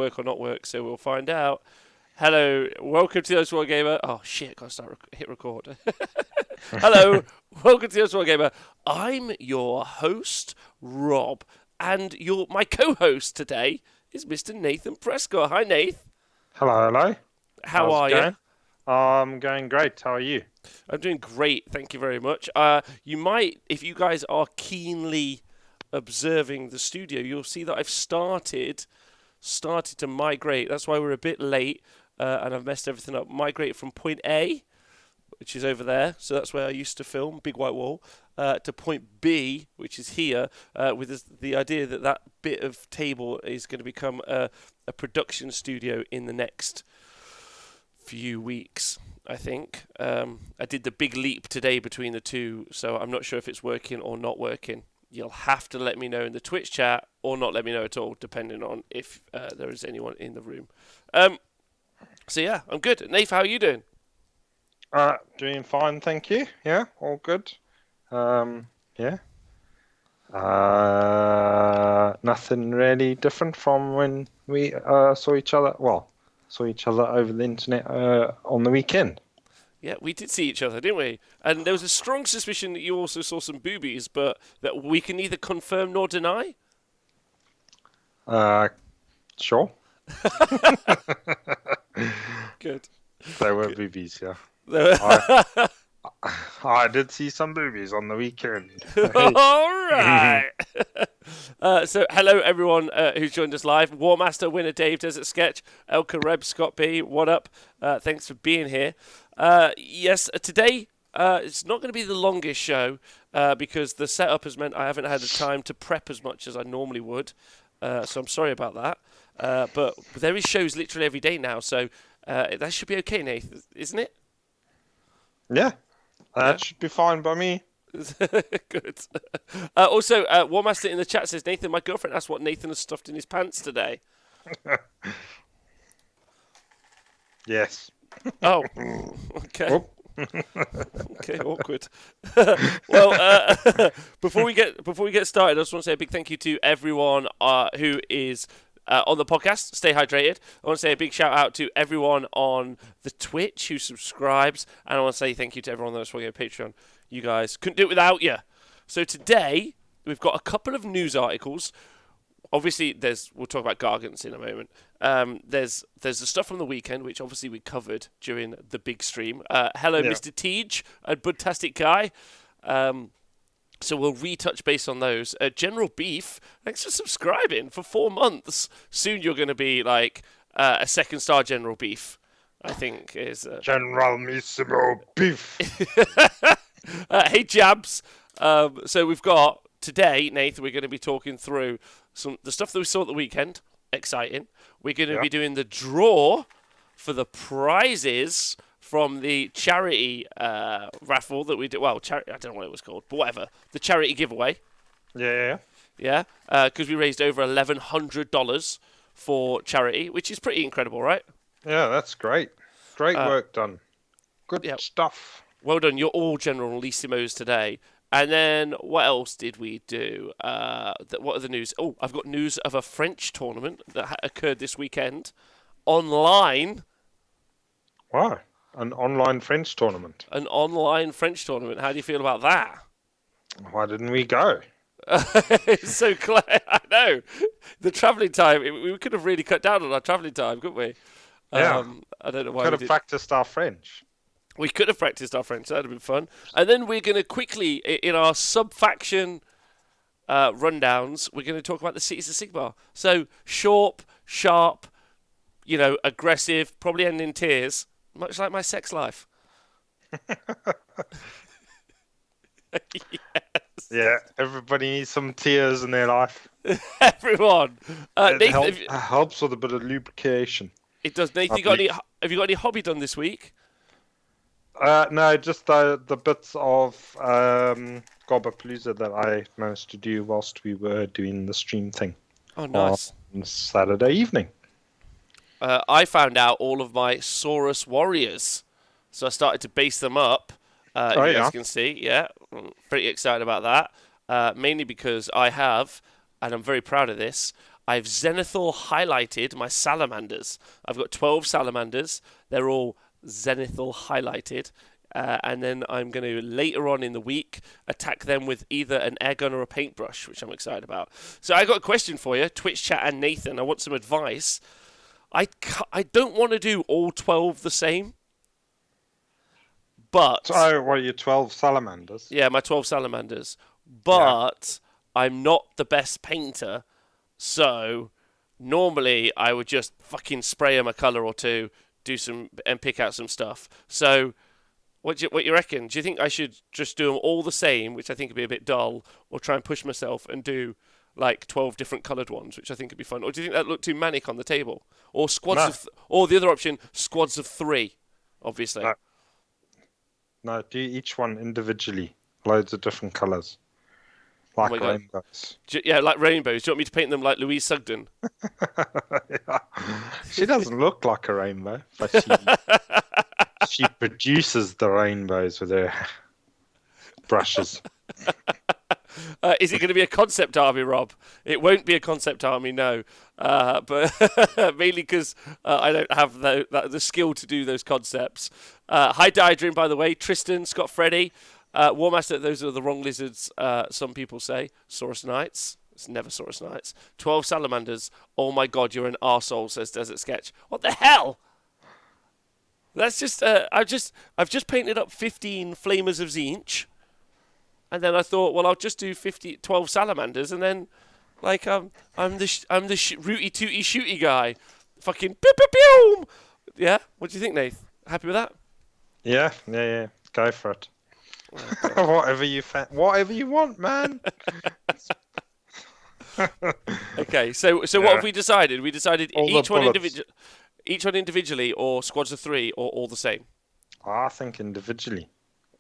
work or not work, so we'll find out. Hello, welcome to the Untitled Gamer. Oh shit, gotta hit record. Hello, welcome to the Untitled Gamer. I'm your host, Rob, and my co-host today is Mr. Nathan Prescott. Hi, Nath. Hello. How are you? I'm going great. How are you? I'm doing great, thank you very much. You might, if you guys are keenly observing the studio, you'll see that I've started to migrate. That's why we're a bit late, and I've messed everything up. Migrate from point A, which is over there, so that's where I used to film, big white wall, to point B, which is here, with the idea that that bit of table is going to become a production studio in the next few weeks, I think. I did the big leap today between the two, so I'm not sure if it's working or not working. You'll have to let me know in the Twitch chat, or not let me know at all, depending on if there is anyone in the room. So yeah, I'm good. Nath, how are you doing? Doing fine, thank you. Yeah, all good. Yeah. Nothing really different from when we saw each other. Well, saw each other over the internet on the weekend. Yeah, we did see each other, didn't we? And there was a strong suspicion that you also saw some boobies, but that we can neither confirm nor deny. Sure. Good. There were boobies, yeah. I did see some boobies on the weekend. All right. So, hello everyone who's joined us live. Warmaster, Winner, Dave, Desert Sketch, El Careb, Scott B. What up? Thanks for being here. Yes, today it's not going to be the longest show because the setup has meant I haven't had the time to prep as much as I normally would. So I'm sorry about that. But there is shows literally every day now, so that should be okay, Nathan, isn't it? Yeah, that should be fine by me. Good. Also, Warmaster in the chat says, Nathan, my girlfriend asked what Nathan has stuffed in his pants today. Yes. Oh, okay. Okay, awkward. Well, before we get started, I just want to say a big thank you to everyone who is on the podcast. Stay hydrated. I want to say a big shout out to everyone on the Twitch who subscribes, and I want to say thank you to everyone that's watching on Patreon. You guys couldn't do it without you. So today we've got a couple of news articles. Obviously, we'll talk about Gargons in a moment. There's the stuff from the weekend, which obviously we covered during the big stream. Hello, yeah. Mr. Teej, a Budtastic guy. So we'll retouch base on those. General Beef, thanks for subscribing for 4 months. Soon you're going to be like a second star General Beef, I think is... General Missimo Beef. Hey, Jabs. So we've got... Today, Nathan, we're going to be talking through the stuff that we saw at the weekend. Exciting. We're going to be doing the draw for the prizes from the charity raffle that we did. Well, I don't know what it was called, but whatever. The charity giveaway. Yeah. Yeah, because we raised over $1,100 for charity, which is pretty incredible, right? Yeah, that's great. Great work done. Good stuff. Well done. You're all Generalissimos today. And then what else did we do? What are the news? Oh, I've got news of a French tournament that occurred this weekend online. Wow, an online French tournament. An online French tournament. How do you feel about that? Why didn't we go? It's so clear. I know. The travelling time, we could have really cut down on our travelling time, couldn't we? Yeah. I don't know why we could have practiced our French. We could have practiced our French. That would have been fun. And then we're going to quickly, in our sub-faction rundowns, we're going to talk about the cities of Sigmar. So, short, sharp, aggressive, probably end in tears, much like my sex life. Yes. Yeah, everybody needs some tears in their life. Everyone. Nathan, helps with a bit of lubrication. It does. Nathan, have you got any hobby done this week? No, just the bits of Gobapalooza that I managed to do whilst we were doing the stream thing. Oh, nice. On Saturday evening. I found out all of my Saurus warriors, so I started to base them up. You guys can see, I'm pretty excited about that. Mainly because I have, and I'm very proud of this, I've zenithal highlighted my salamanders. I've got 12 salamanders. They're all zenithal highlighted. And then I'm going to, later on in the week, attack them with either an air gun or a paintbrush, which I'm excited about. So I got a question for you, Twitch chat and Nathan. I want some advice. I don't want to do all 12 the same. But... So, what are your 12 salamanders? Yeah, my 12 salamanders. But I'm not the best painter, so normally I would just fucking spray them a colour or two, and pick out some stuff. So... What you reckon? Do you think I should just do them all the same, which I think would be a bit dull, or try and push myself and do like 12 different coloured ones, which I think would be fun? Or do you think that looked too manic on the table? Or squads or the other option, squads of 3, obviously. No, do each one individually, loads of different colours, like rainbows. Like rainbows. Do you want me to paint them like Louise Sugden? Yeah. She doesn't look like a rainbow, but she produces the rainbows with her brushes. Is it going to be a concept army, Rob? It won't be a concept army, no. But mainly because I don't have the skill to do those concepts. Hi, Diadrin, by the way. Tristan, Scott, Freddy. Warmaster, those are the wrong lizards, some people say. Saurus Knights. It's never Saurus Knights. 12 salamanders. Oh my god, you're an arsehole, says Desert Sketch. What the hell? That's just I've just painted up 15 Flamers of Tzeentch, and then I thought, well, I'll just do 12 salamanders, and then like I'm the rooty tooty shooty guy, fucking pew pew pew. Yeah, what do you think, Nath? Happy with that? Yeah, go for it. Whatever you want, man. Okay, so what have we decided? We decided each one individually, or squads of 3, or all the same? I think individually.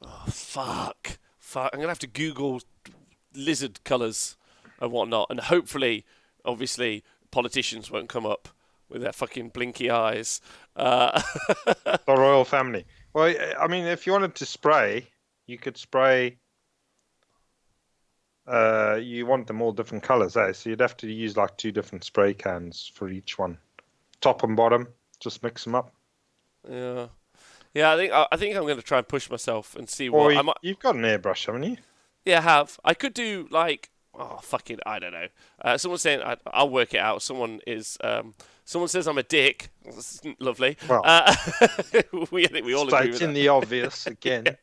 Oh, fuck. I'm going to have to Google lizard colours and whatnot, and hopefully, obviously, politicians won't come up with their fucking blinky eyes. The royal family. Well, I mean, if you wanted to spray, you could spray... you want them all different colours, eh? So you'd have to use like 2 different spray cans for each one. Top and bottom, just mix them up. Yeah. I think I'm going to try and push myself and see what. You've got an airbrush, haven't you? Yeah, I have. I could do like, I don't know. Someone's saying I'll work it out. Someone says I'm a dick. Lovely. Well, we all agree with stating that. the obvious again.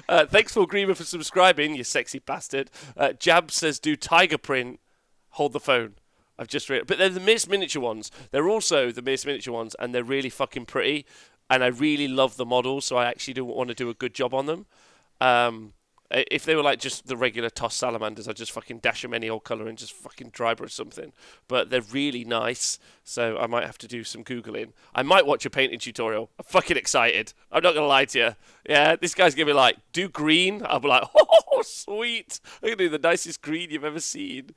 Thanks for Grima for subscribing, you sexy bastard. Jab says do tiger print. Hold the phone. I've just read it. But they're the Miss Miniature ones. They're also the Miss Miniature ones, and they're really fucking pretty. And I really love the models, so I actually do want to do a good job on them. If they were like just the regular toss salamanders, I'd just fucking dash them any old colour and just fucking dry brush something. But they're really nice, so I might have to do some Googling. I might watch a painting tutorial. I'm fucking excited. I'm not going to lie to you. Yeah, this guy's going to be like, do green? I'll be like, oh, sweet. I'm going to do the nicest green you've ever seen.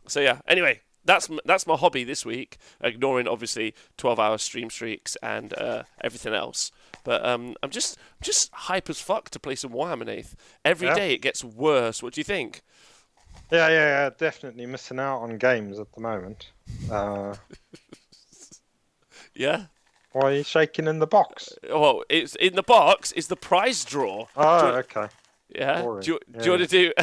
So yeah, anyway, that's my hobby this week, ignoring obviously 12-hour stream streaks and everything else. But I'm just hype as fuck to play some Warhammer, Nath. Every day it gets worse. What do you think? Yeah, definitely missing out on games at the moment. Yeah. Why are you shaking in the box? Well, it's in the box is the prize draw. Oh, okay. Yeah. Do you want to do?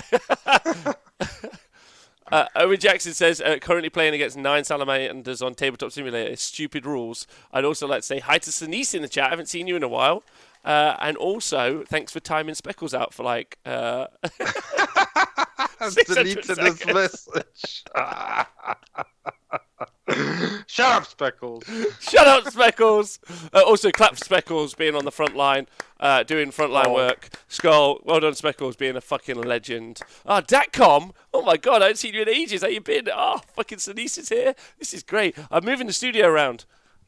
Owen Jackson says, currently playing against 9 salamanders on Tabletop Simulator. Stupid rules. I'd also like to say hi to Sinise in the chat. I haven't seen you in a while. And also, thanks for timing Speckles out for like... deleted his message. Shut up, Speckles. Shut up, Speckles. Also, clap for Speckles being on the front line, doing frontline work. Skull, well done, Speckles, being a fucking legend. Datcom. Oh my god, I haven't seen you in ages. How you been? Fucking Sinise is here. This is great. I'm moving the studio around.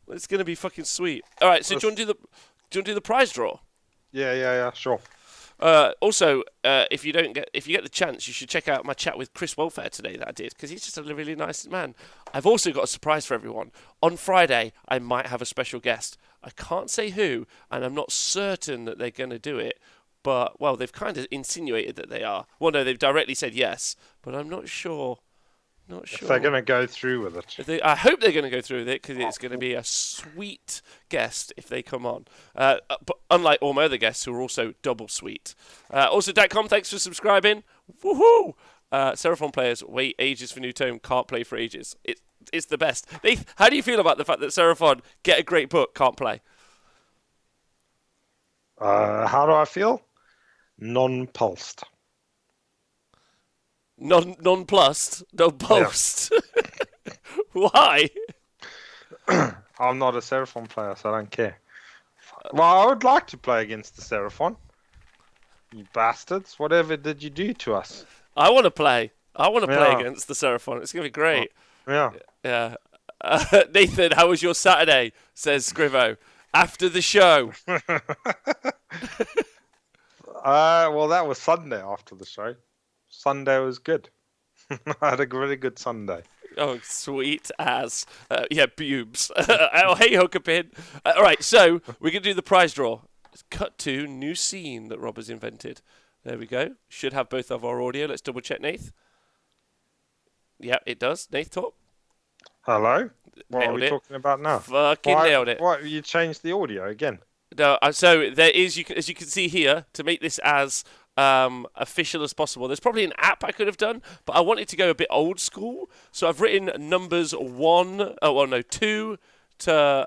It's gonna be fucking sweet. All right, so do you want to do the prize draw? Yeah, sure. Also, if you get the chance, you should check out my chat with Chris Welfare today that I did, because he's just a really nice man. I've also got a surprise for everyone. On Friday, I might have a special guest. I can't say who, and I'm not certain that they're going to do it, but, well, they've kind of insinuated that they are. Well, no, they've directly said yes, but I'm not sure Not sure. If they're going to go through with it. I hope they're going to go through with it because it's going to be a sweet guest if they come on. But unlike all my other guests who are also double sweet. Also, .com, thanks for subscribing. Woohoo! Seraphon players wait ages for new tome, can't play for ages. It's the best. How do you feel about the fact that Seraphon get a great book, can't play? How do I feel? Non-pulsed. Non-plussed? Non-pulsed? Yeah. Why? I'm not a Seraphon player, so I don't care. Well, I would like to play against the Seraphon. You bastards. Whatever did you do to us? I want to play. I want to play against the Seraphon. It's going to be great. Yeah. Yeah. Nathan, how was your Saturday? Says Scrivo. After the show. Well, that was Sunday after the show. Sunday was good. I had a really good Sunday. Oh, sweet as. Yeah, boobs. Oh, hey, Hookapin. All right, so we're going to do the prize draw. Let's cut to new scene that Rob has invented. There we go. Should have both of our audio. Let's double check, Nath. Yeah, it does. Nath, talk. Hello? What are we talking about now? Fucking nailed it. What? You changed the audio again? No, so there is, as you can see here, to make this as official as possible. There's probably an app I could have done, but I wanted to go a bit old school. So I've written numbers 2 to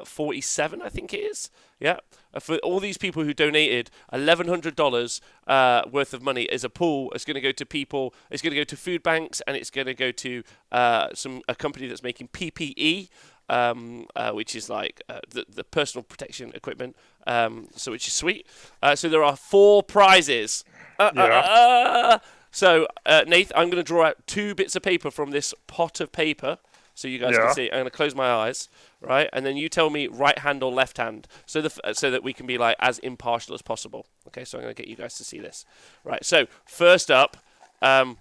47, I think it is. Yeah. For all these people who donated $1,100 worth of money as a pool, it's going to go to people. It's going to go to food banks, and it's going to go to a company that's making PPE, which is like the personal protection equipment. So which is sweet. So there are 4 prizes. So Nath, I'm going to draw out 2 bits of paper from this pot of paper. So you guys can see. I'm going to close my eyes, right? And then you tell me right hand or left hand, so that we can be like as impartial as possible. Okay, so I'm going to get you guys to see this. Right, so first up, is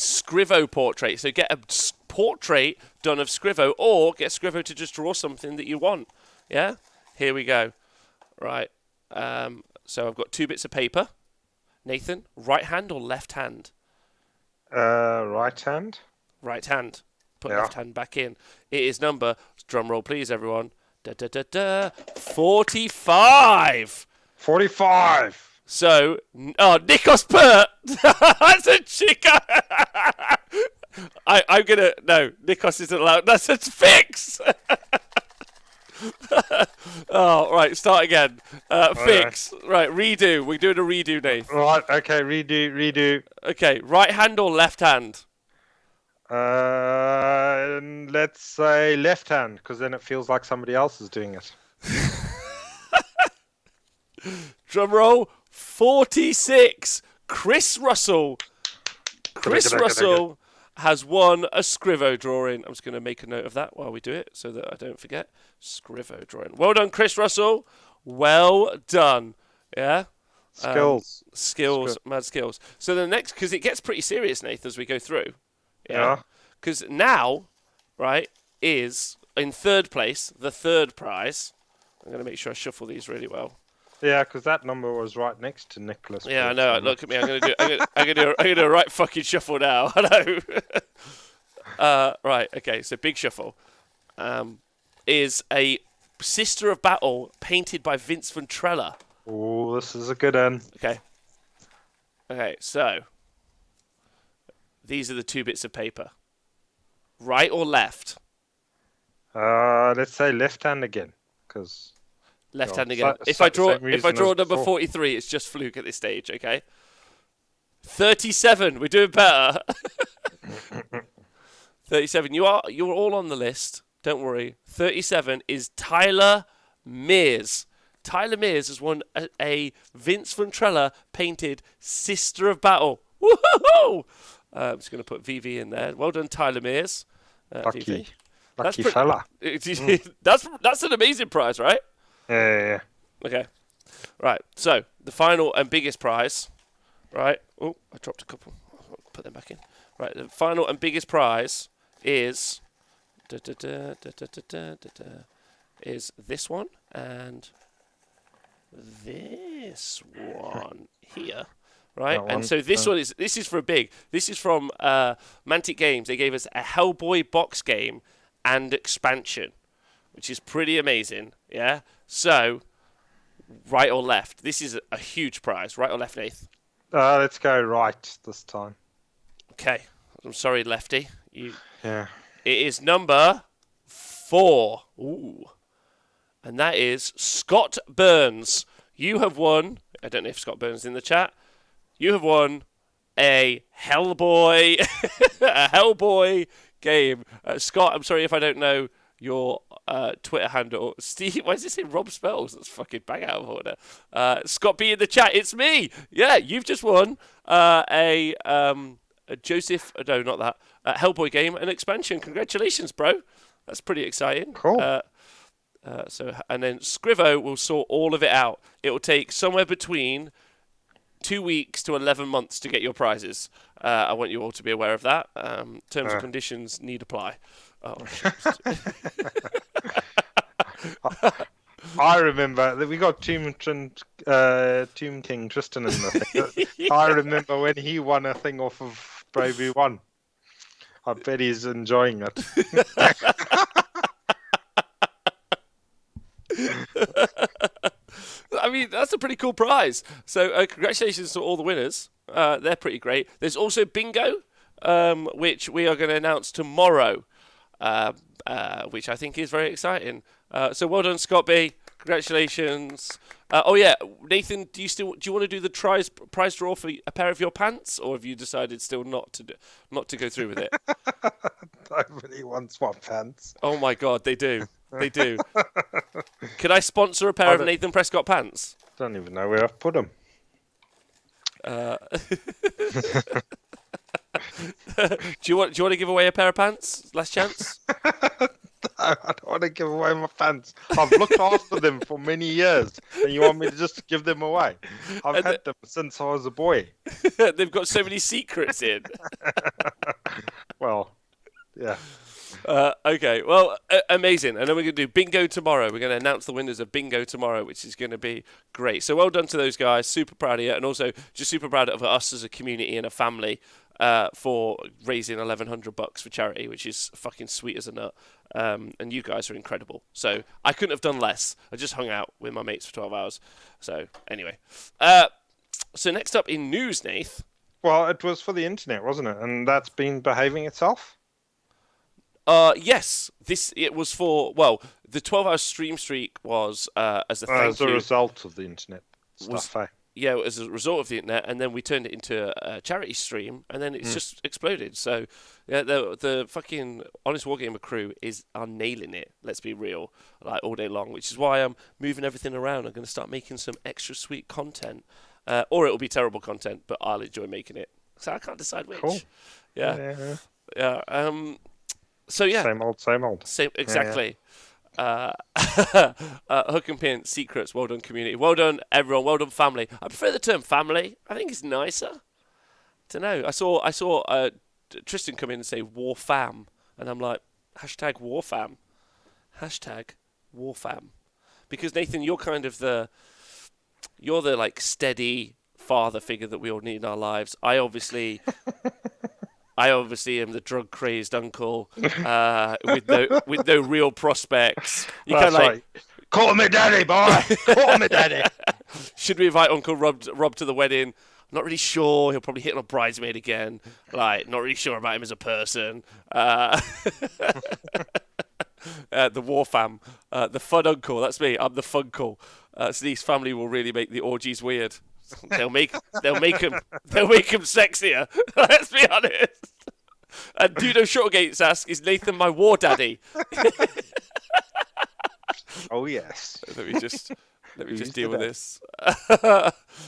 Scrivo portrait. So get a portrait done of Scrivo, or get Scrivo to just draw something that you want. Yeah? Here we go. Right. So I've got 2 bits of paper. Nathan, right hand or left hand? Right hand. Right hand. Put left hand back in. It is number, drum roll please everyone, 45! 45! So, Nikos Pert! That's a chica! I'm gonna, no, Nikos isn't allowed, that's a fix! Oh, right, start again. Fix. Right, redo. We're doing a redo, Nate. Right, okay, redo. Okay, right hand or left hand? Let's say left hand, because then it feels like somebody else is doing it. Drum roll, 46. Chris Russell. Chris Russell has won a Scrivo drawing. I'm just going to make a note of that while we do it so that I don't forget. Scrivo drawing. Well done, Chris Russell. Well done. Yeah? Skills. Mad skills. So the next, because it gets pretty serious, Nath, as we go through. Yeah. Because now, right, is in third place, the third prize. I'm going to make sure I shuffle these really well. Yeah, because that number was right next to Nicholas. Yeah, I know. Look at me. I'm going to do a right fucking shuffle now. I know. Right. Okay. So big shuffle is a Sister of Battle painted by Vince Ventrella. Oh, this is a good one. Okay. Okay. So these are the 2 bits of paper. Right or left? Let's say left hand again, because. Left hand again. If I draw number 43, it's just fluke at this stage, okay? 37, we're doing better. 37, you're all on the list. Don't worry. 37 is Tyler Mears. Tyler Mears has won a Vince Ventrella painted Sister of Battle. Woohoo! I'm just going to put VV in there. Well done, Tyler Mears. Lucky fella. That's an amazing prize, right? Yeah. Okay. Right. So the final and biggest prize, right? Oh, I dropped a couple. I'll put them back in. Right. The final and biggest prize is is this one and this one here. right? That And one. so this is for a big. This is from Mantic Games. They gave us a Hellboy box game and expansion, which is pretty amazing. Yeah. So, right or left? This is a huge prize. Right or left, Nath? Let's go right this time. Okay. I'm sorry, Lefty. Yeah. It is number 4. Ooh. And that is Scott Burns. You have won. I don't know if Scott Burns is in the chat. You have won a Hellboy, a Hellboy game. Scott, I'm sorry if I don't know your Twitter handle. Steve, why does it say Rob Spells? That's fucking bang out of order. Scott B in the chat. It's me. Yeah, you've just won a Joseph. No, not that. Hellboy game and expansion. Congratulations, bro. That's pretty exciting. Cool. And then Scrivo will sort all of it out. It will take somewhere between 2 weeks to 11 months to get your prizes. I want you all to be aware of that. Terms and conditions need apply. Oh, I remember that we got Tomb King Tristan in the thing. I remember when he won a thing off of Baby One. I bet he's enjoying it. I mean, that's a pretty cool prize. So congratulations to all the winners. They're pretty great. There's also bingo, which we are going to announce tomorrow, which I think is very exciting. So well done, Scott B. Congratulations. Oh yeah, Nathan, do you want to do the prize draw for a pair of your pants, or have you decided still not to go through with it? Nobody wants my pants. Oh my God, they do. They do. Could I sponsor a pair of Nathan Prescott pants? Don't even know where I've put them. Do you want to give away a pair of pants? Last chance. I don't want to give away my pants. I've looked after them for many years, and you want me to just give them away? I've had them since I was a boy. They've got so many secrets in. Well, yeah. Okay, well, amazing. And then we're going to do bingo tomorrow. We're going to announce the winners of bingo tomorrow, which is going to be great. So well done to those guys. Super proud of you. And also just super proud of us as a community and a family for raising $1,100 for charity, which is fucking sweet as a nut. And you guys are incredible. So I couldn't have done less. I just hung out with my mates for 12 hours. So anyway. So next up in news, Nath. Well, it was for the internet, wasn't it? And that's been behaving itself? Yes. It was for, well, the 12-hour stream streak was as a thank as a you. result of the internet stuff, Yeah, as a result of the internet, and then we turned it into a charity stream, and then it's just exploded. So, yeah, the fucking Honest Wargamer crew are nailing it. Let's be real, like all day long. Which is why I'm moving everything around. I'm going to start making some extra sweet content, or it'll be terrible content, but I'll enjoy making it. So I can't decide which. Cool. Yeah. So yeah. Same old. Same exactly. Hook and pin secrets. Well done, community. Well done, everyone. Well done, family. I prefer the term family. I think it's nicer. Don't know. I saw Tristan come in and say war fam, and I'm like #war fam, #war fam, because Nathan, you're kind of the like steady father figure that we all need in our lives. I obviously am the drug-crazed uncle with no real prospects. That's right. Call me daddy, boy. Call me daddy. Should we invite Uncle Rob to the wedding? I'm not really sure. He'll probably hit on a bridesmaid again. Like, not really sure about him as a person. The war fam, the fun uncle. That's me. I'm the funcle. Snee's family will really make the orgies weird. They'll make him sexier. Let's be honest. And Dudo Shortgates asks, "Is Nathan my war daddy?" Oh yes. Let me just deal with this.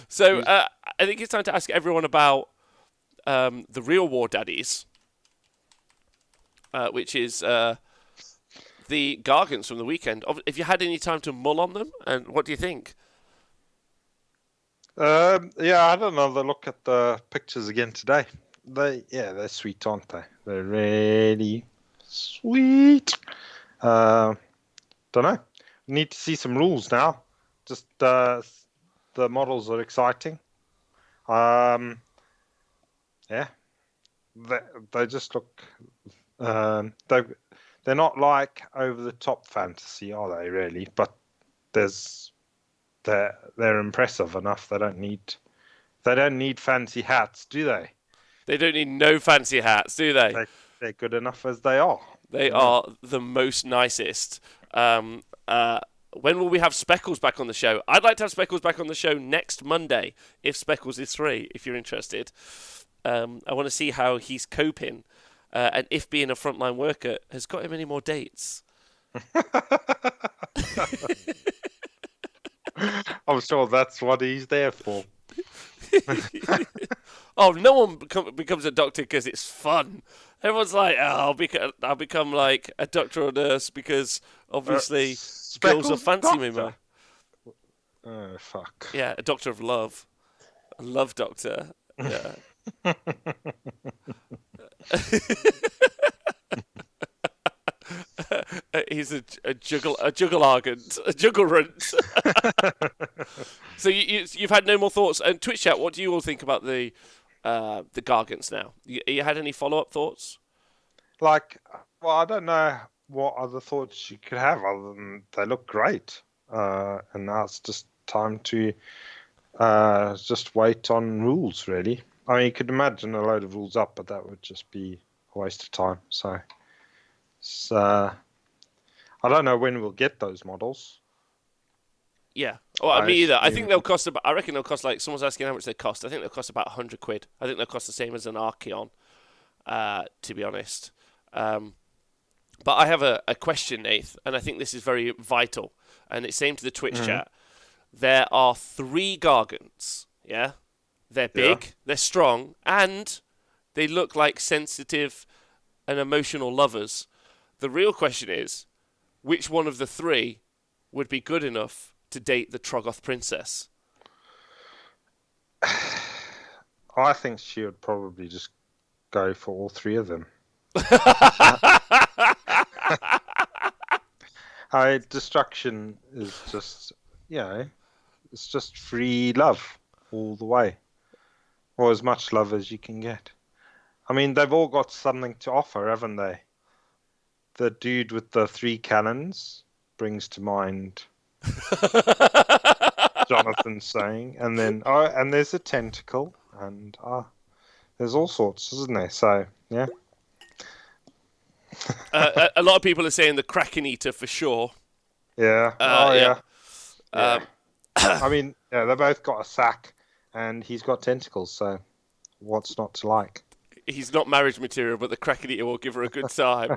So I think it's time to ask everyone about the real war daddies, which is the Gargons from the weekend. If you had any time to mull on them, and what do you think? Yeah, I had another look at the pictures again today. They're sweet, aren't they? They're really sweet. Don't know. Need to see some rules now. Just the models are exciting. Yeah, they just look. They're not like over the top fantasy, are they? Really, but they're impressive enough. They don't need fancy hats, do they? They don't need no fancy hats, do they? They're good enough as they are. They are the most nicest. When will we have Speckles back on the show? I'd like to have Speckles back on the show next Monday, if Speckles is free, if you're interested. I want to see how he's coping, and if being a frontline worker has got him any more dates. I'm sure that's what he's there for. Oh, no one becomes a doctor because it's fun. Everyone's like, oh, I'll become like a doctor or nurse because obviously girls will fancy me more. Oh, fuck. Yeah, a doctor of love. A love doctor. Yeah. He's a juggle-argunt, a juggle-runt. So you've had no more thoughts. And Twitch chat, what do you all think about the Gargons now? You had any follow-up thoughts? Like, well, I don't know what other thoughts you could have other than they look great. And now it's just time to just wait on rules, really. I mean, you could imagine a load of rules up, but that would just be a waste of time. So I don't know when we'll get those models. Yeah. Well, me either. I think they'll cost about. I reckon they'll cost, like, someone's asking how much they cost. I think they'll cost about £100. I think they'll cost the same as an Archeon, to be honest. But I have a question, Nath, and I think this is very vital. And it's same to the Twitch chat. There are 3 Gargons. Yeah. They're big, they're strong, and they look like sensitive and emotional lovers. The real question is, which one of the 3 would be good enough to date the Troggoth princess? I think she would probably just go for all 3 of them. Destruction is just, it's just free love all the way. Or as much love as you can get. I mean, they've all got something to offer, haven't they? The dude with the 3 cannons brings to mind Jonathan saying, and then and there's a tentacle, and there's all sorts, isn't there? So yeah. A lot of people are saying the Kraken Eater for sure. Yeah. Yeah. I mean, they both got a sack, and he's got tentacles. So what's not to like? He's not marriage material, but the Kraken Eater will give her a good time.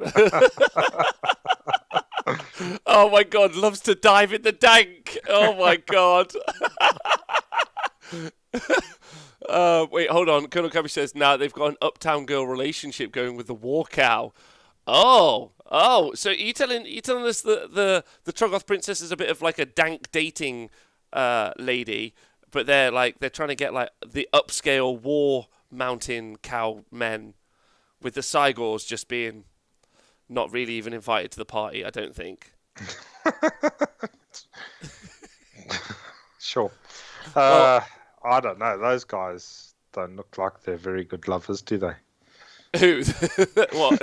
Oh my god, loves to dive in the dank. Oh my god. Wait, hold on. Colonel Cabby says, now they've got an uptown girl relationship going with the war cow. Oh. So you telling us that the Troggoth princess is a bit of like a dank dating lady, but they're trying to get like the upscale war mountain cow men, with the Sigors just being not really even invited to the party, I don't think. Sure. I don't know. Those guys don't look like they're very good lovers, do they? Who? What?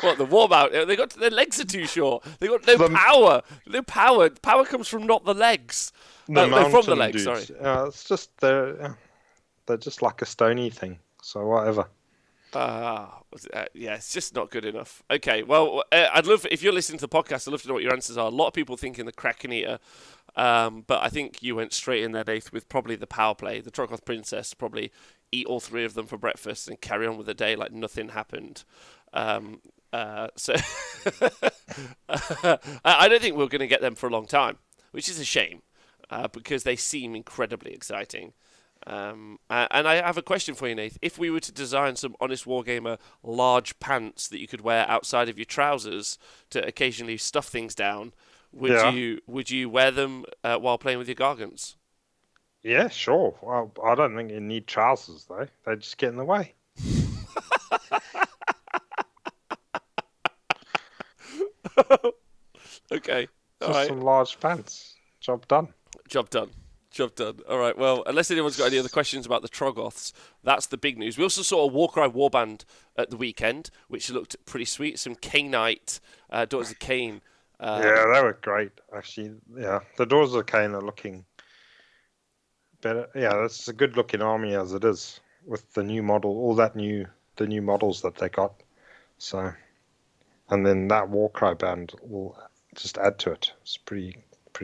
What, the war mountain? Their legs are too short. They got no power. No power. Power comes from not the legs. From the legs. Dudes. Sorry. It's just they're just like a stony thing. So whatever. Yeah, it's just not good enough. Okay, well, I'd love, if you're listening to the podcast, I'd love to know what your answers are. A lot of people thinking the Kraken Eater, but I think you went straight in there, Nath, with probably the power play. The Troggoth princess, probably eat all 3 of them for breakfast and carry on with the day like nothing happened. So I don't think we're going to get them for a long time, which is a shame, because they seem incredibly exciting. And I have a question for you, Nath. If we were to design some Honest Wargamer large pants that you could wear outside of your trousers to occasionally stuff things down, would you wear them while playing with your Gargons? Yeah, sure. Well, I don't think you need trousers though. They just get in the way. Okay. Just some large pants. Job done. Job done. Job done. All right. Well, unless anyone's got any other questions about the Troggoths, that's the big news. We also saw a Warcry warband at the weekend, which looked pretty sweet. Some Cainite, Daughters of Cain. Yeah, they were great, actually. Yeah, the Daughters of Cain are looking better. Yeah, it's a good-looking army as it is with the new model, the new models that they got. So, and then that Warcry band will just add to it. It's pretty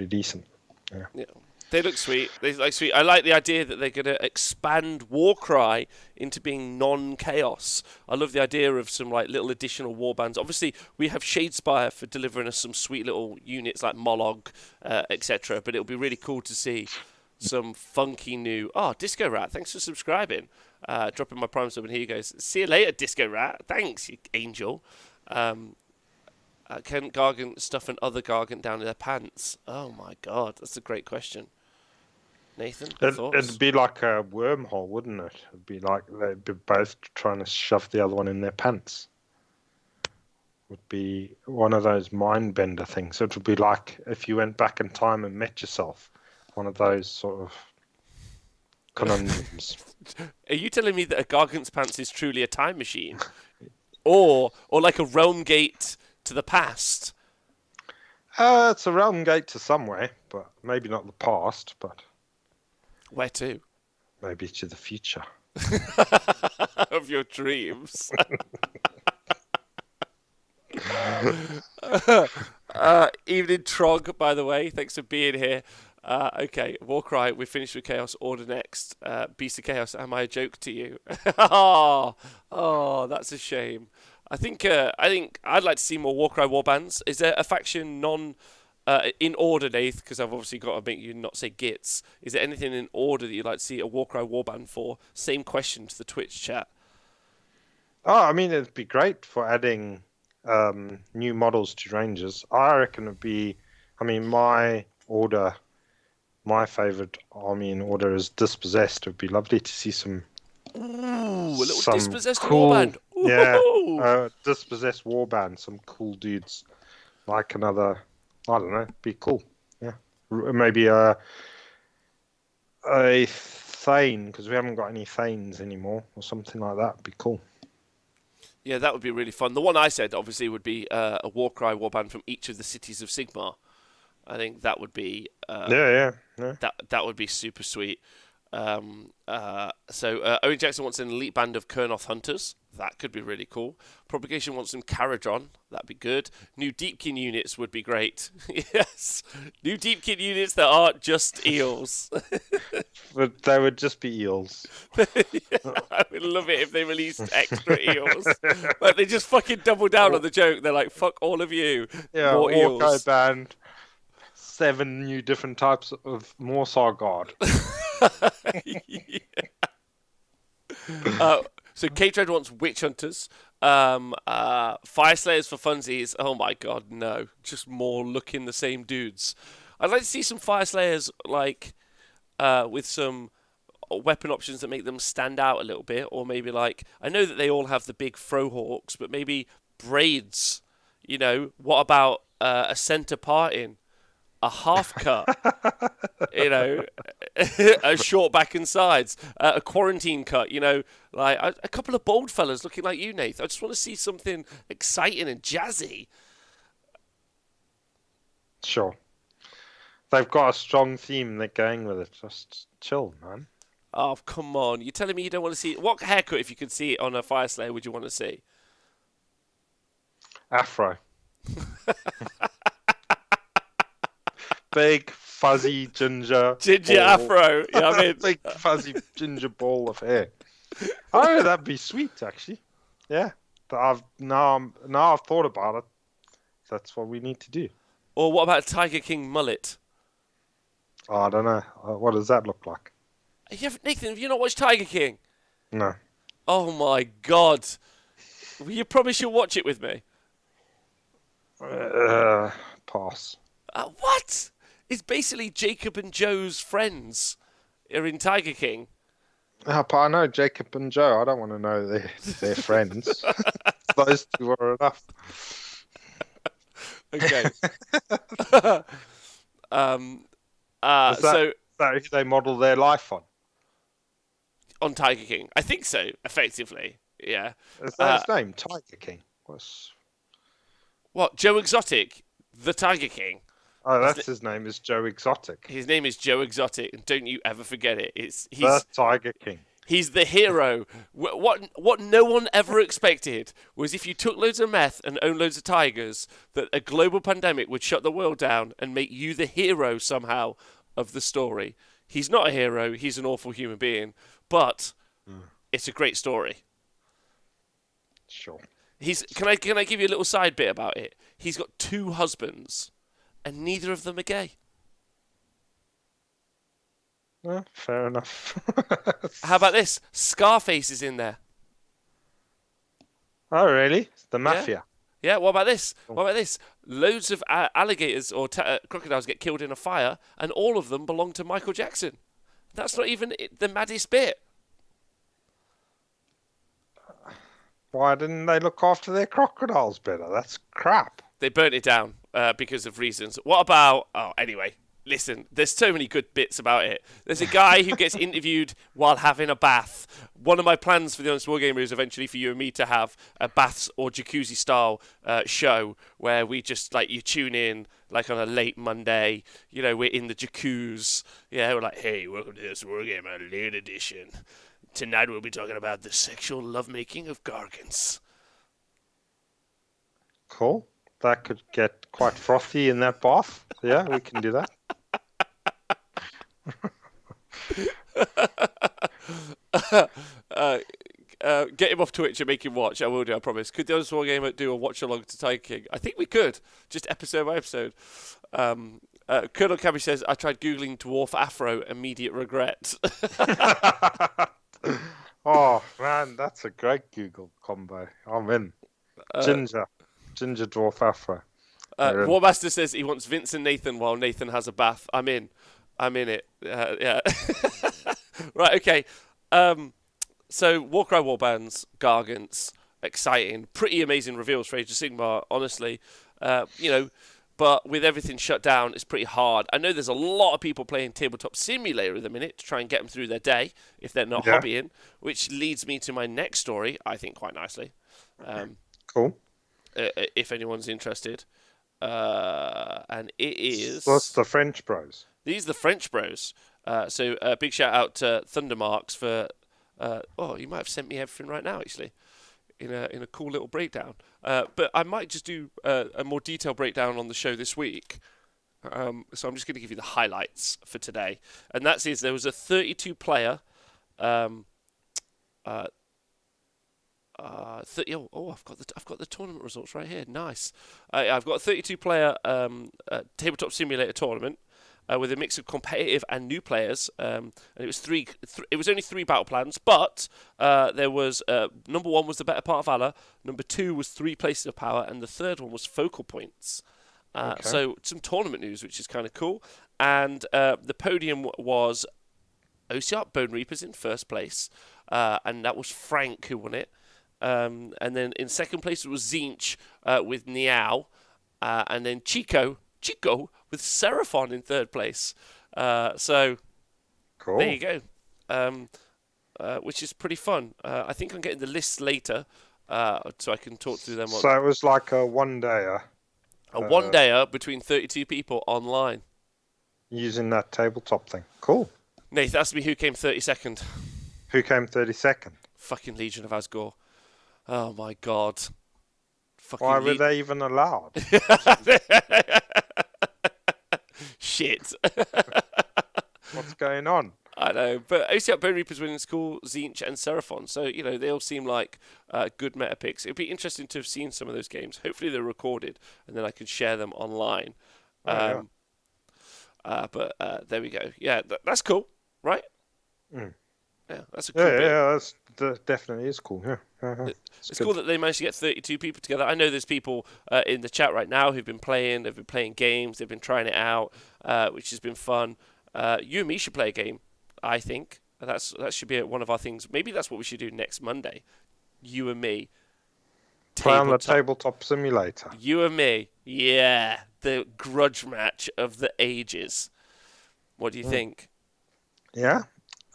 decent. Yeah. They look sweet. They look sweet. I like the idea that they're going to expand Warcry into being non-chaos. I love the idea of some like little additional warbands. Obviously, we have Shadespire for delivering us some sweet little units like Mollog, etc. But it'll be really cool to see some funky new. Oh, Disco Rat, thanks for subscribing. Dropping my Prime sub, and here you go. See you later, Disco Rat. Thanks, you angel. Can Gargant stuff an other Gargant down in their pants? Oh my god, that's a great question. Nathan, thoughts? It'd be like a wormhole, wouldn't it? It'd be like they'd be both trying to shove the other one in their pants. Would be one of those mind bender things. It would be like if you went back in time and met yourself. One of those sort of conundrums. Are you telling me that a Gargant's pants is truly a time machine, or like a realm gate to the past? It's a realm gate to somewhere, but maybe not the past. But where to? Maybe to the future of your dreams. Evening Trog, by the way, thanks for being here. Okay, Warcry, we're finished with Chaos. Order next. Beast of Chaos, am I a joke to you? oh, that's a shame. I think I'd like to see more Warcry warbands. Is there a faction in order, Nath? Because I've obviously got to make you not say gits. Is there anything in order that you'd like to see a Warcry warband for? Same question to the Twitch chat. Oh, I mean, it'd be great for adding new models to Rangers. I reckon it'd be. I mean, my favourite army in order is Dispossessed. It'd be lovely to see some. Ooh, a little Dispossessed cool, warband. Ooh. Yeah, Dispossessed warband. Some cool dudes, like another. I don't know. Be cool. Yeah, maybe a Thane, because we haven't got any Thanes anymore, or something like that. Be cool. Yeah, that would be really fun. The one I said, obviously, would be a Warcry warband from each of the cities of Sigmar. I think that would be yeah. That would be super sweet. So Owen Jackson wants an elite band of Kurnoth hunters. That could be really cool. Propagation wants some Caradron. That'd be good. New Deepkin units would be great. Yes, new Deepkin units that aren't just eels. But they would just be eels. Yeah, I would love it if they released extra eels. Like they just fucking double down on the joke. They're like, "Fuck all of you." Yeah, more eels. Band. 7 new different types of Morsar Guard. So K-Dread wants Witch Hunters. Fire Slayers for funsies. Oh my god, no. Just more looking the same dudes. I'd like to see some Fire Slayers like with some weapon options that make them stand out a little bit. Or maybe like, I know that they all have the big Frohawks, but maybe braids. You know, what about a centre parting? A half cut, you know, a short back and sides, a quarantine cut, you know, like a couple of bold fellas looking like you, Nath. I just want to see something exciting and jazzy. Sure. They've got a strong theme. They're going with it. Just chill, man. Oh, come on. You're telling me you don't want to see it? What haircut, if you could see it on a Fire Slayer, would you want to see? Afro. Big, fuzzy, ginger afro. Yeah, I mean, big, fuzzy, ginger ball of hair. Oh, that'd be sweet, actually. Yeah. But I've thought about it. That's what we need to do. Or what about a Tiger King mullet? Oh, I don't know. What does that look like? Nathan, have you not watched Tiger King? No. Oh my god. You promise you'll watch it with me? Pass. What? It's basically Jacob and Joe's friends are in Tiger King. But I know Jacob and Joe. I don't want to know their friends. Those two are enough. Okay. that who they model their life on? On Tiger King, I think so. Effectively, yeah. Is that his name? Tiger King. What? Joe Exotic, the Tiger King. Oh, that's his name is Joe Exotic. His name is Joe Exotic, and don't you ever forget it. He's the Tiger King. He's the hero. What no one ever expected was if you took loads of meth and owned loads of tigers, that a global pandemic would shut the world down and make you the hero somehow of the story. He's not a hero. He's an awful human being, but it's a great story. Sure. Can I give you a little side bit about it? He's got 2 husbands, and neither of them are gay. Fair enough. How about this? Scarface is in there. Oh, really? The mafia. Yeah. What about this? Loads of alligators or crocodiles get killed in a fire, and all of them belong to Michael Jackson. That's not even the maddest bit. Why didn't they look after their crocodiles better? That's crap. They burnt it down because of reasons. What about... Oh, anyway. Listen, there's so many good bits about it. There's a guy who gets interviewed while having a bath. One of my plans for the Honest Wargamer is eventually for you and me to have a baths or jacuzzi style show where we just, like, you tune in, like, on a late Monday. You know, we're in the jacuzzi. Yeah, we're like, hey, welcome to this Wargamer late edition. Tonight we'll be talking about the sexual lovemaking of Gargons. Cool. That could get quite frothy in that bath. Yeah, we can do that. Get him off Twitch and make him watch. I will do, I promise. Could the Honest Wargamer do a watch along to Tiger King? I think we could, just episode by episode. Colonel Cabby says, I tried Googling dwarf afro, immediate regret. Oh, man, that's a great Google combo. I'm in. Ginger dwarf afro. Warmaster says he wants Vince and Nathan while Nathan has a bath. I'm in it. Yeah. Right, okay. So, Warcry Warbands, Gargons, exciting. Pretty amazing reveals for Age of Sigmar, honestly. But with everything shut down, it's pretty hard. I know there's a lot of people playing Tabletop Simulator at the minute to try and get them through their day if they're not hobbying, which leads me to my next story, I think, quite nicely. Cool. If anyone's interested. And it is... What's the French Bros? These are the French Bros. So big shout out to Thundermarks for... you might have sent me everything right now, actually, in a cool little breakdown. But I might just do a more detailed breakdown on the show this week. So I'm just going to give you the highlights for today. And that is there was a 32-player... I've got the tournament results right here. Nice. I've got a 32-player tabletop simulator tournament with a mix of competitive and new players. And it was it was only 3 battle plans, but there was number 1 was the better part of valor, number 2 was 3 places of power, and the third one was focal points. So some tournament news, which is kind of cool. And the podium was Osiark Bone Reapers in first place, and that was Frank who won it. And then in second place it was Zinch with Niao, and then Chico with Seraphon in third place. So cool. There you go, which is pretty fun. I think I'm getting the lists later, so I can talk through them. So it was like a one-dayer. A one-dayer between 32 people online. Using that tabletop thing. Cool. Nath, ask me who came 32nd. Who came 32nd? Fucking Legion of Asgore. Oh my god. Fucking Why were they even allowed? Shit. What's going on? I know, but OCR Bone Reapers winning school, Zinch and Seraphon. So, they all seem like good meta picks. It'd be interesting to have seen some of those games. Hopefully they're recorded and then I can share them online. But there we go. Yeah, that's cool, right? Mm. Yeah, that's a cool bit. Yeah, that definitely is cool. Yeah. It's cool that they managed to get 32 people together. I know there's people in the chat right now who've been playing. They've been playing games. They've been trying it out, which has been fun. You and me should play a game, I think. That should be one of our things. Maybe that's what we should do next Monday. You and me. Play on the tabletop simulator. You and me. Yeah. The grudge match of the ages. What do you think? Yeah.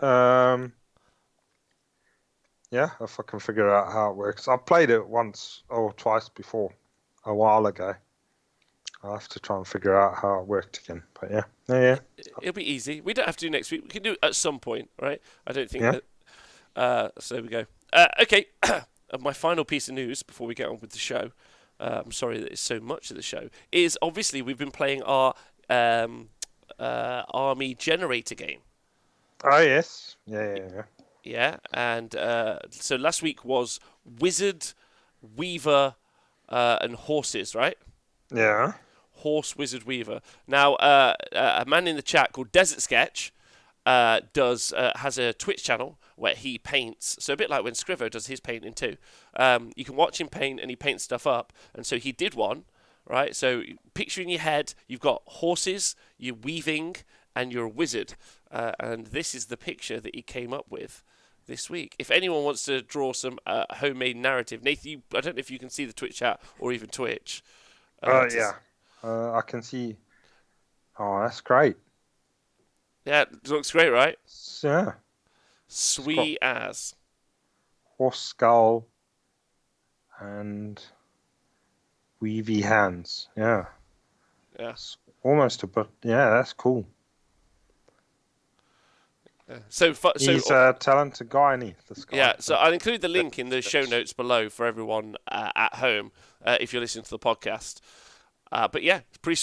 Um, yeah, if I can figure out how it works. I've played it once or twice before, a while ago. I'll have to try and figure out how it worked again. But yeah. It'll be easy. We don't have to do next week. We can do it at some point, right? I don't think Yeah. that. So there we go. Okay. My final piece of news before we get on with the show. I'm sorry that it's so much of the show. Is obviously we've been playing our army generator game. Oh, yes. Yeah. Yeah, and so last week was wizard, weaver, and horses, right? Yeah. Horse, wizard, weaver. Now, a man in the chat called Desert Sketch has a Twitch channel where he paints. So a bit like when Scrivo does his painting too. You can watch him paint, and he paints stuff up. And so he did one, right? So picture in your head, you've got horses, you're weaving, and you're a wizard. And this is the picture that he came up with this week. If anyone wants to draw some homemade narrative, Nathan, I don't know if you can see the Twitch chat or even Twitch. Yeah. I can see. Oh, that's great. Yeah, it looks great, right? Yeah. Sweet as. Horse skull and weavy hands. Yeah. Yeah. It's almost but yeah, that's cool. So he's a talented guy, isn't he? This guy. Yeah, so I'll include the link in the show notes below for everyone at home if you're listening to the podcast. But yeah, it's pretty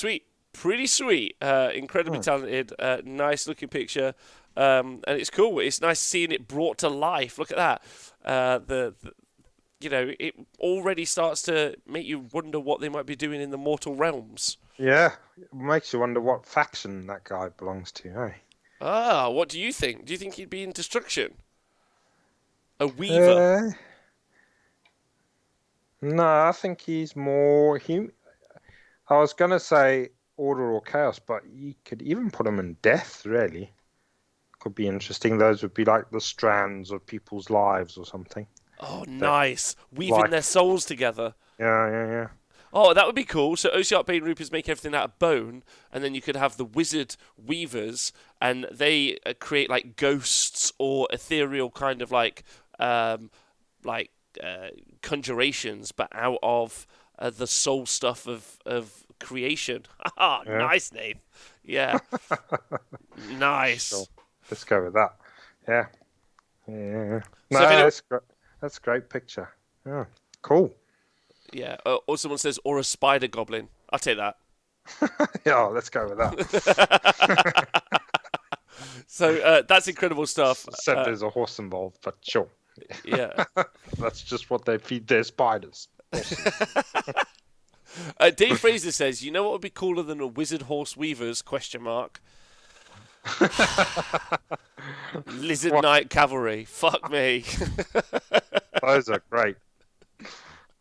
sweet, incredibly talented, nice looking picture, and it's cool. It's nice seeing it brought to life. Look at that. It already starts to make you wonder what they might be doing in the mortal realms. Yeah, it makes you wonder what faction that guy belongs to, eh? What do you think? Do you think he'd be in destruction? A weaver? No, I think he's more I was going to say order or chaos, but you could even put him in death, really. Could be interesting. Those would be like the strands of people's lives or something. Oh, nice. Weaving their souls together. Yeah. Oh, that would be cool. So Ocearch Bane Reapers make everything out of bone, and then you could have the wizard weavers, and they create like ghosts or ethereal kind of conjurations, but out of the soul stuff of creation. Ah, yeah. Nice name. Yeah. Nice. So, let's go with that. Yeah. No, that's a great picture. Yeah. Cool. Yeah. Or someone says, or a spider goblin. I'll take that. Yeah, let's go with that. So that's incredible stuff. Except there's a horse involved, but sure. Yeah. That's just what they feed their spiders. Dave Fraser says, you know what would be cooler than a wizard horse weavers, ? Lizard Knight Cavalry. Fuck me. Those are great.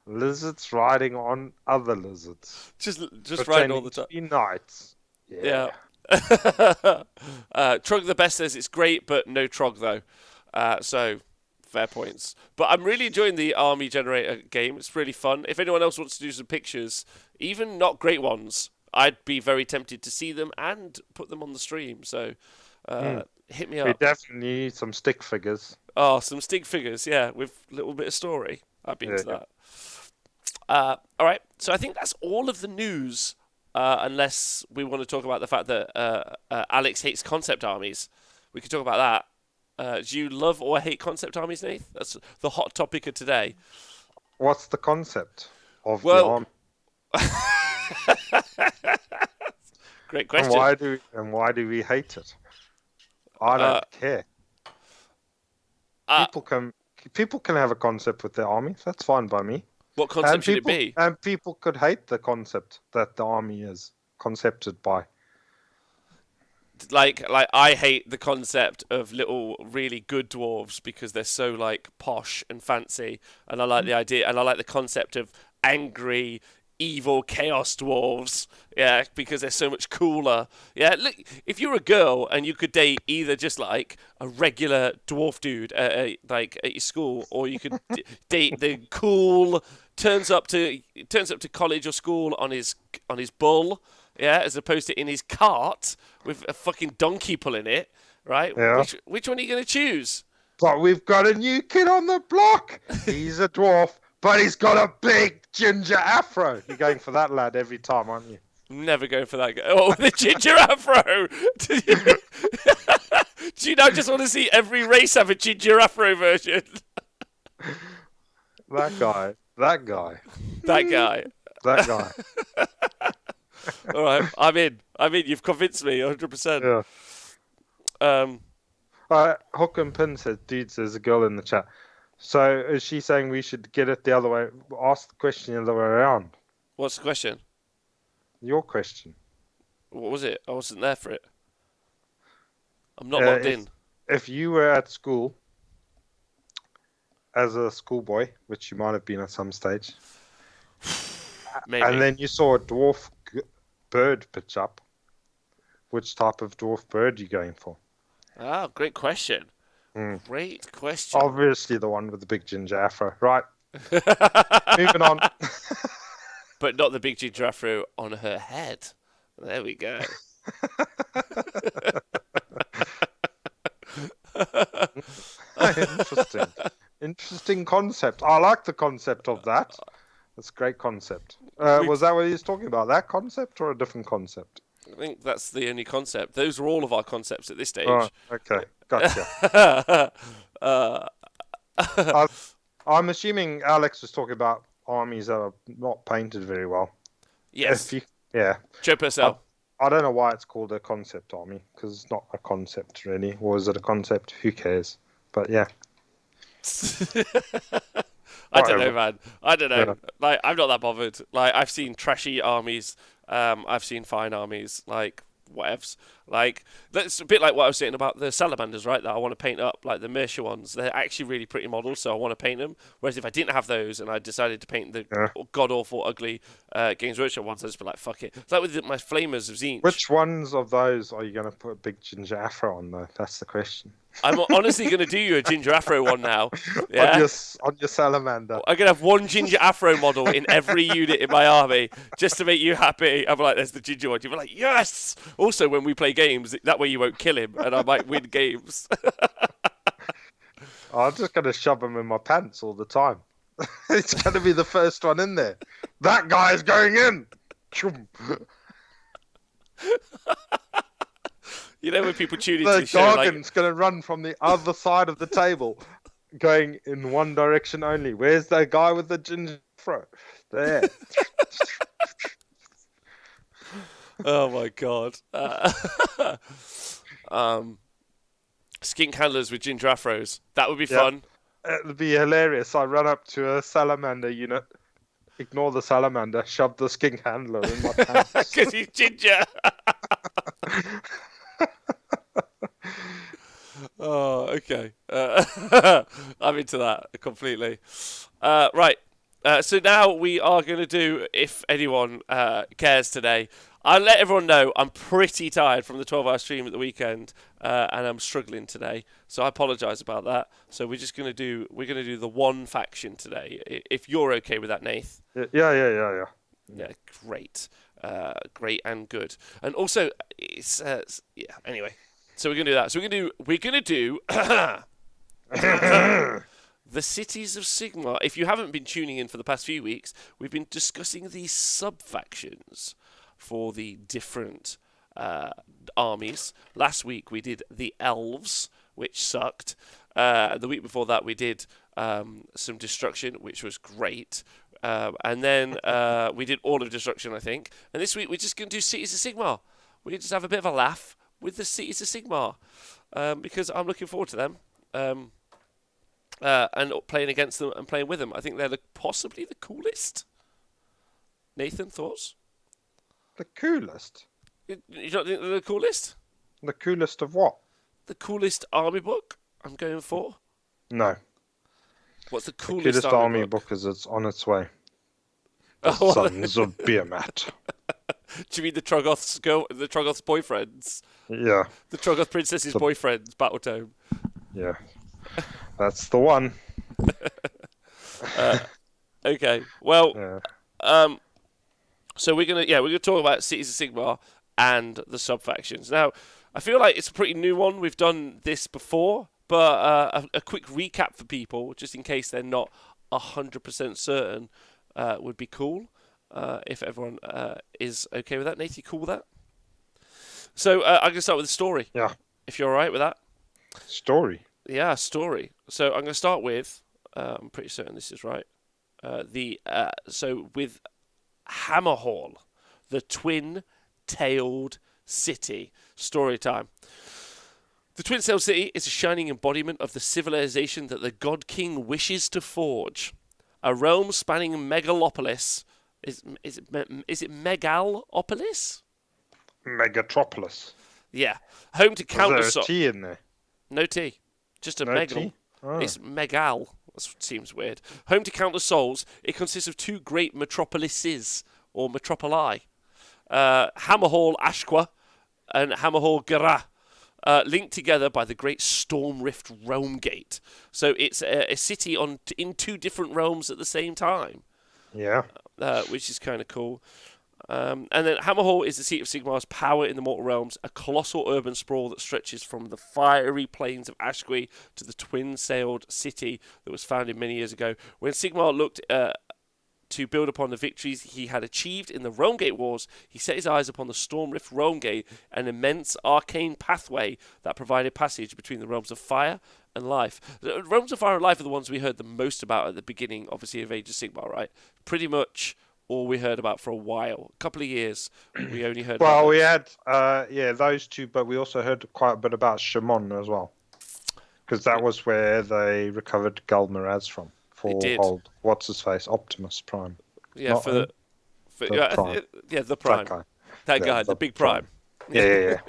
Lizards riding on other lizards. Just riding all the time. Knights. Yeah. Trog the Best says it's great, but no Trog though. So fair points. But I'm really enjoying the army generator game. It's really fun. If anyone else wants to do some pictures, even not great ones, I'd be very tempted to see them and put them on the stream. So hit me up. We definitely need some stick figures. Oh, some stick figures, yeah, with a little bit of story. I'd be into that. All right, so I think that's all of the news, unless we want to talk about the fact that Alex hates concept armies. We could talk about that. Do you love or hate concept armies, Nath? That's the hot topic of today. What's the concept of the army? Great question. And why do we hate it? I don't care. People can have a concept with their army. That's fine by me. What concept should it be? And people could hate the concept that the army is concepted by. Like I hate the concept of little really good dwarves because they're so like posh and fancy, and I like the idea, and I like the concept of angry, evil chaos dwarves. Yeah, because they're so much cooler. Yeah, look, if you're a girl and you could date either just like a regular dwarf dude like at your school, or you could date the cool turns up to college or school on his bull. Yeah, as opposed to in his cart with a fucking donkey pulling it. right? Yeah. Which one are you going to choose? But we've got a new kid on the block. He's a dwarf, but he's got a big ginger afro. You're going for that lad every time, aren't you? Never going for that guy. Oh, the ginger afro! Do you now just want to see every race have a ginger afro version? That guy. That guy. That guy. That guy. All right, I'm in. You've convinced me 100%. Yeah. Hook and Pin says, dudes, there's a girl in the chat. So is she saying we should get it the other way? Ask the question the other way around. What's the question? Your question. What was it? I wasn't there for it. I'm not logged in. If you were at school as a schoolboy, which you might have been at some stage, Maybe. and then you saw a dwarf bird pitch up, which type of dwarf bird are you going for? Ah, great question. Great question. Obviously the one with the big ginger afro. Right. Moving on. But not the big ginger afro on her head. There we go. Interesting. Interesting concept. I like the concept of that. That's a great concept. Was that what he was talking about? That concept or a different concept? I think that's the only concept. Those are all of our concepts at this stage. Oh, okay. Gotcha. I'm assuming Alex was talking about armies that are not painted very well. Yes. Yeah. Joe Purcell. I don't know why it's called a concept army, because it's not a concept really. Or is it a concept? Who cares? But yeah. I don't know, man. I don't know. Yeah. Like, I'm not that bothered. Like, I've seen trashy armies. I've seen fine armies. Like, whatevs. Like, that's a bit like what I was saying about the salamanders, right? That I want to paint up, like the Mercia ones. They're actually really pretty models, so I want to paint them. Whereas if I didn't have those and I decided to paint the god awful, ugly Games Workshop ones, I'd just be like, fuck it. It's like with my flamers of Zinch. Which ones of those are you going to put a big ginger afro on, though? That's the question. I'm honestly going to do you a ginger afro one now. Yeah? on your salamander. I'm going to have one ginger afro model in every unit in my army just to make you happy. I'm like, there's the ginger one. You'll be like, yes! Also, when we play games, that way you won't kill him and I might win games. I'm just going to shove him in my pants all the time. It's going to be the first one in there. That guy's going in! You know when people tune into the the show, Gargons going to run from the other side of the table, going in one direction only. Where's the guy with the ginger afro? There. Oh my god. Skink handlers with ginger afros. That would be fun. It'd be hilarious. I run up to a salamander unit, ignore the salamander, shove the skink handler in my pants. Because he's ginger. Oh, okay. I'm into that completely. Right. So now we are going to do, if anyone cares today, I'll let everyone know I'm pretty tired from the 12-hour stream at the weekend, and I'm struggling today. So I apologise about that. So we're going to do the one faction today. If you're okay with that, Nath. Yeah. Yeah, great. Great and good. And also, it's anyway. So we're gonna do that. So we're gonna do the cities of Sigmar. If you haven't been tuning in for the past few weeks, we've been discussing these sub-factions for the different armies. Last week we did the elves, which sucked. The week before that we did some destruction, which was great. And then we did all of destruction, I think. And this week we're just going to do cities of Sigmar. We can just have a bit of a laugh with the cities of Sigmar, because I'm looking forward to them, and playing against them and playing with them. I think they're possibly the coolest. Nathan, thoughts? The coolest? You don't think they're the coolest? The coolest of what? The coolest army book I'm going for? No. What's the coolest army book is it's on its way. The Sons of Behemat. Do you mean the Troggoth's boyfriends? Yeah. The Troggoth princess's boyfriend's battle tome. Yeah. That's the one. Okay. Well, so we're gonna talk about Cities of Sigmar and the sub factions. Now, I feel like it's a pretty new one. We've done this before, but a quick recap for people, just in case they're not 100% certain, would be cool. If everyone is okay with that. Nate, you cool with that? So I'm going to start with the story. Yeah. If you're all right with that. Story. Yeah, story. So I'm going to start with. I'm pretty certain this is right. So with Hammerhall, the twin-tailed city. Story time. The twin-tailed city is a shining embodiment of the civilization that the God King wishes to forge. A realm spanning megalopolis. Is it megalopolis? Megatropolis. Yeah. Home to countless... Is there a T in there? No T. Just a No megal. T? Oh. It's megal. That seems weird. Home to countless souls, it consists of two great metropolises, or metropoli. Hammerhall Ashqua and Hammerhall Gara, linked together by the great Storm Rift Realm Gate. So it's a city in two different realms at the same time. Yeah. Which is kind of cool. And then Hammerhall is the seat of Sigmar's power in the mortal realms, a colossal urban sprawl that stretches from the fiery plains of Ashqui to the twin-sailed city that was founded many years ago. When Sigmar looked to build upon the victories he had achieved in the Realmgate Wars, he set his eyes upon the Stormrift Realmgate, an immense arcane pathway that provided passage between the realms of fire and life. The realms of fire and life are the ones we heard the most about at the beginning, obviously, of Age of Sigmar, right? Pretty much all we heard about for a while. A couple of years, we only heard about Well, we those. had, those two, but we also heard quite a bit about Shimon as well. Because that was where they recovered Galmaraz from. For old, what's-his-face, Optimus Prime. Yeah, Not the Prime. The Prime. That guy, the big Prime. Yeah.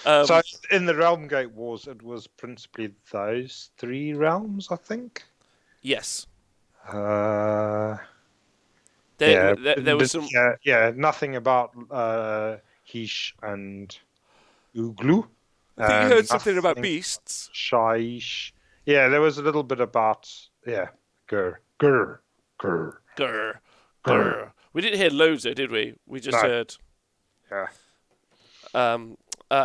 So in the Realmgate Wars, it was principally those three realms, I think. Yes. There was some. Nothing about Hish and Uglu. I think you heard something about beasts. Shaish. Yeah, there was a little bit about Gur. We didn't hear loads though, did we? We just heard. Yeah.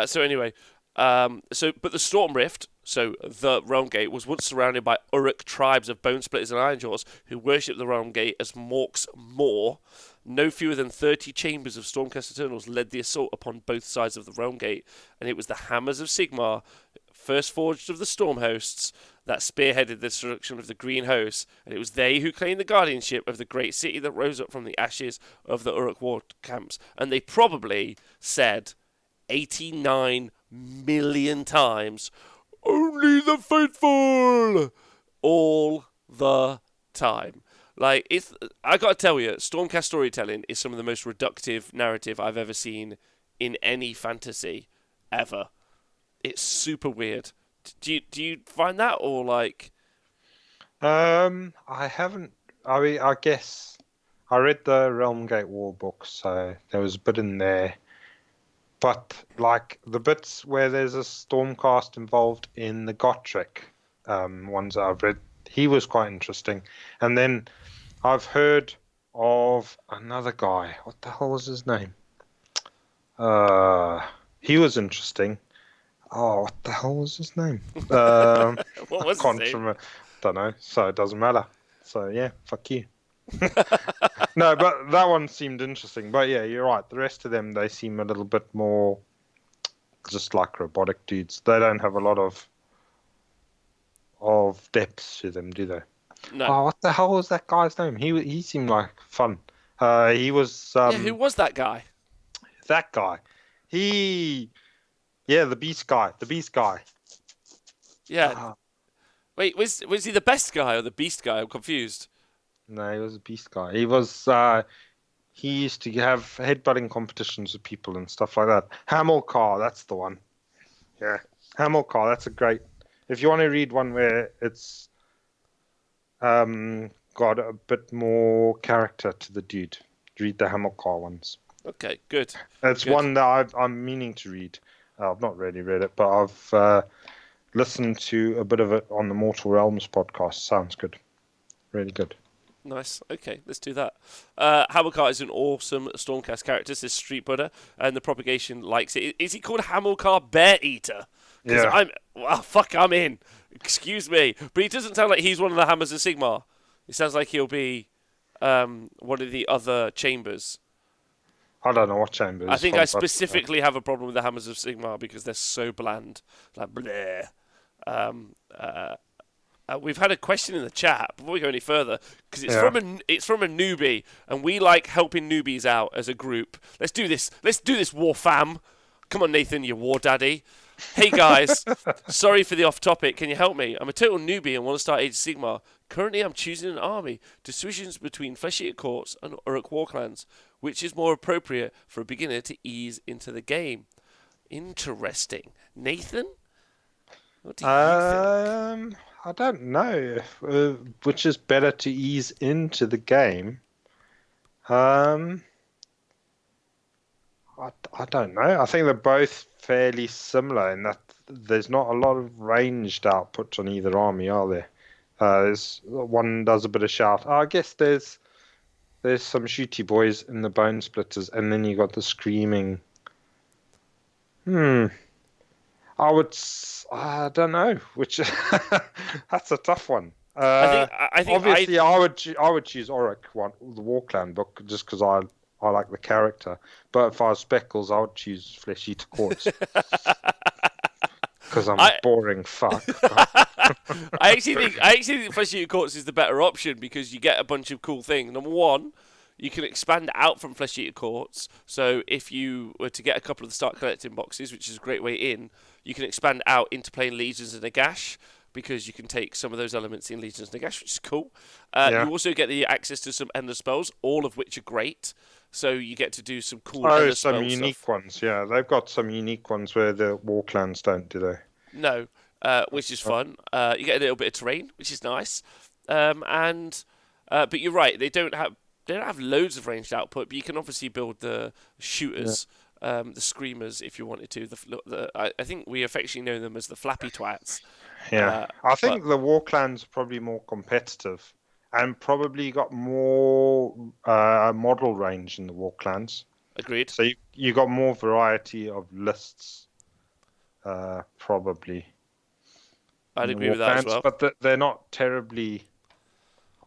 So anyway, but the Storm Rift, so the Realm Gate, was once surrounded by Uruk tribes of Bone Splitters and Ironjaws who worshipped the Realm Gate as Mork's Maw. No fewer than 30 chambers of Stormcast Eternals led the assault upon both sides of the Realm Gate, and it was the Hammers of Sigmar, first forged of the Storm Hosts, that spearheaded the destruction of the Green Hosts, and it was they who claimed the guardianship of the great city that rose up from the ashes of the Uruk war camps, and they probably said 89 million times, "Only the faithful!" all the time. Like, I gotta tell you, Stormcast storytelling is some of the most reductive narrative I've ever seen in any fantasy ever. It's super weird. Do you find that, or like? I haven't. I mean, I guess I read the Realmgate War book, so there was a bit in there. But like the bits where there's a Stormcast involved in the Gotrek ones that I've read, he was quite interesting. And then I've heard of another guy. What the hell was his name? He was interesting. Oh, what the hell was his name? What was his name? Remember. Don't know, so it doesn't matter. So yeah, fuck you. No, but that one seemed interesting. But yeah, you're right. The rest of them, they seem a little bit more just like robotic dudes. They don't have a lot of depth to them, do they? No. Oh, what the hell was that guy's name? He seemed like fun. He was. Who was that guy? That guy. Yeah, the Beast guy. The Beast guy. Yeah. Wait, was he the best guy or the Beast guy? I'm confused. No, he was a Beast guy. He was. He used to have headbutting competitions with people and stuff like that. Hamilcar, that's the one. Yeah, Hamilcar. That's a great. If you want to read one where it's got a bit more character to the dude, read the Hamilcar ones. Okay, good. It's one that I'm meaning to read. I've not really read it, but I've listened to a bit of it on the Mortal Realms podcast. Sounds good. Really good. Nice. Okay, let's do that. Hamilcar is an awesome Stormcast character, says Street Butter, and the propagation likes it. Is he called Hamilcar Bear Eater? Because Yeah. I'm in. Excuse me. But he doesn't sound like he's one of the Hammers of Sigmar. It sounds like he'll be one of the other chambers. I don't know what chamber I is think from, I but specifically have a problem with the Hammers of Sigmar because they're so bland. Like, bleh. Um, uh, we've had a question in the chat before we go any further because it's from a newbie, and we like helping newbies out as a group. Let's do this. Let's do this, war fam. Come on, Nathan, you war daddy. Hey guys, sorry for the off topic. Can you help me? I'm a total newbie and want to start Age of Sigmar. Currently, I'm choosing an army. Decisions between Flesh Eater Courts and Uruk War Clans. Which is more appropriate for a beginner to ease into the game? Interesting. Nathan? What do you think? I don't know which is better to ease into the game. I don't know. I think they're both fairly similar in that there's not a lot of ranged output on either army, are there? There's one does a bit of shout. I guess there's some shooty boys in the bone splitters, and then you got the screaming. I don't know which. That's a tough one. I think obviously I would choose Auric one, the War Clan book, just because I like the character. But if I was Speckles, I would choose Flesh Eater Courts because I'm a boring fuck. I actually think Flesh Eater Courts is the better option because you get a bunch of cool things. Number one, you can expand out from Flesh Eater Courts. So if you were to get a couple of the start collecting boxes, which is a great way in, you can expand out into playing Legions and Nagash because you can take some of those elements in Legions and Nagash, which is cool. You also get the access to some Endless spells, all of which are great. So you get to do some cool Endless some spell unique stuff. ones. Yeah, they've got some unique ones where the War Clans don't, do they? No, which is fun. You get a little bit of terrain, which is nice. But you're right, they don't have loads of ranged output, but you can obviously build the shooters, the screamers if you wanted to. I think we affectionately know them as the flappy twats. Yeah, I think the War Clans are probably more competitive and probably got more model range in the War Clans. Agreed. So you got more variety of lists, probably. I'd agree with that as well. But they're not terribly.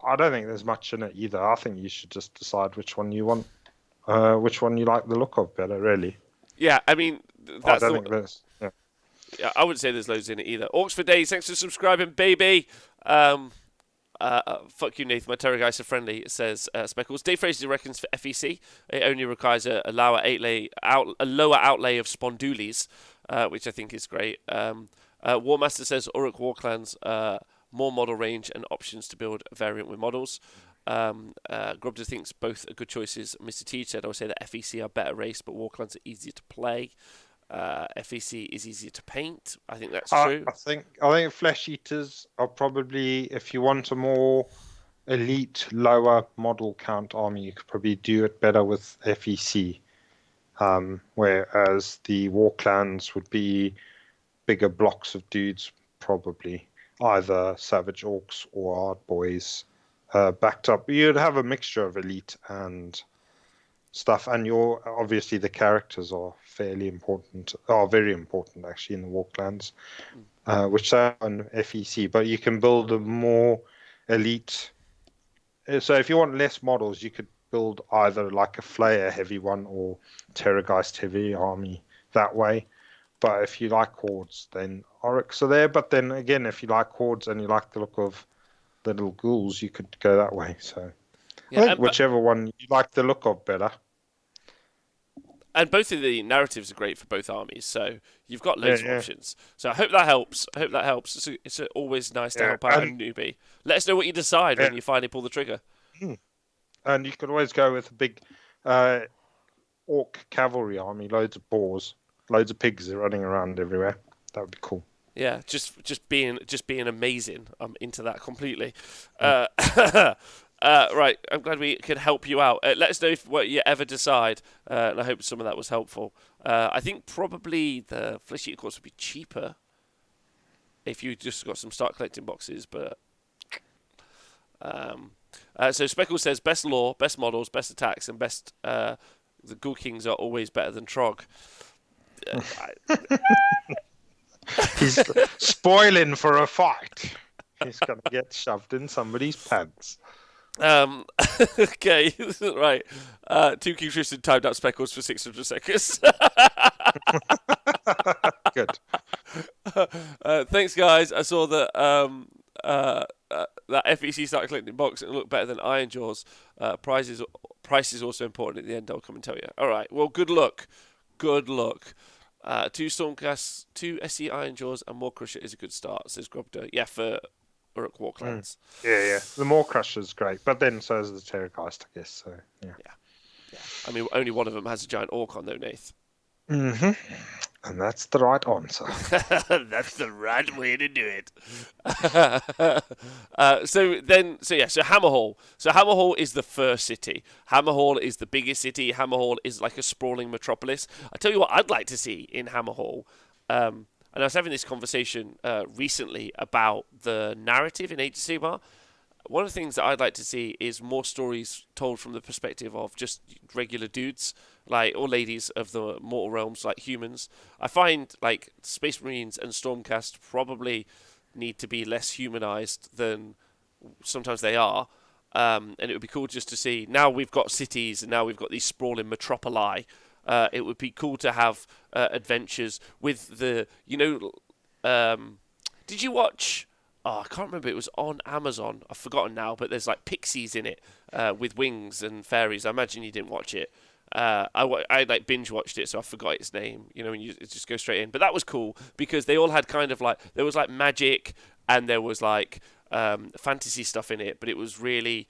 I don't think there's much in it either. I think you should just decide which one you want, which one you like the look of better, really. Yeah, I mean, I don't think there's. Yeah, I wouldn't say there's loads in it either. Orcs for Days, thanks for subscribing, baby. Fuck you, Nathan. My Terrorgeists are friendly, says Speckles. Dave Fraser reckons for FEC, it only requires a lower outlay of spondoolies, which I think is great. Warmaster says Uruk War Clans, more model range and options to build a variant with models. Grubder thinks both are good choices. Mr. T said, I would say that FEC are better race, but War Clans are easier to play. FEC is easier to paint. I think that's true. I think Flesh Eaters are probably, if you want a more elite, lower model count army, you could probably do it better with FEC. Whereas the War Clans would be bigger blocks of dudes, probably either Savage Orcs or Art Boys, backed up. You'd have a mixture of elite and stuff, and obviously the characters are very important actually in the War Clans, which are on FEC. But you can build a more elite. So if you want less models, you could build either like a Flayer heavy one or Terrorgeist heavy army that way. But if you like hordes, then Oryx are there. But then again, if you like hordes and you like the look of the little ghouls, you could go that way. So I think whichever one you like the look of better. And both of the narratives are great for both armies, so you've got loads of options. So I hope that helps. It's always nice to help out a newbie. Let us know what you decide when you finally pull the trigger. And you could always go with a big orc cavalry army, loads of boars, loads of pigs running around everywhere. That would be cool. Yeah, just being amazing. I'm into that completely. Right, I'm glad we could help you out. Let us know what you ever decide, and I hope some of that was helpful. I think probably the Flesh Eater Courts would be cheaper if you just got some start collecting boxes, but So Speckles says best lore, best models, best attacks, and best. The Ghoul Kings are always better than Trog. He's spoiling for a fight. He's gonna get shoved in somebody's pants. Okay, right. Two King Tristan timed out Speckles for 600 seconds. Good. Thanks, guys. I saw that that FEC started collecting box and it looked better than Iron Jaws. Price is also important at the end. I'll come and tell you. All right. Well, good luck. Good luck. 2 Stormcasts, 2 SE Iron Jaws, and more Crusher is a good start, says Grobda. Yeah, for Uruk Warclans. Yeah. The more Crusher's great, but then so is the Terrorgeist, I guess. So yeah. I mean, only one of them has a giant orc on, though, Nath. And that's the right answer. That's the right way to do it. So Hammerhall. So Hammerhall is the first city. Hammerhall is the biggest city. Hammerhall is like a sprawling metropolis. I tell you what I'd like to see in Hammerhall. And I was having this conversation recently about the narrative in Age of Sigmar. One of the things that I'd like to see is more stories told from the perspective of just regular dudes, like, or ladies of the mortal realms, like humans. I find like Space Marines and Stormcast probably need to be less humanized than sometimes they are. And it would be cool just to see, now we've got cities and now we've got these sprawling metropoli. It would be cool to have adventures with the, did you watch... Oh, I can't remember. It was on Amazon. I've forgotten now, but there's like pixies in it with wings and fairies. I imagine you didn't watch it. I like binge watched it, so I forgot its name. And you just go straight in. But that was cool because they all had kind of like, there was like magic and there was like fantasy stuff in it, but it was really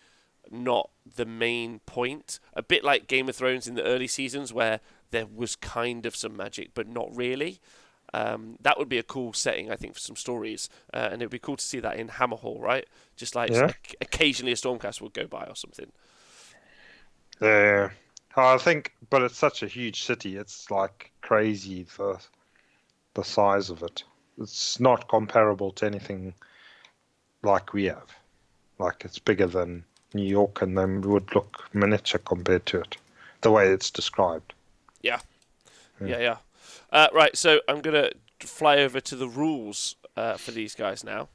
not the main point. A bit like Game of Thrones in the early seasons where there was kind of some magic, but not really. That would be a cool setting, I think, for some stories, and it would be cool to see that in Hammerhall, right? Just like occasionally a Stormcast would go by or something. Yeah, I think, but it's such a huge city. It's like crazy the size of it. It's not comparable to anything like we have. Like it's bigger than New York, and then would look miniature compared to it, the way it's described. Yeah. Right, so I'm gonna fly over to the rules for these guys now,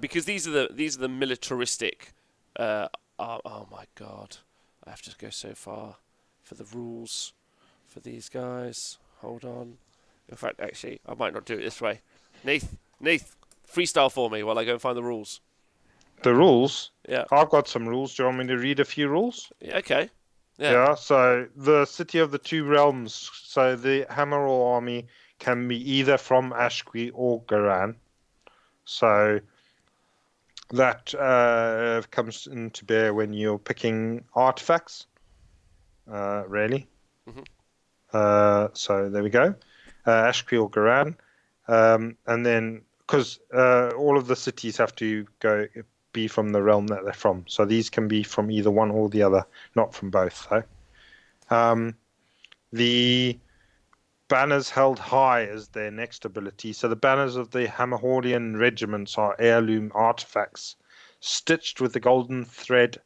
because these are the militaristic. Oh my god, I have to go so far for the rules for these guys. Hold on. In fact, actually, I might not do it this way. Neath, freestyle for me while I go and find the rules. The rules? Yeah. I've got some rules. Do you want me to read a few rules? Yeah, okay. Yeah, so the City of the Two Realms. So the Amaral army can be either from Ashqui or Garan. So that comes into bear when you're picking artifacts, really. So there we go. Ashqui or Garan. And then, because all of the cities have to be from the realm that they're from. So these can be from either one or the other, not from both. The banners held high is their next ability. So the banners of the Hammerhallian regiments are heirloom artifacts, stitched with the golden thread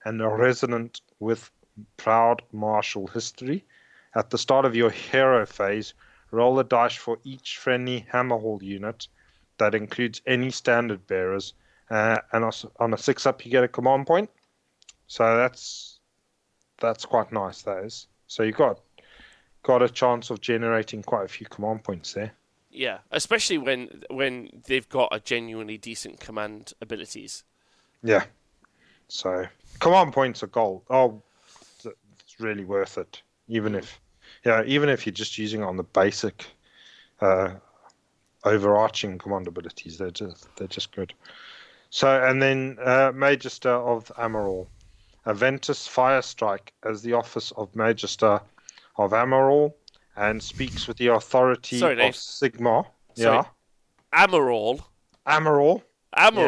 and resonant with proud martial history. At the start of your hero phase, roll a dice for each friendly Hammerhall unit. That includes any standard bearers. And on a 6-up, you get a command point. So that's quite nice, that is. So you've got a chance of generating quite a few command points there. Yeah, especially when they've got a genuinely decent command abilities. Yeah. So command points are gold. Oh, it's really worth it. Even if you're just using it on the basic overarching command abilities, they're just good. So, and then Magister of Amaral. Aventus Firestrike as the office of Magister of Amaral and speaks with the authority of Sigmar. Sorry. Yeah. Amaral. Yeah.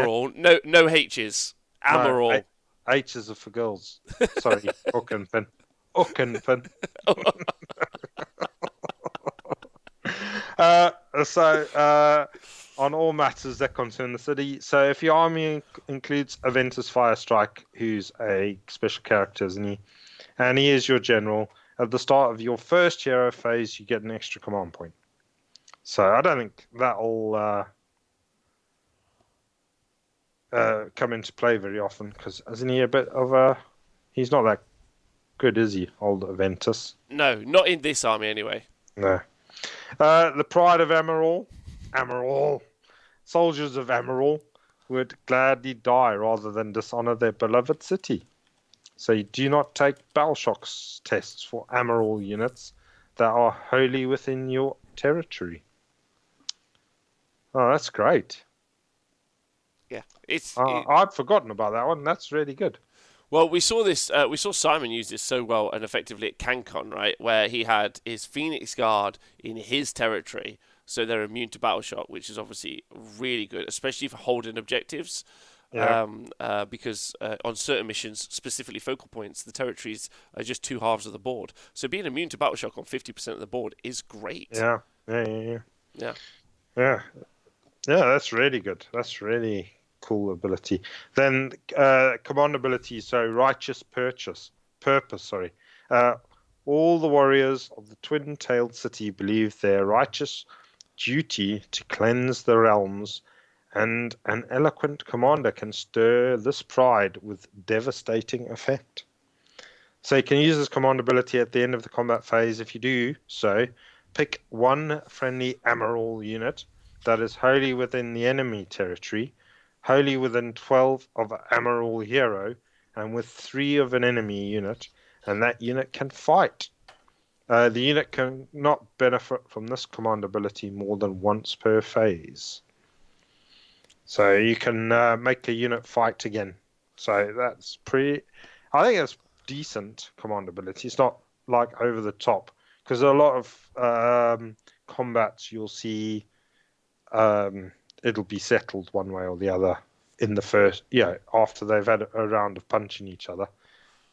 No H's. Amaral. No, H's are for girls. Sorry, hook and pin. on all matters that concern the city. So if your army includes Aventus Firestrike, who's a special character, isn't he? And he is your general. At the start of your first hero phase, you get an extra command point. So I don't think that'll come into play very often, because isn't he a bit of a... He's not that good, is he, old Aventus? No, not in this army anyway. No. The Pride of Amaral. Amaral. Soldiers of Amaral would gladly die rather than dishonor their beloved city. So you do not take battle shocks tests for Amaral units that are wholly within your territory. Oh, that's great. Yeah, I'd forgotten about that one. That's really good. Well, we saw this. We saw Simon use this so well and effectively at CanCon, right, where he had his Phoenix Guard in his territory, so they're immune to battle shock, which is obviously really good, especially for holding objectives. Yeah. Because on certain missions, specifically focal points, the territories are just two halves of the board. So being immune to battle shock on 50% of the board is great. Yeah. That's really good. That's really cool ability. Then command ability, so righteous purpose. All the warriors of the twin-tailed city believe their righteous duty to cleanse the realms, and an eloquent commander can stir this pride with devastating effect. So you can use this command ability at the end of the combat phase. If you do so, pick one friendly Amaral unit that is wholly within the enemy territory, wholly within 12 of an Amaral hero, and with 3 of an enemy unit, and that unit can fight. The unit can not benefit from this command ability more than once per phase. So you can make a unit fight again. So that's pretty... I think that's decent command ability. It's not like over the top, because a lot of combats you'll see it'll be settled one way or the other in the first, after they've had a round of punching each other.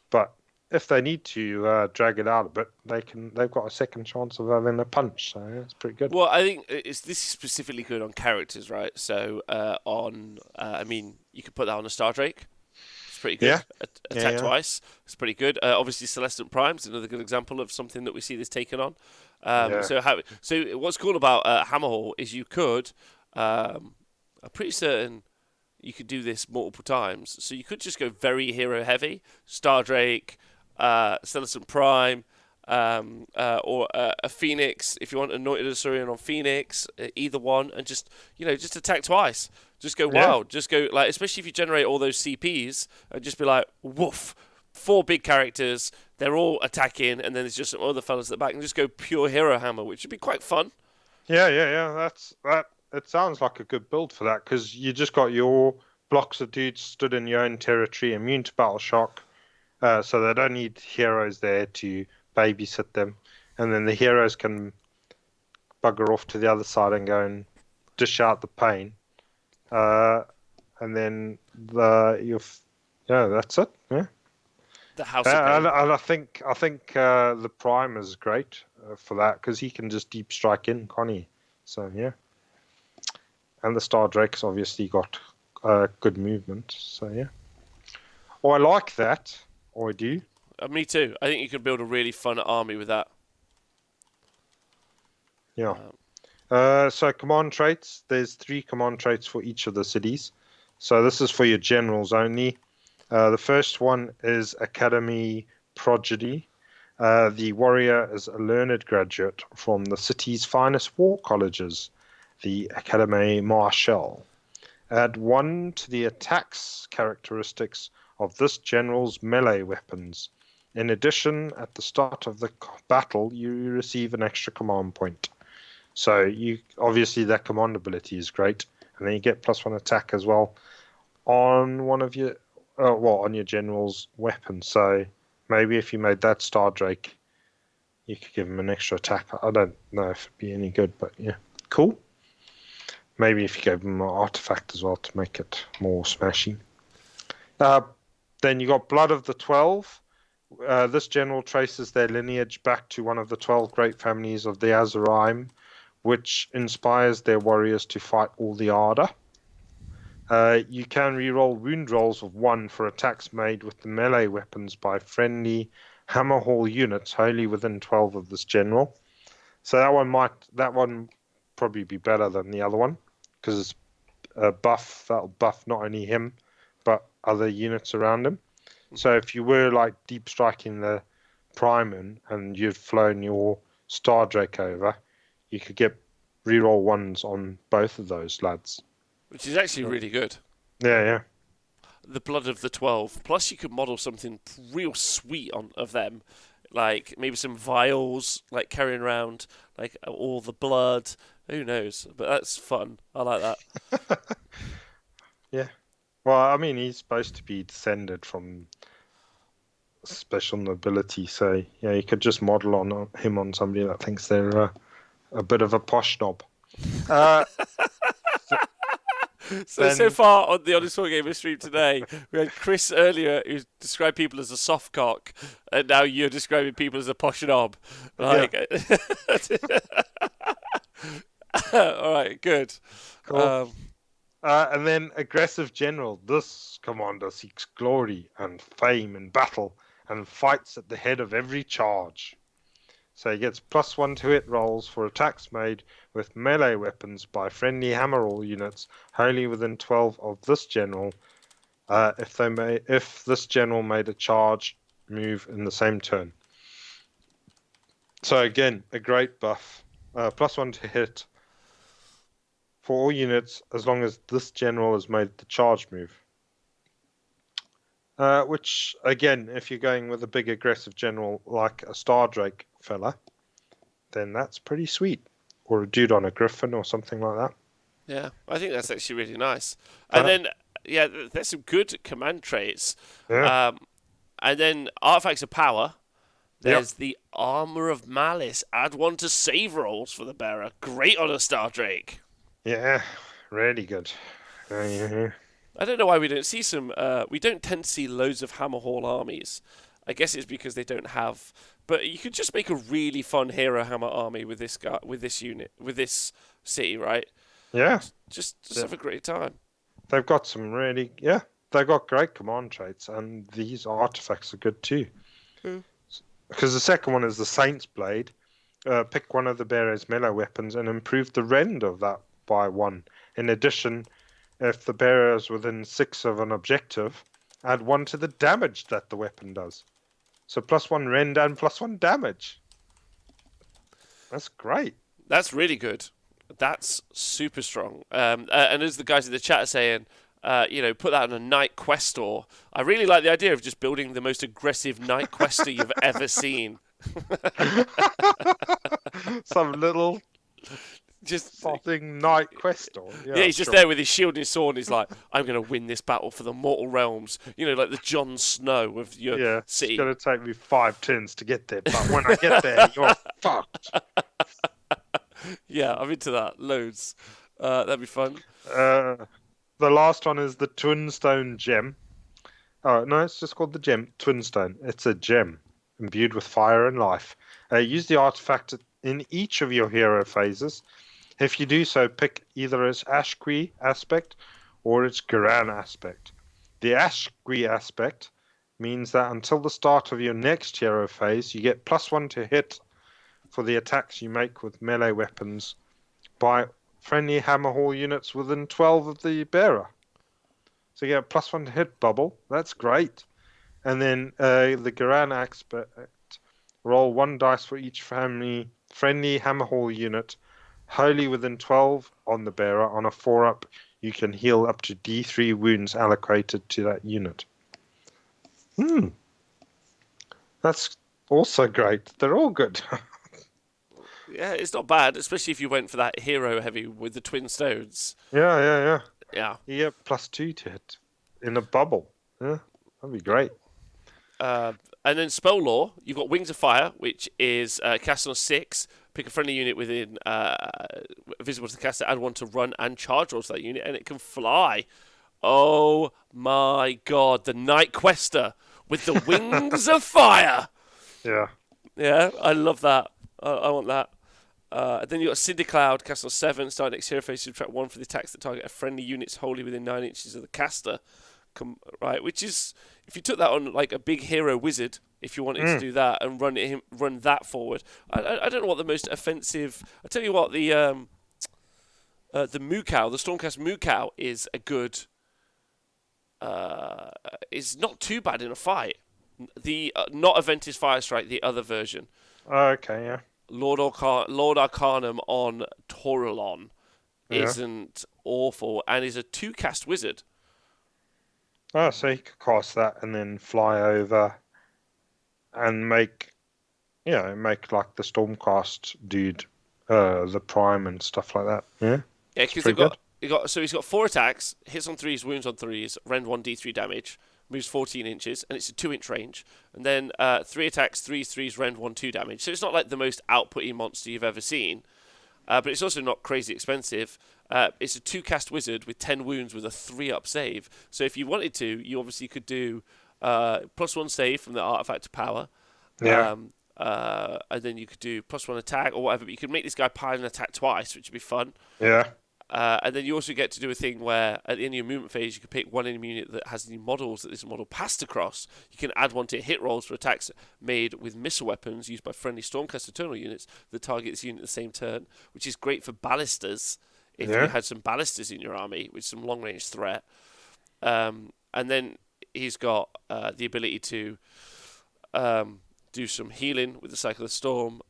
But if they need to drag it out a bit, they've got a second chance of having a punch. So it's pretty good. Well, I think this is specifically good on characters, right? So you could put that on a Star Drake. It's pretty good. Yeah. Attack twice. It's pretty good. Obviously, Celestant Prime's another good example of something that we see this taken on. So what's cool about Hammerhall is you could, I'm pretty certain you could do this multiple times. So you could just go very hero heavy, Star Drake, Celestant Prime, or a Phoenix if you want Anointed Assyrian on Phoenix, either one, and just attack twice. Just go wild. Just go especially if you generate all those CPs and just be like, woof, 4 big characters. They're all attacking, and then there's just some other fellas at the back, and just go pure hero hammer, which would be quite fun. Yeah. That's that. It sounds like a good build for that, because you just got your blocks of dudes stood in your own territory, immune to battle shock, so they don't need heroes there to babysit them, and then the heroes can bugger off to the other side and go and dish out the pain, and then that's it. Yeah. The House of Pain. And I think the Prime is great for that, because he can just deep strike in, can't he? So yeah. And the Star Drake's obviously got good movement. So yeah. Oh, I like that. Oh, I do. Me too. I think you could build a really fun army with that. Yeah. So command traits. There's 3 command traits for each of the cities. So this is for your generals only. The first one is Academy Prodigy. The warrior is a learned graduate from the city's finest war colleges, the Academy Martial. Add 1 to the attacks characteristics of this general's melee weapons. In addition, at the start of the battle, you receive an extra command point. So obviously that command ability is great, and then you get +1 attack as well on one of your on your general's weapon. So maybe if you made that Star Drake, you could give him an extra attack. I don't know if it'd be any good, but yeah, cool. Maybe if you gave him an artifact as well to make it more smashing. Then you got Blood of the 12. This general traces their lineage back to one of the 12 great families of the Azaraim, which inspires their warriors to fight all the ardor. You can reroll wound rolls of 1 for attacks made with the melee weapons by friendly Hammerhall units wholly within 12 of this general. So that one probably be better than the other one, because it's a buff that'll buff not only him but other units around him. So if you were like deep striking the Primen and you'd flown your Star Drake over, you could get reroll 1s on both of those lads. Which is actually really good. Yeah. The blood of the 12. Plus, you could model something real sweet of them. Like, maybe some vials, like, carrying around, like, all the blood. Who knows? But that's fun. I like that. Yeah. Well, I mean, he's supposed to be descended from special nobility, so, yeah, you could just model on him on somebody that thinks they're a bit of a posh knob. So far on the Honest Wargamer stream today, we had Chris earlier who described people as a soft cock, and now you're describing people as a posh knob. Like, yeah. All right, good. Cool. And then aggressive general. This commander seeks glory and fame in battle and fights at the head of every charge. So he gets +1 to hit rolls for attacks made with melee weapons by friendly Hammerall units wholly within 12 of this general, if this general made a charge move in the same turn. So again, a great buff. +1 to hit for all units as long as this general has made the charge move. Which, again, if you're going with a big aggressive general like a Star Drake fella, then that's pretty sweet. Or a dude on a Griffin or something like that. Yeah, I think that's actually really nice. And then, yeah, there's some good command traits. Yeah. And then artifacts of power. There's the Armor of Malice. Add 1 to save rolls for the bearer. Great on a Star Drake. Yeah, really good. I don't know why we don't see some. We don't tend to see loads of Hammerhall armies. I guess it's because they don't have. But you could just make a really fun hero hammer army with this guy, with this unit, with this city, right? Yeah. Just have a great time. They've got some really, they've got great command traits, and these artifacts are good too. Because the second one is the Saint's Blade. Pick one of the bearer's melee weapons and improve the rend of that by 1. In addition, if the bearer is within 6 of an objective, add 1 to the damage that the weapon does. So +1 rend and +1 damage. That's great. That's really good. That's super strong. And as the guys in the chat are saying, put that on a Knight Questor. I really like the idea of just building the most aggressive Knight Questor you've ever seen. Some little just fucking Knight Questor. Yeah, he's just there with his shield and his sword, and he's like, I'm going to win this battle for the mortal realms. Like the Jon Snow of your city. It's going to take me 5 turns to get there, but when I get there, you're fucked. Yeah, I'm into that. Loads. That'd be fun. The last one is the Twinstone Gem. Oh, no, it's just called the Gem. Twinstone. It's a gem imbued with fire and life. Use the artifact in each of your hero phases. If you do so, pick either its Ashqui aspect or its Garan aspect. The Ashqui aspect means that until the start of your next hero phase, you get +1 to hit for the attacks you make with melee weapons by friendly Hammerhall units within 12 of the bearer. So you get +1 to hit bubble. That's great. And then the Garan aspect, roll 1 dice for each friendly Hammerhall unit wholly within 12 on the bearer. On a 4-up, you can heal up to D3 wounds allocated to that unit. That's also great. They're all good. Yeah, it's not bad, especially if you went for that hero heavy with the twin stones. Yeah. Yeah. You get +2 to hit in a bubble. Yeah, that'd be great. And then spell lore, you've got Wings of Fire, which is cast on 6. Pick a friendly unit within visible to the caster, add 1 to run and charge rolls to that unit, and it can fly. Oh my god, the Knight Questor with the Wings of Fire. Yeah. Yeah, I love that. I want that. Then you got Cinder Cloud, cast on 7, start next hero phase, subtract 1 for the attacks that target a friendly units wholly within 9 inches of the caster. Right, which is, if you took that on like a big hero wizard, if you wanted to do that and run that forward, I don't know what the most offensive. I tell you what, the Mukau, the Stormcast Mukau is a good. Is not too bad in a fight. The not Aventis Firestrike, the other version. Okay, yeah. Lord Arcanum on Toralon isn't awful and is a 2-cast wizard. Oh, so you could cast that and then fly over and make like the Stormcast dude, the Prime and stuff like that. Yeah, because he's got 4 attacks, hits on 3s, wounds on 3s, rend 1 d3 damage, moves 14 inches, and it's a 2-inch range. And then 3 attacks, 3s, rend 1, 2 damage. So it's not like the most outputty monster you've ever seen, but it's also not crazy expensive. It's a 2-cast wizard with 10 wounds with a 3-up save. So if you wanted to, you obviously could do +1 save from the artifact to power. Yeah. And then you could do +1 attack or whatever. But you could make this guy pile an attack twice, which would be fun. Yeah. And then you also get to do a thing where at the end of your movement phase, you can pick one enemy unit that has any models that this model passed across. You can add one to hit rolls for attacks made with missile weapons used by friendly Stormcast Eternal units that target this unit at the same turn, which is great for ballistas. If you had some ballistas in your army with some long-range threat. And then he's got the ability to do some healing with the Cycle of Storm.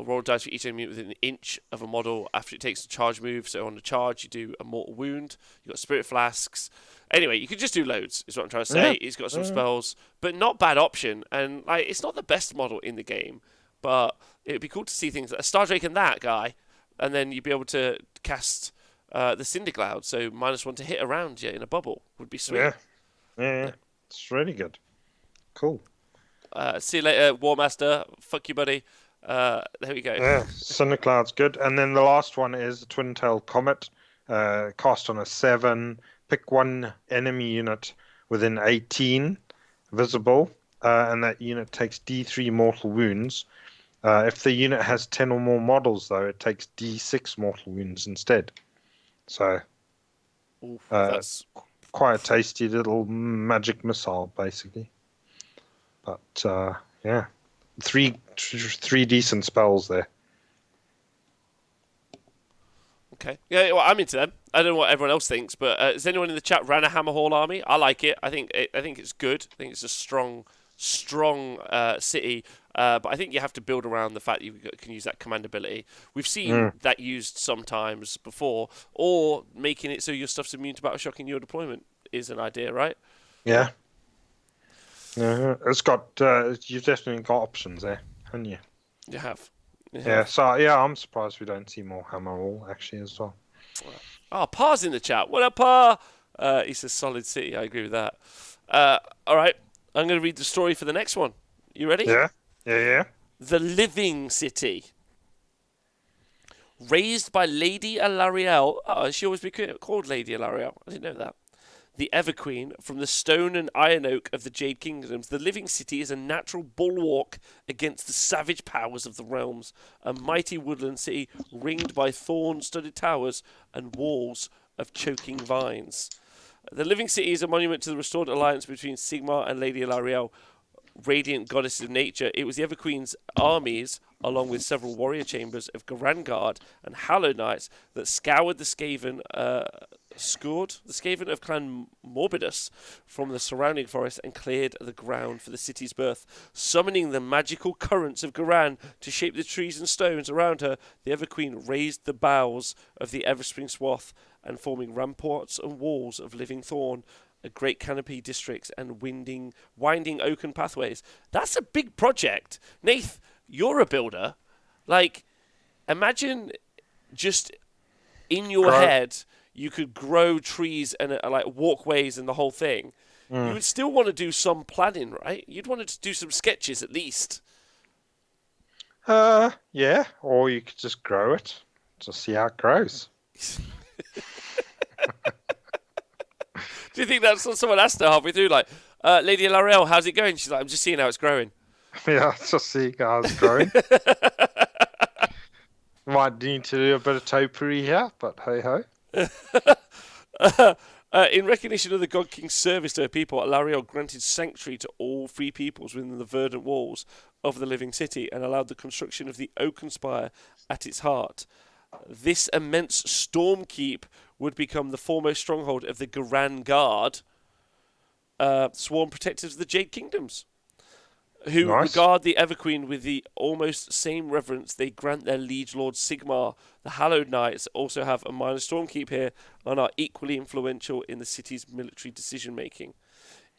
Roll dice for each enemy within an inch of a model after it takes a charge move. So on the charge, you do a mortal wound. You've got Spirit Flasks. Anyway, you could just do loads, is what I'm trying to say. He's got some spells, but not bad option. And like, it's not the best model in the game, but it would be cool to see things like a Star Drake and that guy. And then you'd be able to cast the Cinder Cloud, so -1 to hit around you in a bubble would be sweet. Yeah. It's really good. Cool. See you later, War Master. Fuck you, buddy. There we go. Yeah, Cinder Cloud's good. And then the last one is the Twin-tailed Comet. Cast on a 7. Pick one enemy unit within 18 visible, and that unit takes D3 mortal wounds. If the unit has 10 or more models, though, it takes D6 mortal wounds instead. So, that's quite a tasty little magic missile, basically. But, yeah. Three decent spells there. Okay. Yeah, well, I'm into them. I don't know what everyone else thinks, but has anyone in the chat ran a Hammerhall army? I like it. I think it's good. I think it's a strong city. But I think you have to build around the fact that you can use that command ability. We've seen that used sometimes before, or making it so your stuff's immune to battle shock in your deployment is an idea, right? Yeah. It's got you've definitely got options there, haven't you? You have. Yeah. So yeah, I'm surprised we don't see more Hammerhall actually as well. Oh, Pa's in the chat. What up, Pa? He says solid city. I agree with that. All right. I'm going to read the story for the next one. You ready? Yeah. The Living City. Raised by Lady Alarielle. Oh, she always be called Lady Alarielle. I didn't know that. The Everqueen, from the stone and iron oak of the Jade Kingdoms, the Living City is a natural bulwark against the savage powers of the realms. A mighty woodland city ringed by thorn-studded towers and walls of choking vines. The Living City is a monument to the restored alliance between Sigmar and Lady Alarielle, radiant goddess of nature. It was the Everqueen's armies, along with several warrior chambers of Gargons and Hallow Knights, that scoured the Skaven of Clan Morbidus from the surrounding forest and cleared the ground for the city's birth. Summoning the magical currents of Garan to shape the trees and stones around her, the Everqueen raised the boughs of the Everspring Swath and forming ramparts and walls of living thorn, a great canopy districts and winding oaken pathways. That's a big project. Nath, you're a builder. Like, imagine just in your head you could grow trees and like walkways and the whole thing. You would still want to do some planning, right? You'd want to do some sketches at least. Yeah, or you could just grow it. Just see how it grows. Do you think that's what someone asked her halfway through? Like, Lady L'Oreal, how's it going? She's like, I'm just seeing how it's growing. Yeah, just see how it's growing. Might need to do a bit of topiary here, but hey ho. In recognition of the God King's service to her people, Alarielle granted sanctuary to all free peoples within the verdant walls of the living city and allowed the construction of the oaken spire at its heart. This immense storm keep would become the foremost stronghold of the Grand Guard, sworn protectors of the Jade Kingdoms, who Nice. regard the Everqueen with the almost same reverence they grant their liege lord Sigmar. The Hallowed Knights also have a minor stormkeep here and are equally influential in the city's military decision-making.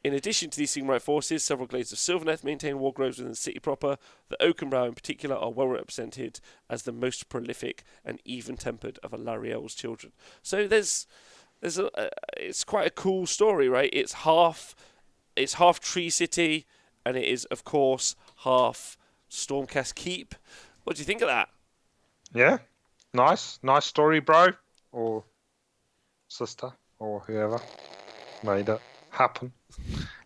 In addition to these Sigmarite forces, several glades of Sylvaneth maintain war groves within the city proper. The Oakenbrow in particular are well represented as the most prolific and even-tempered of Alarielle's children. So it's quite a cool story, right? It's half Tree City, and it is, of course, half Stormcast Keep. What do you think of that? Yeah. Nice story, bro. Or sister, or whoever made it happen.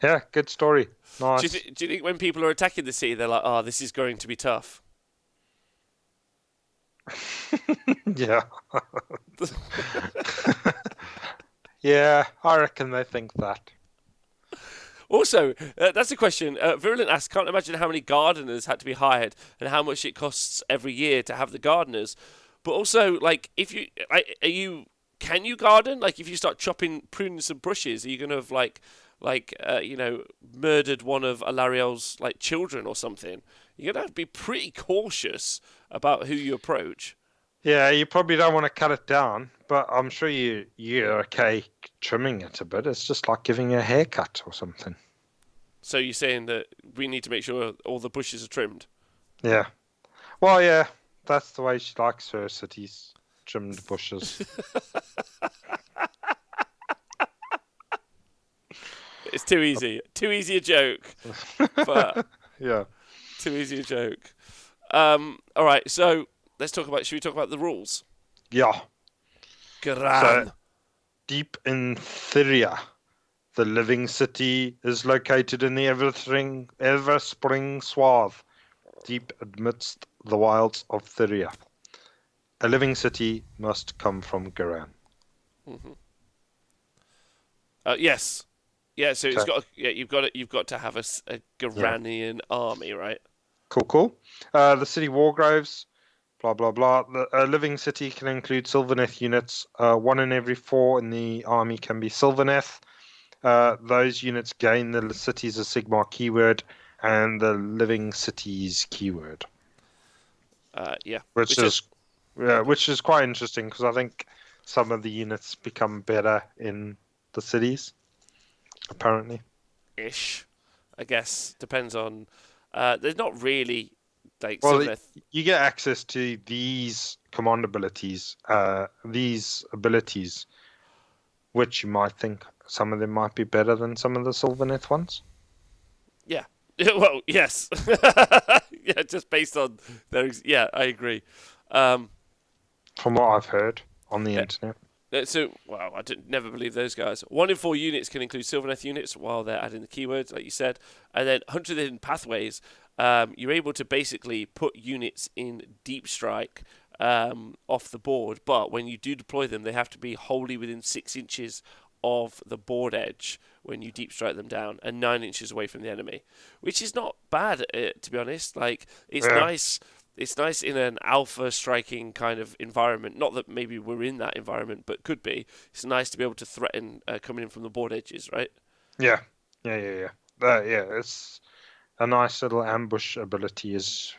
Yeah, good story. Nice. Do you think when people are attacking the city, they're like, "Oh, this is going to be tough"? Yeah. Yeah, I reckon they think that. Also, that's a question. Virulent asks, can't imagine how many gardeners had to be hired and how much it costs every year to have the gardeners. But also, like, can you garden? Like, if you start pruning some bushes, are you going to have murdered one of Alarielle's children or something? You're going to have to be pretty cautious about who you approach. Yeah, you probably don't want to cut it down, but I'm sure you're okay trimming it a bit. It's just like giving a haircut or something. So you're saying that we need to make sure all the bushes are trimmed? Yeah. Well, yeah, that's the way she likes her cities. Trimmed bushes. It's too easy. Too easy a joke. But yeah. Too easy a joke. All right, so should we talk about the rules? Yeah. Gran. So, deep in Thyria, the living city is located in the ever-spring swath, deep amidst the wilds of Thyria. A living city must come from Garan. Mm-hmm. Yes. Yeah, so you've got to have a Garanian army, right? Cool. The city wargroves, blah blah blah. A living city can include Sylvaneth units. 1 in every 4 in the army can be Sylvaneth. Those units gain the city's a Sigmar keyword and the living city's keyword. Which is quite interesting because I think some of the units become better in the cities. Apparently. Ish, I guess depends on. There's not really you get access to these command abilities, which you might think some of them might be better than some of the Sylvaneth ones. Yeah. Well, yes. Yeah, just based on their. Yeah, I agree. From what I've heard on the internet. I never believe those guys. 1 in 4 units can include Sylvaneth units while they're adding the keywords, like you said. And then 100 hidden pathways, you're able to basically put units in deep strike off the board. But when you do deploy them, they have to be wholly within 6 inches of the board edge when you deep strike them down and 9 inches away from the enemy, which is not bad, to be honest. It's nice. It's nice in an alpha striking kind of environment. Not that maybe we're in that environment, but could be. It's nice to be able to threaten coming in from the board edges, right? Yeah. It's a nice little ambush ability is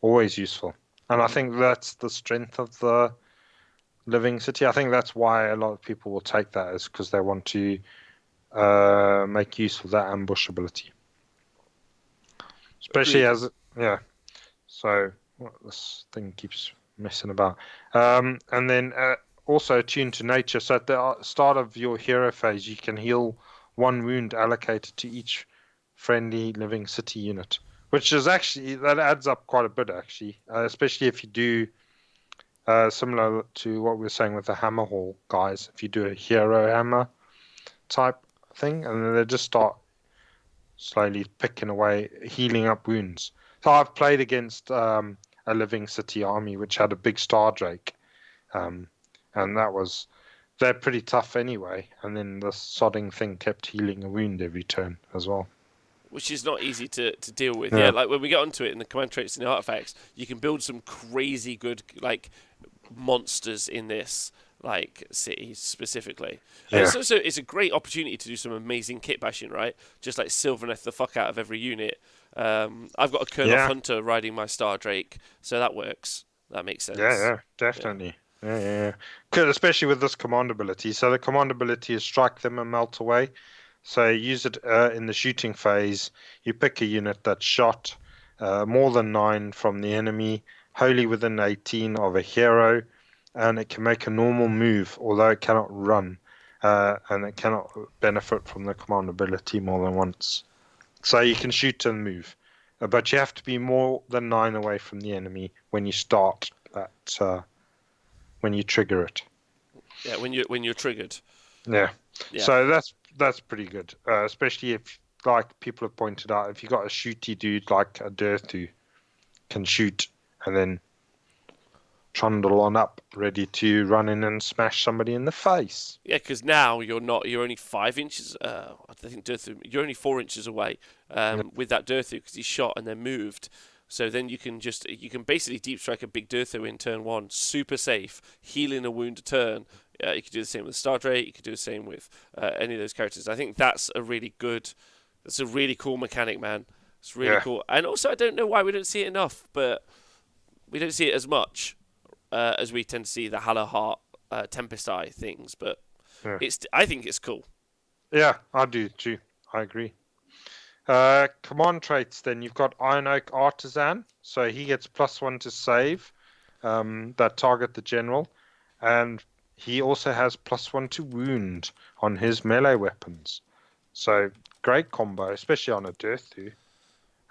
always useful. And I think that's the strength of the living city. I think that's why a lot of people will take that, is because they want to make use of that ambush ability. Especially So this thing keeps messing about. And then also attuned to nature. So at the start of your hero phase, you can heal 1 wound allocated to each friendly living city unit, which is actually, that adds up quite a bit actually, especially if you do similar to what we were saying with the hammer hall guys. If you do a hero hammer type thing, and then they just start slowly picking away, healing up wounds. So I've played against a a living city army which had a big Star Drake, and they're pretty tough anyway. And then the sodding thing kept healing a wound every turn as well. Which is not easy to deal with. Yeah. Yeah, like when we get onto it in the command traits and the artifacts, you can build some crazy good monsters in this city specifically. And Yeah. it's a great opportunity to do some amazing kit bashing, right? Just like Sylvaneth the fuck out of every unit. I've got a Kurnoth Hunter riding my Star Drake, so that works. That makes sense. Yeah, definitely. Yeah. Good, especially with this command ability. So the command ability is strike them and melt away. So you use it in the shooting phase. You pick a unit that's shot more than 9 from the enemy, wholly within 18 of a hero, and it can make a normal move, although it cannot run, and it cannot benefit from the command ability more than once. So you can shoot and move, but you have to be more than 9 away from the enemy when you start that. When you trigger it. Yeah, when you're triggered. Yeah. So that's pretty good, especially if, like people have pointed out, if you got a shooty dude like a Dirthu can shoot and then trundle on up, ready to run in and smash somebody in the face. Yeah, because now you're only 5 inches. I think Dirthu, you're only 4 inches away with that Dirthu because he's shot and then moved. So then you can basically deep strike a big Dirthu in turn 1, super safe, healing a wound a turn. You could do the same with Star Drake. You could do the same with any of those characters. I think that's a really cool mechanic, man. It's really cool. And also, I don't know why we don't see it enough, but we don't see it as much as we tend to see the Hallow Heart, Tempest Eye things. But I think it's cool. Yeah, I do too. I agree. Command traits, then you've got Iron Oak Artisan, so he gets +1 to save that target the general, and he also has +1 to wound on his melee weapons. So great combo, especially on a Dirthu,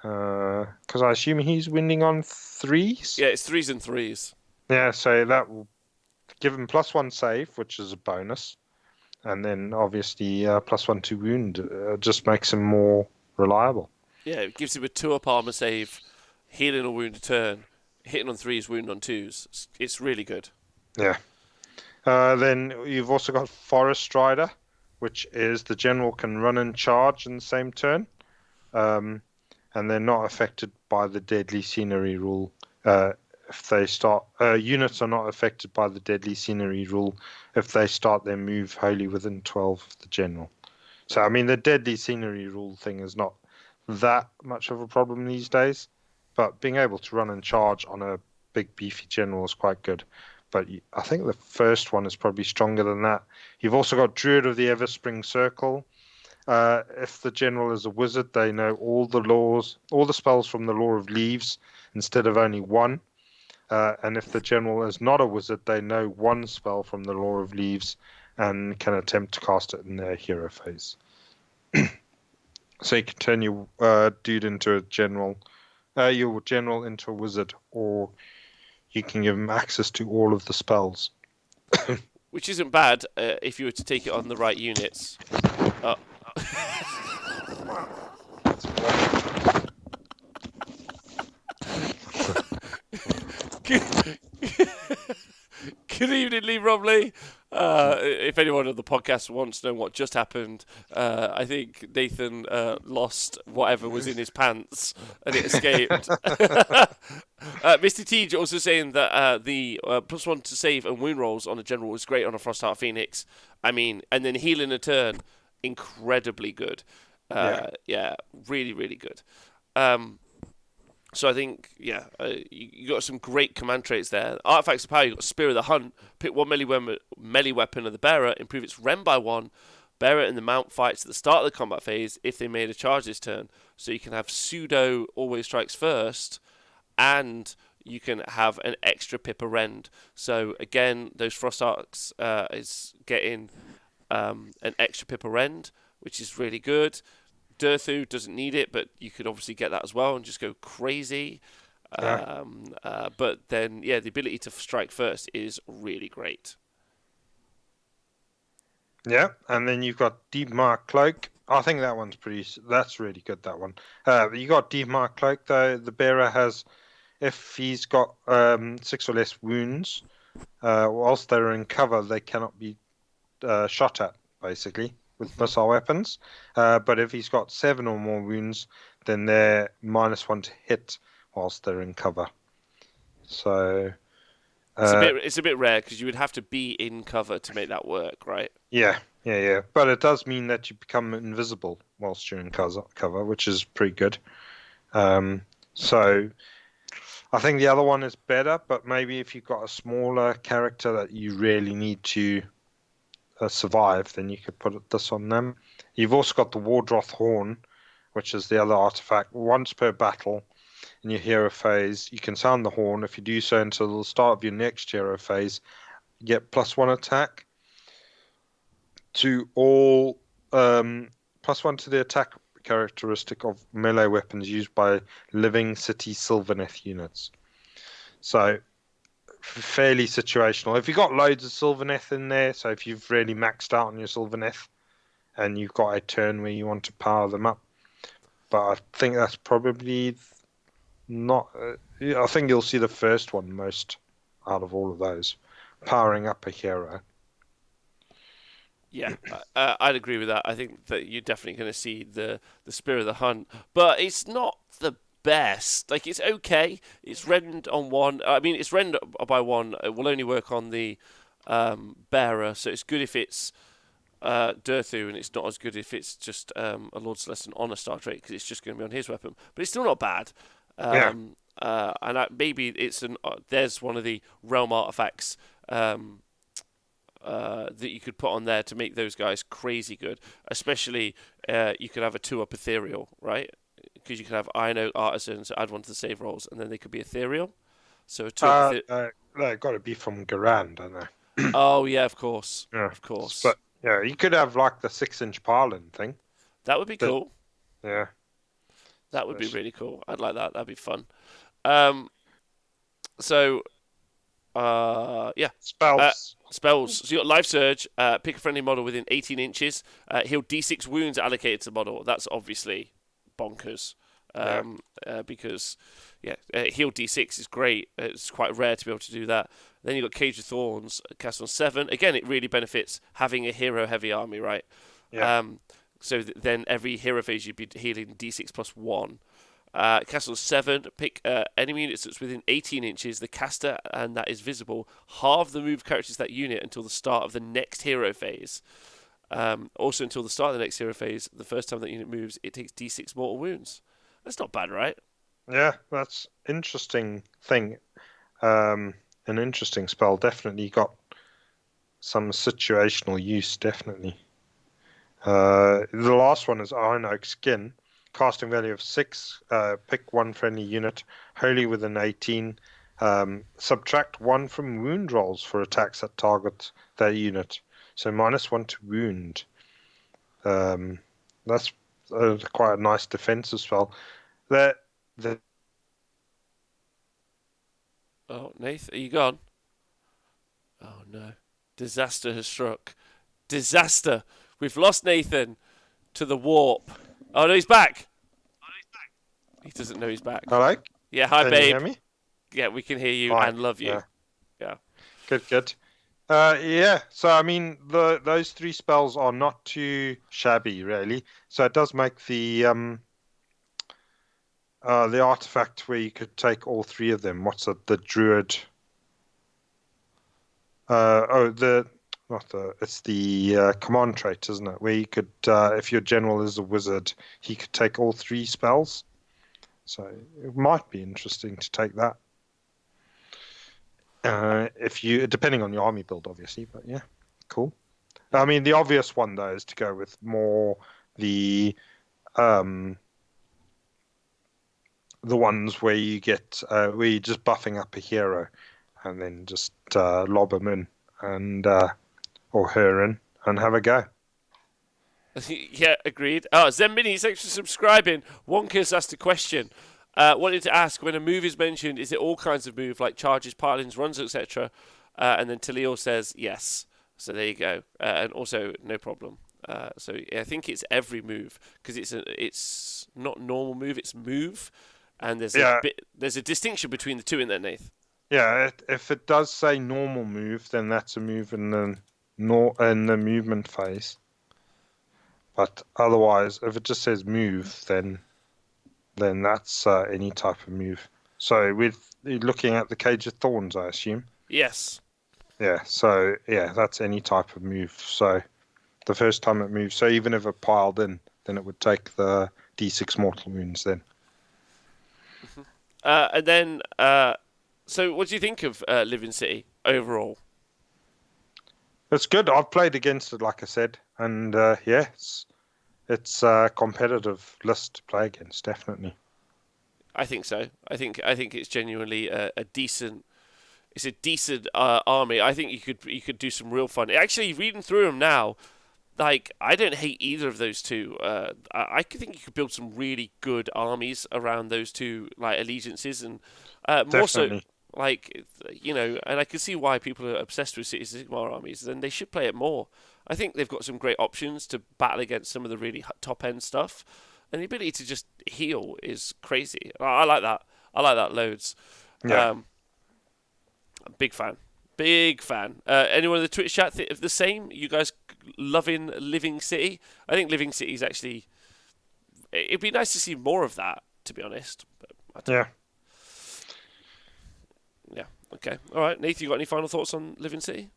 because I assume he's winning on 3s. Yeah, it's 3s and 3s. Yeah, so that will give him +1 save, which is a bonus, and then obviously +1 to wound just makes him more reliable. Yeah, it gives him a 2-up armor save, healing a wound a turn, hitting on 3s, wound on 2s. It's really good. Yeah. Then you've also got Forest Strider, which is the general can run and charge in the same turn, and they're not affected by the deadly scenery rule. If they start, units are not affected by the deadly scenery rule if they start their move wholly within 12 of the general. So, I mean, the deadly scenery rule thing is not that much of a problem these days, but being able to run and charge on a big, beefy general is quite good. But I think the first one is probably stronger than that. You've also got Druid of the Everspring Circle. If the general is a wizard, they know all the spells from the Law of Leaves instead of only one. And if the general is not a wizard, they know one spell from the Law of Leaves and can attempt to cast it in their hero phase. So you can turn your dude into a general, your general into a wizard, or you can give him access to all of the spells. Which isn't bad if you were to take it on the right units. Good evening, Lee Romley. If anyone on the podcast wants to know what just happened, I think Nathan lost whatever was in his pants and it escaped. Mr. Teej also saying that the +1 to save and wound rolls on a general was great on a Frostheart Phoenix. I mean, and then healing a turn, incredibly good. Yeah, really, really good. So I think, you got some great command traits there. Artifacts of Power, you got Spear of the Hunt. Pick one melee weapon of the bearer, improve its rem by 1. Bearer and the mount fights at the start of the combat phase if they made a charge this turn. So you can have pseudo always strikes first, and you can have an extra Pippa Rend. So again, those Frost Arcs is getting an extra Pippa Rend, which is really good. Dirthu doesn't need it, but you could obviously get that as well and just go crazy. But then, the ability to strike first is really great. Yeah, and then you've got Deep Mark Cloak. I think that's really good, that one. You got Deep Mark Cloak, though. The bearer has if he's got 6 or less wounds, whilst they're in cover, they cannot be shot at, basically, with missile weapons. But if he's got 7 or more wounds, then they're -1 to hit whilst they're in cover. So It's a bit rare because you would have to be in cover to make that work, right? yeah. But it does mean that you become invisible whilst you're in cover, which is pretty good. So I think the other one is better, but maybe if you've got a smaller character that you really need to survive, then you could put this on them. You've also got the Wardroth Horn, which is the other artifact. Once per battle in your hero phase, you can sound the horn. If you do so until the start of your next hero phase, you get +1 attack to all, +1 to the attack characteristic of melee weapons used by living city Sylvaneth units. So fairly situational. If you've got loads of Sylvaneth in there, so if you've really maxed out on your Sylvaneth and you've got a turn where you want to power them up, but I think that's probably not. I think you'll see the first one most out of all of those, powering up a hero. Yeah, I'd agree with that. I think that you're definitely going to see the Spear of the Hunt, but it's not the best. Like, it's okay. It's rend on 1. I mean, it's rend by 1. It will only work on the bearer, so it's good if it's Durthu, and it's not as good if it's just a Lord Celestin on a Star Trek, because it's just going to be on his weapon. But it's still not bad. Yeah. Maybe it's there's one of the realm artifacts that you could put on there to make those guys crazy good. Especially, you could have a 2-up ethereal, right? Because you could have Iron Oak Artisans, add 1 to the save rolls, and then they could be ethereal. So a 2-up They've got to be from Garan, don't they? Oh yeah, of course, Yeah. of course. But yeah, you could have like the 6-inch Parlin thing. That would be cool. Yeah. That would be really cool. I'd like that. That'd be fun. Yeah. Spells. So you got Life Surge. Pick a friendly model within 18 inches. Heal D6 wounds allocated to the model. That's obviously bonkers. Because heal D6 is great. It's quite rare to be able to do that. Then you've got Cage of Thorns, cast on 7. Again, it really benefits having a hero-heavy army, right? Yeah. So then every hero phase you'd be healing D6 +1. Cast on 7, pick enemy units that's within 18 inches, the caster, and that is visible. Halve the move characters that unit until the start of the next hero phase. Also, until the start of the next hero phase, the first time that unit moves, it takes D6 mortal wounds. That's not bad, right? Yeah, that's interesting thing. An interesting spell. Definitely got some situational use, definitely. The last one is Iron Oak Skin. Casting value of 6. Pick 1 friendly unit, wholly within 18. Subtract 1 from wound rolls for attacks that target that unit. So -1 to wound. That's quite a nice defensive spell. Oh, Nath, are you gone? Oh no. Disaster has struck. Disaster. We've lost Nathan to the warp. Oh no, he's back. He doesn't know he's back. Hello? Yeah, hi, Can babe. you hear me? Yeah, we can hear you Right, and love you. yeah. Good. Yeah, so I mean, those 3 spells are not too shabby, really. So it does make the artifact where you could take all 3 of them. What's it? The Druid. It's the command trait, isn't it? Where you could, if your general is a wizard, he could take all 3 spells. So it might be interesting to take that. If you, depending on your army build, obviously, but yeah, cool. I mean, the obvious one though is to go with more the ones where you get where you're just buffing up a hero, and then just lob him in and or her in and have a go. Yeah, agreed. Oh, Zembini, thanks for subscribing. Wonka's asked a question. Wanted to ask, when a move is mentioned, is it all kinds of move, like charges, pilings, runs, etc.? And then Talil says yes. So there you go. And also, no problem. So I think it's every move, because it's not normal move, it's move. and Yeah. there's a distinction between the two in there, Nath. Yeah, if it does say normal move, then that's a move in the movement phase. But otherwise, if it just says move, then that's any type of move. So with looking at the Cage of Thorns, I assume. Yes. Yeah. So yeah, that's any type of move. So the first time it moves, so even if it piled in, then it would take the D6 mortal wounds then. And then, so what do you think of Living City overall? It's good. I've played against it, like I said, and yeah, it's a competitive list to play against, definitely. I think so. I think it's genuinely a decent. It's a decent army. I think you could do some real fun. Actually, reading through them now, like I don't hate either of those two. I think you could build some really good armies around those two like allegiances, and more so Definitely. like and I can see why people are obsessed with Cities of Sigmar armies. Then they should play it more. I think they've got some great options to battle against some of the really top end stuff, and the ability to just heal is crazy. I like that. I like that loads. Yeah. Big fan. Big fan. Anyone in the Twitch chat the same? You guys loving Living City? I think Living City is actually. It'd be nice to see more of that, to be honest. But I don't know. Yeah. Okay. All right. Nathan, you got any final thoughts on Living City?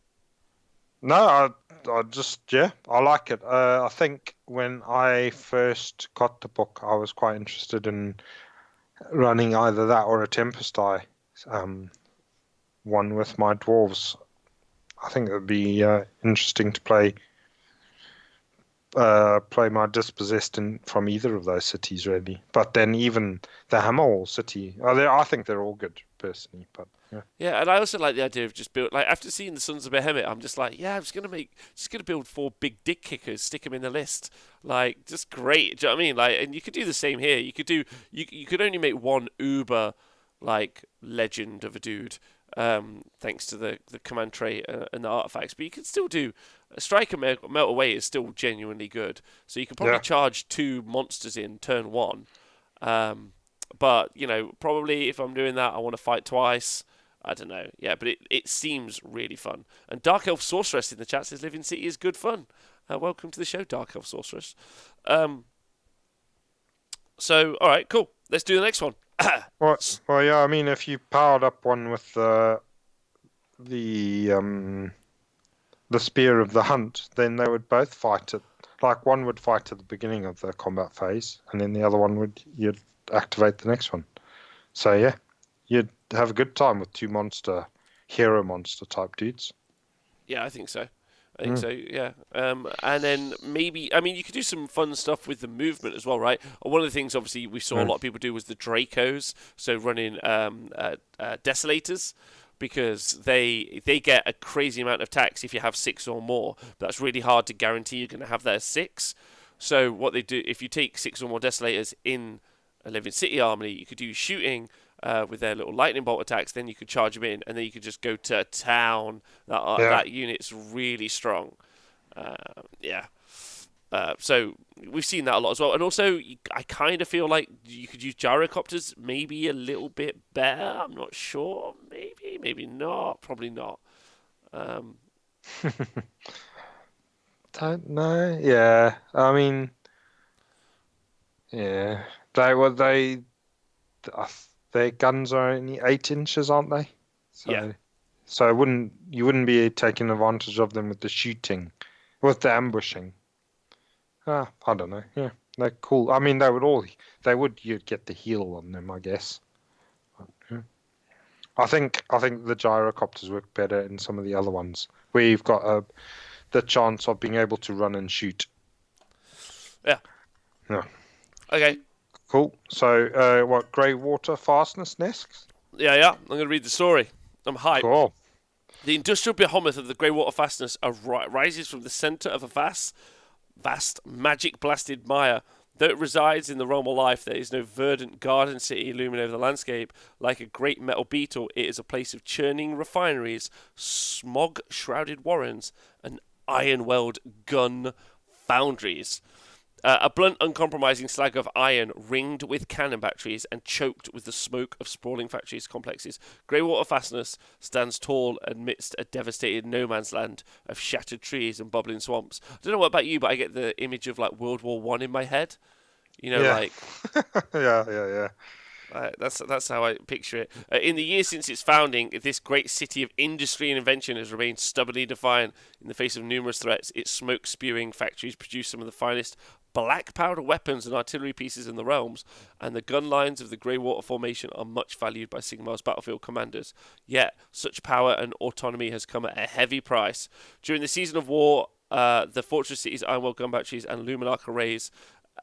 No, I just, yeah, I like it. I think when I first got the book, I was quite interested in running either that or a Tempest Eye, one with my dwarves. I think it would be interesting to play my dispossessed from either of those cities, really. But then even the Amaral city, I think they're all good personally. But yeah, Yeah, and I also like the idea of just build like after seeing the Sons of Behemoth, I'm just like, yeah, I'm just gonna build 4 big dick kickers, stick them in the list, like just great. Do you know what I mean? Like, and you could do the same here. You could only make one uber like legend of a dude, thanks to the command trait and the artifacts, but you can still do a strike and melt away is still genuinely good. So you could probably yeah, charge 2 monsters in turn 1. But probably if I'm doing that, I want to fight twice. I don't know. Yeah, but it seems really fun. And Dark Elf Sorceress in the chat says Living City is good fun. Welcome to the show, Dark Elf Sorceress. So, all right, cool. Let's do the next one. well, yeah. I mean, if you powered up one with the Spear of the Hunt, then they would both fight it. Like one would fight at the beginning of the combat phase, and then the other one you'd activate the next one. So yeah, you'd have a good time with 2 hero monster type dudes. Yeah, I think so. Yeah. And then maybe, I mean, you could do some fun stuff with the movement as well, right? One of the things, obviously, we saw a lot of people do was the Dracos, so running Desolators, because they get a crazy amount of attacks if you have 6 or more. But that's really hard to guarantee you're going to have that 6. So what they do, if you take 6 or more Desolators in a Living City army, you could do shooting with their little lightning bolt attacks, then you could charge them in, and then you could just go to town. That unit's really strong. Yeah. So we've seen that a lot as well. And also, I kind of feel like you could use gyrocopters maybe a little bit better. I'm not sure. Maybe not. Probably not. Don't know. Yeah, I mean, yeah, their guns are only 8 inches, aren't they? Yeah. So you wouldn't be taking advantage of them with the shooting, with the ambushing. I don't know. Yeah, they're cool. I mean, you'd get the heal on them, I guess. But, yeah. I think the gyrocopters work better in some of the other ones where you've got the chance of being able to run and shoot. Yeah. Yeah. Okay. Cool. So, what grey water fastness next? Yeah. I'm going to read the story. I'm hyped. Cool. The industrial behemoth of the grey water fastness rises from the centre of a vast magic-blasted mire. Though it resides in the realm of life, there is no verdant garden city looming over the landscape. Like a great metal beetle, it is a place of churning refineries, smog-shrouded warrens, and iron-weld gun foundries. A blunt, uncompromising slag of iron ringed with cannon batteries and choked with the smoke of sprawling factories complexes. Greywater Fastness stands tall amidst a devastated no man's land of shattered trees and bubbling swamps. I don't know what about you, but I get the image of like World War One in my head. You know, Yeah. like Yeah. that's how I picture it. In the years since its founding, this great city of industry and invention has remained stubbornly defiant in the face of numerous threats. Its smoke-spewing factories produce some of the finest black powder weapons and artillery pieces in the realms, and the gun lines of the Greywater Formation are much valued by Sigmar's battlefield commanders. Yet, such power and autonomy has come at a heavy price. During the season of war, the fortress city's Ironwell gun batteries and Luminarch arrays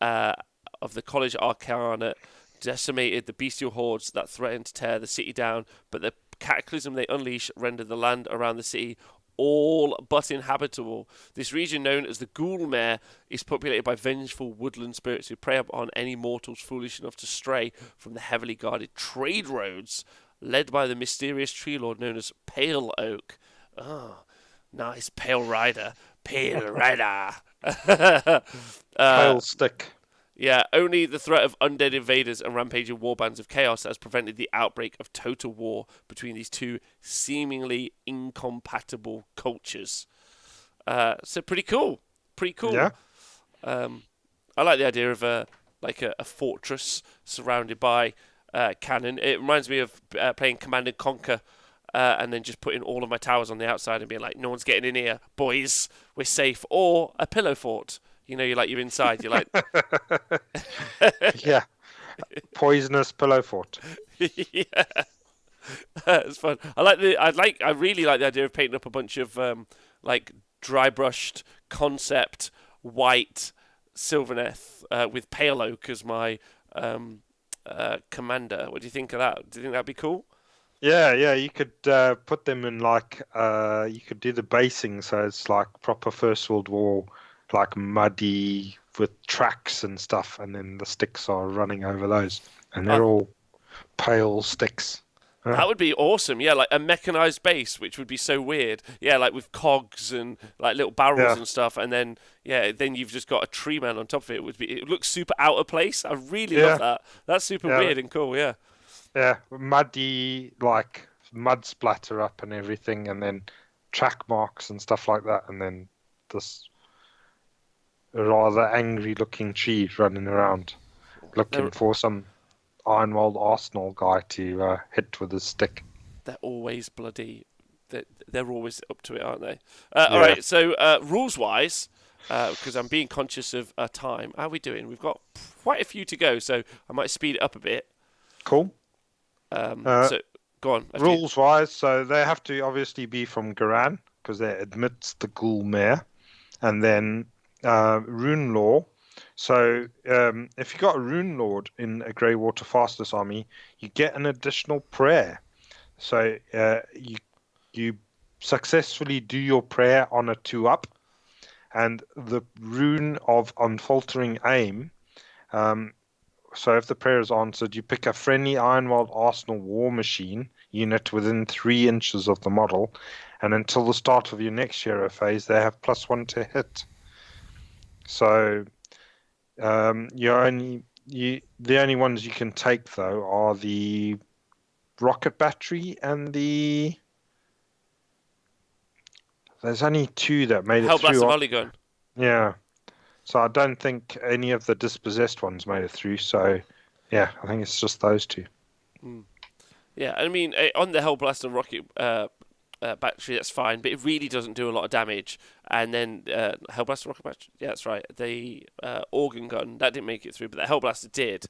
of the College Arcanate decimated the bestial hordes that threatened to tear the city down, but the cataclysm they unleashed rendered the land around the city all but inhabitable. This region, known as the Ghoulmare, is populated by vengeful woodland spirits who prey upon any mortals foolish enough to stray from the heavily guarded trade roads, led by the mysterious tree lord known as Pale Oak. Oh, nice, Pale Rider. Pale Rider. Pale stick. Yeah, only the threat of undead invaders and rampaging warbands of chaos has prevented the outbreak of total war between these two seemingly incompatible cultures. So pretty cool. Pretty cool. Yeah. I like the idea of a fortress surrounded by cannon. It reminds me of playing Command and Conquer. And then just putting all of my towers on the outside and being like, no one's getting in here, boys, we're safe. Or a pillow fort. You know, you're inside. You're like, Yeah. Poisonous pillow fort. yeah, it's fun. I really like the idea of painting up a bunch of like dry brushed concept white Sylvaneth with Pale Oak as my commander. What do you think of that? Do you think that'd be cool? Yeah. You could put them in like you could do the basing so it's like proper First World War, like muddy with tracks and stuff, and then the sticks are running over those, and they're all pale sticks. That would be awesome. Yeah, like a mechanized base, which would be so weird. Yeah, like with cogs and like little barrels and stuff, and then then you've just got a tree man on top of it. It looks super out of place. I really love that. That's super weird and cool. Yeah. Yeah, muddy, like mud splatter up and everything, and then track marks and stuff like that, and then this rather angry-looking tree running around, looking for some Ironwold Arsenal guy to hit with his stick. They're always bloody. They're always up to it, aren't they? All right. So rules-wise, because I'm being conscious of time, how are we doing? We've got quite a few to go, so I might speed it up a bit. Cool. So go on. Rules-wise, so they have to obviously be from Garan because they're amidst the Ghoulmare, and then Rune Law. So if you got a Rune Lord in a Greywater Fastness army, you get an additional prayer. So you successfully do your prayer on a 2-up, and the rune of Unfaltering Aim. So if the prayer is answered, you pick a friendly Ironwold Arsenal War Machine unit within 3 inches of the model, and until the start of your next hero phase, they have +1 to hit. So the only ones you can take though are the rocket battery and there's only 2 that made it through. Hellblast gun. Yeah. So I don't think any of the dispossessed ones made it through. So yeah, I think it's just those 2. Yeah, I mean on the Hellblast and rocket battery, that's fine, but it really doesn't do a lot of damage. And then Hellblaster rocket battery, yeah, that's right. The organ gun that didn't make it through, but the Hellblaster did,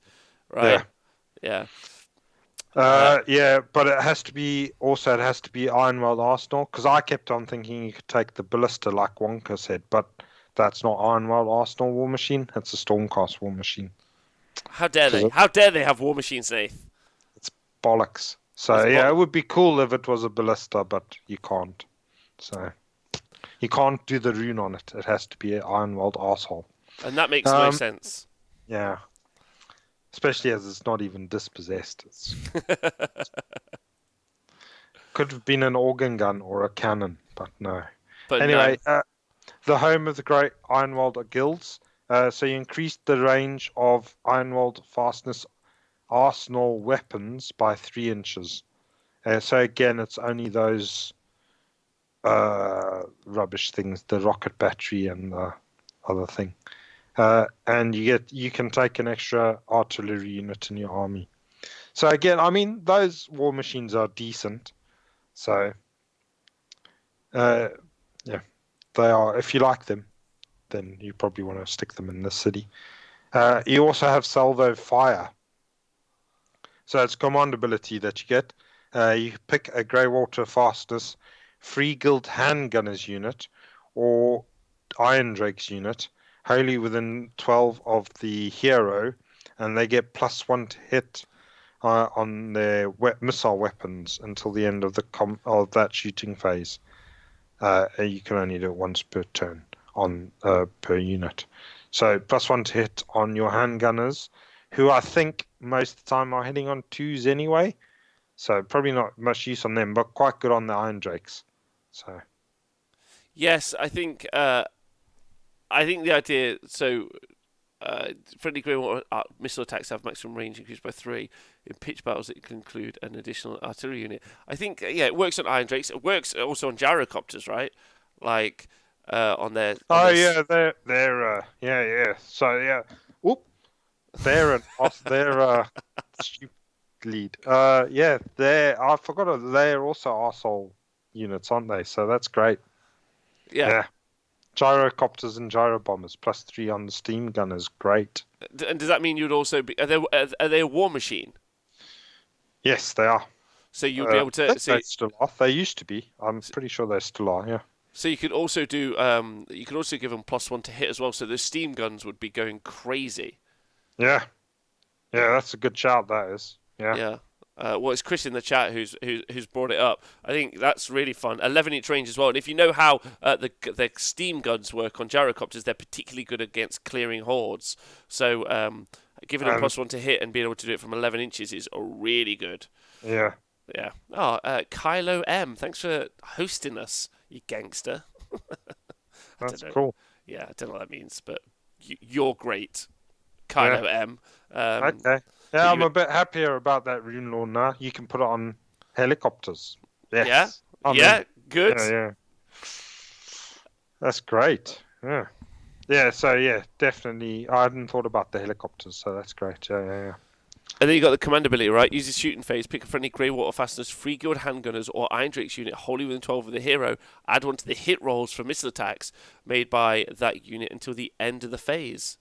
right? Yeah. Yeah, but it has to be Ironwell Arsenal, because I kept on thinking you could take the ballista like Wonka said, but that's not Ironwell Arsenal War Machine. It's a Stormcast War Machine. How dare they? How dare they have War Machines, Nath? It's bollocks. So it would be cool if it was a ballista, but you can't. So you can't do the rune on it. It has to be an Ironwell Arsehole. And that makes no sense. Yeah. Especially as it's not even dispossessed. Could have been an organ gun or a cannon, but no. But anyway, the home of the great Ironwald Guilds, So you increased the range of Ironwald fastness arsenal weapons by 3 inches. So again, it's only those rubbish things, the rocket battery and the other thing. And you can take an extra artillery unit in your army. So again, I mean, those war machines are decent. So yeah, they are. If you like them, then you probably want to stick them in the city. You also have salvo fire. So it's command ability that you get. You pick a Greywater fastness, free guild handgunners unit, or Iron Drakes unit, wholly within 12 of the hero, and they get +1 to hit on their missile weapons until the end of that shooting phase. You can only do it once per turn on per unit. So +1 to hit on your handgunners, who I think most of the time are hitting on 2s anyway. So probably not much use on them, but quite good on the Iron Drakes. So Yes, I think the idea. So friendly grey water missile attacks have maximum range increased by 3. In pitch battles, it can include an additional artillery unit. I think it works on Iron Drakes. It works also on gyrocopters, right? Like on their. yeah, they're yeah. So yeah, whoop, they're stupid lead. Yeah, I forgot they're also arsehole units, aren't they? So that's great. Yeah. Gyrocopters and gyrobombers +3 on the steam gunners, great. And does that mean you'd also be? Are they a war machine? Yes, they are. So you'd be able to. They still are. They used to be. I'm pretty sure they still are. Yeah. So you could also do. You could also give them +1 to hit as well. So the steam guns would be going crazy. Yeah. Yeah, that's a good shout. That is. Yeah. Yeah. Well, it's Chris in the chat who's brought it up. I think that's really fun. 11-inch range as well. And if you know how the steam guns work on gyrocopters, they're particularly good against clearing hordes. So giving them +1 to hit and being able to do it from 11 inches is really good. Yeah. Yeah. Oh, Kylo M, thanks for hosting us, you gangster. That's cool. Yeah, I don't know what that means, but you're great, Kylo M. Okay. Yeah, I'm a bit happier about that rune law now. You can put it on helicopters. Yes. Yeah. Good. Yeah. That's great. Yeah. Yeah. So yeah, definitely. I hadn't thought about the helicopters, so that's great. Yeah. And then you got the command ability, right? Use his shooting phase, pick a friendly grey water fastness, free guild handgunners, or Iron Drakes unit wholly within 12 of the hero. Add 1 to the hit rolls for missile attacks made by that unit until the end of the phase,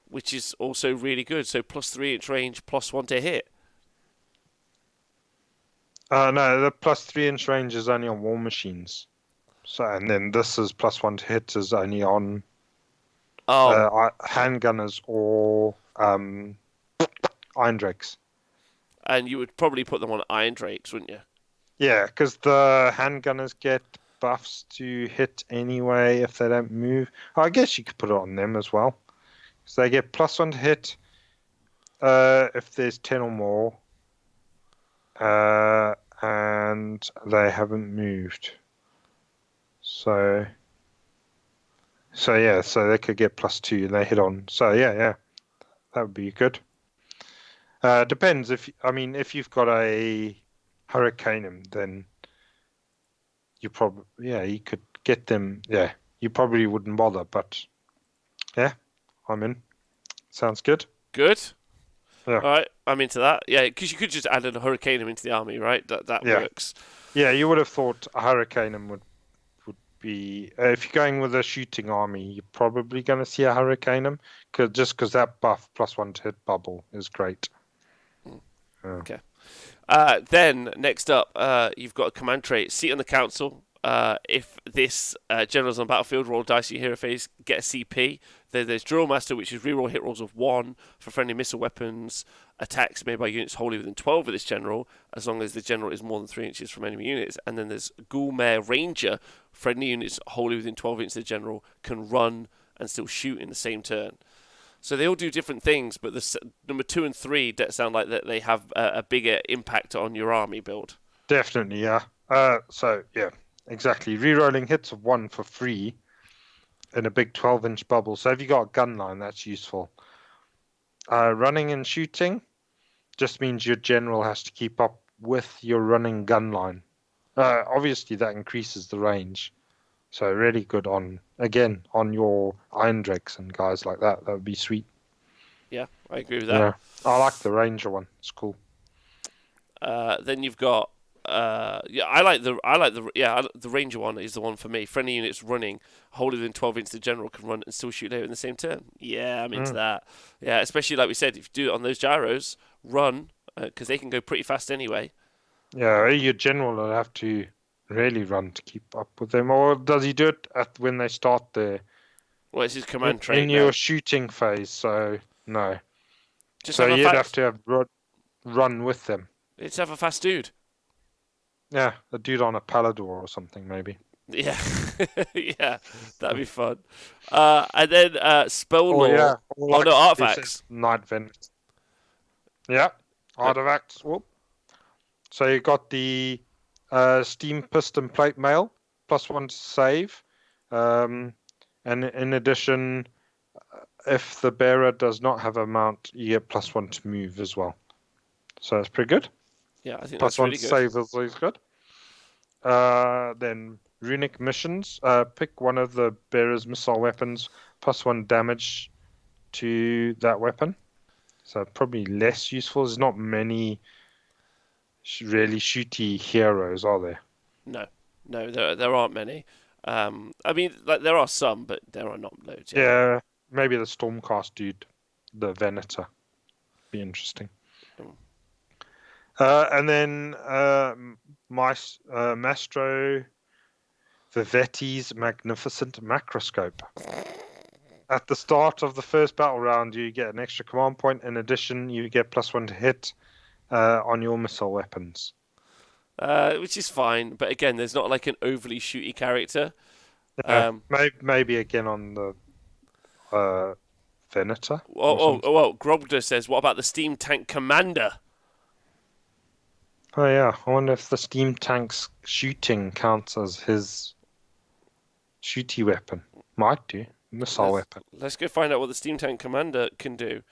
which is also really good. So +3-inch range, +1 to hit. No, the +3-inch range is only on war machines. So, and then this is +1 to hit is only on handgunners or Iron Drakes. And you would probably put them on Iron Drakes, wouldn't you? Yeah, because the handgunners get buffs to hit anyway if they don't move. I guess you could put it on them as well. So they get +1 to hit if there's 10 or more. And they haven't moved. So they could get +2 and they hit on. So yeah. That would be good. Depends if you've got a Hurricaneum, then you could get them. Yeah, you probably wouldn't bother, but yeah, I'm in. Sounds good. Good. Yeah. All right, I'm into that. Yeah, because you could just add a Hurricaneum into the army, right? That works. Yeah, you would have thought a Hurricaneum would be if you're going with a shooting army, you're probably going to see a Hurricaneum because that buff +1 to hit bubble is great. Okay. Then next up, you've got a command trait: seat on the council. If this general's on the battlefield, roll dice in your hero phase, get a CP. There's Drill Master, which is reroll hit rolls of 1 for friendly missile weapons attacks made by units wholly within 12 of this general, as long as the general is more than 3 inches from enemy units. And then there's Ghoulmare Ranger, friendly units wholly within 12 inches of the general can run and still shoot in the same turn. So they all do different things, but the number 2 and 3 sound like that they have a bigger impact on your army build. Definitely, yeah. So yeah, exactly. Rerolling hits of 1 for free in a big 12-inch bubble. So if you got a gun line, that's useful. Running and shooting just means your general has to keep up with your running gun line. Obviously, that increases the range. So really good on your Iron Drakes and guys like that. That would be sweet. Yeah, I agree with that. Yeah, I like the Ranger one. It's cool. Then you've got the Ranger one is the one for me. Friendly units running, hold within 12 inches, the general can run and still shoot later in the same turn. Yeah, I'm into that. Yeah, especially like we said, if you do it on those gyros, run because they can go pretty fast anyway. Yeah, your general will have to really run to keep up with them, or does he do it when they start there? Well, it's his command trait in now. your shooting phase, so no. Just so have you'd have to have run with them. Let's have a fast dude. Yeah, a dude on a Palador or something, maybe. Yeah, yeah, that'd be fun. And then spell lore. Yeah. Oh no, artifacts. Night Vent. Yeah, artifacts. Whoop. So you got the Steam Piston Plate Mail, +1 to save. And in addition, if the bearer does not have a mount, you get +1 to move as well. So that's pretty good. Yeah, I think that's really good. +1 to save is always good. Then runic missions. Pick one of the bearer's missile weapons, +1 damage to that weapon. So probably less useful. There's not many really shooty heroes, are there? No, there aren't many. I mean, like there are some, but there are not loads. Yeah, maybe the Stormcast dude, the Venator, be interesting. And then Mastro Vivetti's Magnificent Macroscope. At the start of the first battle round, you get an extra command point. In addition, you get +1 to hit on your missile weapons. Which is fine, but again, there's not like an overly shooty character. Maybe again on the Venator. Well, Grobda says, what about the Steam Tank Commander? Oh yeah, I wonder if the Steam Tank's shooting counts as his shooty weapon. Might do. Missile weapon. Let's go find out what the Steam Tank Commander can do,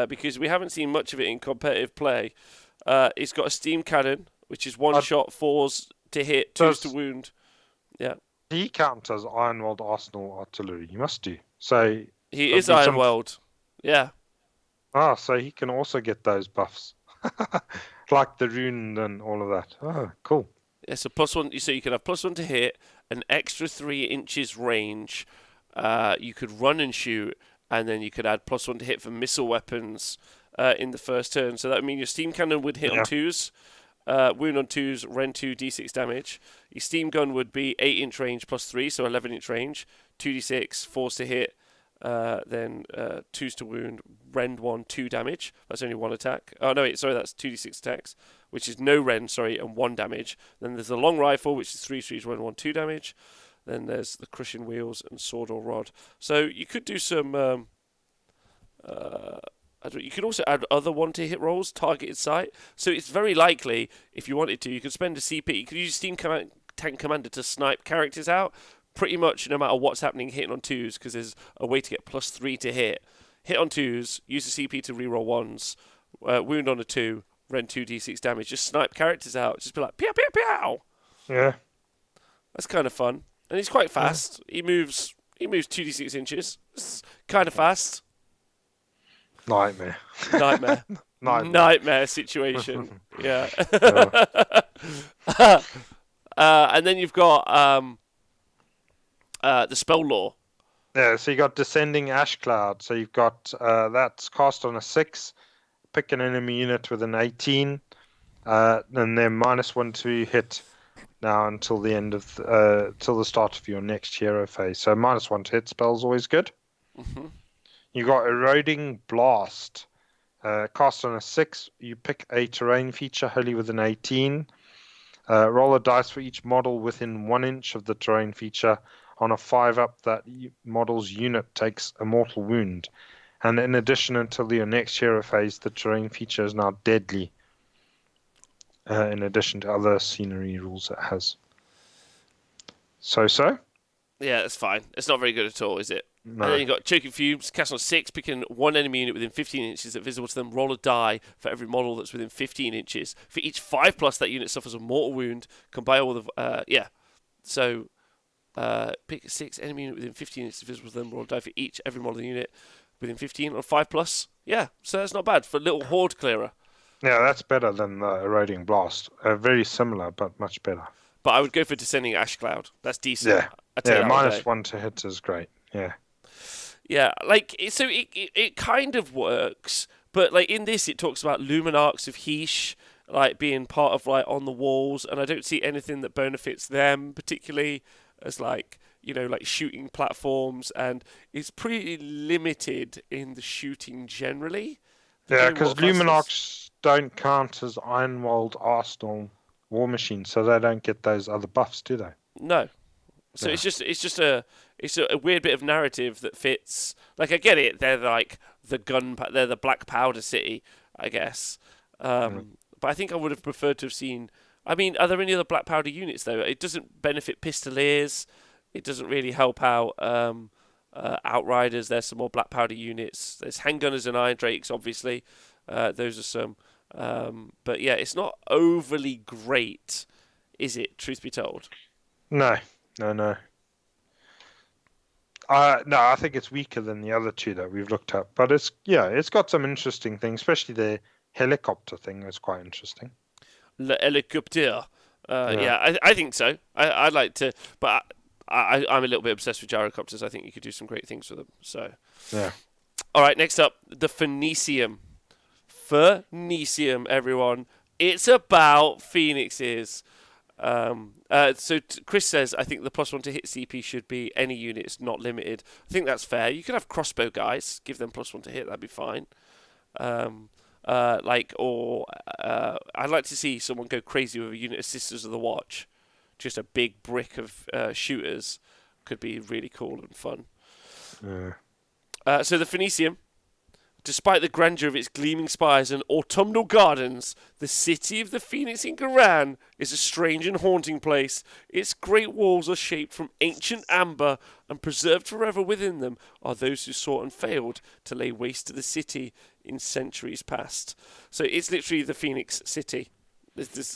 because we haven't seen much of it in competitive play. It's got a steam cannon, which is one shot, 4s to hit, 2s to wound. Yeah. He counts as Ironworld Arsenal artillery. He must do. So he is Ironworld. Yeah. Ah, so he can also get those buffs, like the rune and all of that. Oh, cool. Yeah. So +1. So you can have +1 to hit, an extra 3 inches range. You could run and shoot, and then you could add +1 to hit for missile weapons in the first turn. So that would mean your steam cannon would hit on 2s, wound on 2s, rend 2 d6 damage. Your steam gun would be 8-inch range +3, so 11-inch range, 2d6, 4s to hit, then 2s to wound, rend 1, 2 damage. That's only 1 attack. Oh no, wait, sorry, that's 2d6 attacks, which is no rend, and 1 damage. Then there's the long rifle, which is 3 3s, rend 1, 2 damage. Then there's the crushing wheels and sword or rod. So you could do some. You could also add other 1 to hit rolls, targeted sight. So it's very likely, if you wanted to, you could spend a CP. You could use Steam Tank Commander to snipe characters out, pretty much no matter what's happening, hitting on 2s, because there's a way to get +3 to hit. Hit on 2s, use the CP to reroll 1s, wound on a 2, rend 2d6 damage. Just snipe characters out. Just be like, pew, pew, pew. Yeah. That's kind of fun. And he's quite fast. Yeah. He moves 2d6 inches. It's kind of fast. Nightmare situation. Yeah. And then you've got the spell lore. Yeah, so you got Descending Ash Cloud. So you've got that's cast on a 6. Pick an enemy unit with an 18. And then -1 to hit. Now until the end of till the start of your next hero phase. So -1 to hit spell's always good. Mm-hmm. You got Eroding Blast. Cast on a 6. You pick a terrain feature wholly with an 18. Roll a dice for each model within 1 inch of the terrain feature. On a 5-up, that model's unit takes a mortal wound. And in addition, until your next hero phase, the terrain feature is now deadly. In addition to other scenery rules it has. So? Yeah, that's fine. It's not very good at all, is it? And then No. you've got Choking Fumes, cast on 6, picking one enemy unit within 15 inches that visible to them. Roll a die for every model that's within 15 inches. For each 5+, that unit suffers a mortal wound. Combine all the... So, pick 6 enemy unit within 15 inches visible to them. Roll a die for every model of the unit within 15 on 5+. Yeah, so that's not bad for a little horde clearer. Yeah, that's better than the Eroding Blast. Very similar, but much better. But I would go for Descending Ash Cloud. That's decent. Yeah. I'd take that all day. -1 to hit is great. Yeah. Yeah, like, so it kind of works, but like in this it talks about Luminarchs of Heesh, like being part of like on the walls, and I don't see anything that benefits them particularly as like, you know, like shooting platforms, and it's pretty limited in the shooting generally. Yeah, because Luminarchs don't count as Ironwalled Arsenal war machines, so they don't get those other buffs, do they? No. So Yeah. it's a weird bit of narrative that fits. Like, I get it, they're like they're the black powder city, I guess. But I think I would have preferred to have seen. I mean, are there any other black powder units though? It doesn't benefit Pistoliers. It doesn't really help out Outriders. There's some more black powder units. There's Handgunners and Iron Drakes, obviously. Those are some. But yeah, it's not overly great, is it? Truth be told. No. No, I think it's weaker than the other two that we've looked at. But it's got some interesting things, especially the helicopter thing is quite interesting. Le helicopter. I think so. I'd like to, but I'm a little bit obsessed with gyrocopters. I think you could do some great things with them. So, yeah. All right, next up, the Phoenicium. Phoenicium, everyone. It's about phoenixes. Chris says, I think the +1 to hit CP should be any units, not limited. I think that's fair. You could have crossbow guys, give them +1 to hit, that'd be fine. I'd like to see someone go crazy with a unit of Sisters of the Watch. Just a big brick of shooters could be really cool and fun. So the Phoenicium, despite the grandeur of its gleaming spires and autumnal gardens, the city of the Phoenix in Garan is a strange and haunting place. Its great walls are shaped from ancient amber, and preserved forever within them are those who sought and failed to lay waste to the city in centuries past. So it's literally the Phoenix City.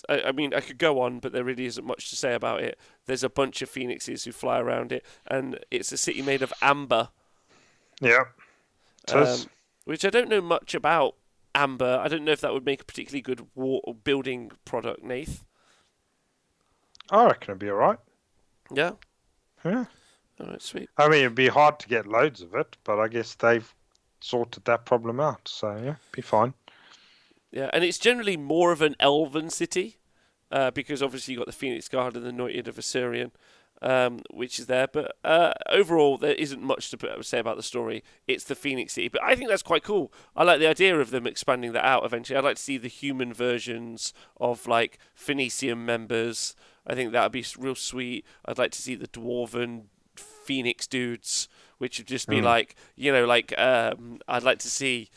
I mean, I could go on, but there really isn't much to say about it. There's a bunch of phoenixes who fly around it, and it's a city made of amber. Yeah. Which I don't know much about amber. I don't know if that would make a particularly good building product, Nath. I reckon it'd be alright. Yeah? Yeah. Alright, sweet. I mean, it'd be hard to get loads of it, but I guess they've sorted that problem out. So, yeah, be fine. Yeah, and it's generally more of an elven city, because obviously you've got the Phoenix Guard and the Anointed of Assyrian, which is there. But overall, there isn't much to say about the story. It's the Phoenix City. But I think that's quite cool. I like the idea of them expanding that out eventually. I'd like to see the human versions of, like, Phoenician members. I think that would be real sweet. I'd like to see the Dwarven Phoenix dudes, which would just be like, you know, like, I'd like to see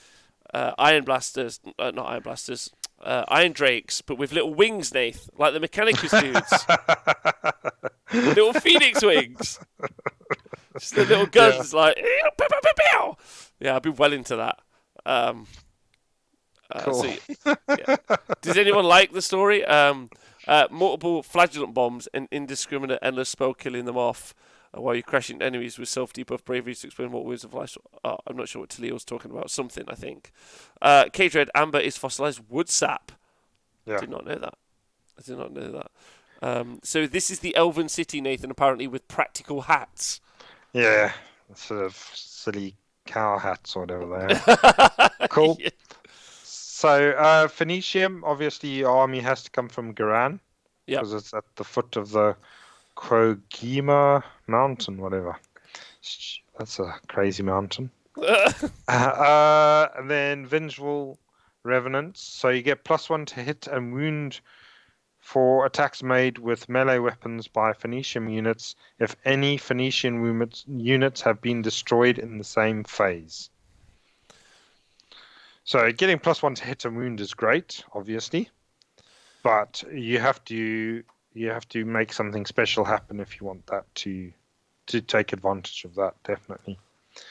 Iron Blasters, not Iron Blasters, Iron Drakes, but with little wings, Nath, like the Mechanicus dudes. Little Phoenix wings. Just the little guns, like, yeah, I'd be well into that. Cool. Does anyone like the story? Multiple flagellant bombs and indiscriminate endless spell killing them off while you're crashing enemies with self-debuff bravery to explain what words of life. I'm not sure what Talil's talking about. Something, I think. Cage-Red Amber is fossilized wood sap. Yeah. I did not know that. So this is the Elven City, Nathan, apparently with practical hats. Yeah, sort of silly cow hats or whatever they are. Cool. Yeah. So, Phoenicium, obviously your army has to come from Garan. Yeah. Because it's at the foot of the Krogima mountain, whatever. That's a crazy mountain. And then Vengeful Revenants. So you get +1 to hit and wound for attacks made with melee weapons by Phoenician units if any Phoenician units have been destroyed in the same phase. So getting +1 to hit and wound is great, obviously, but you have to make something special happen if you want that to to take advantage of that, definitely.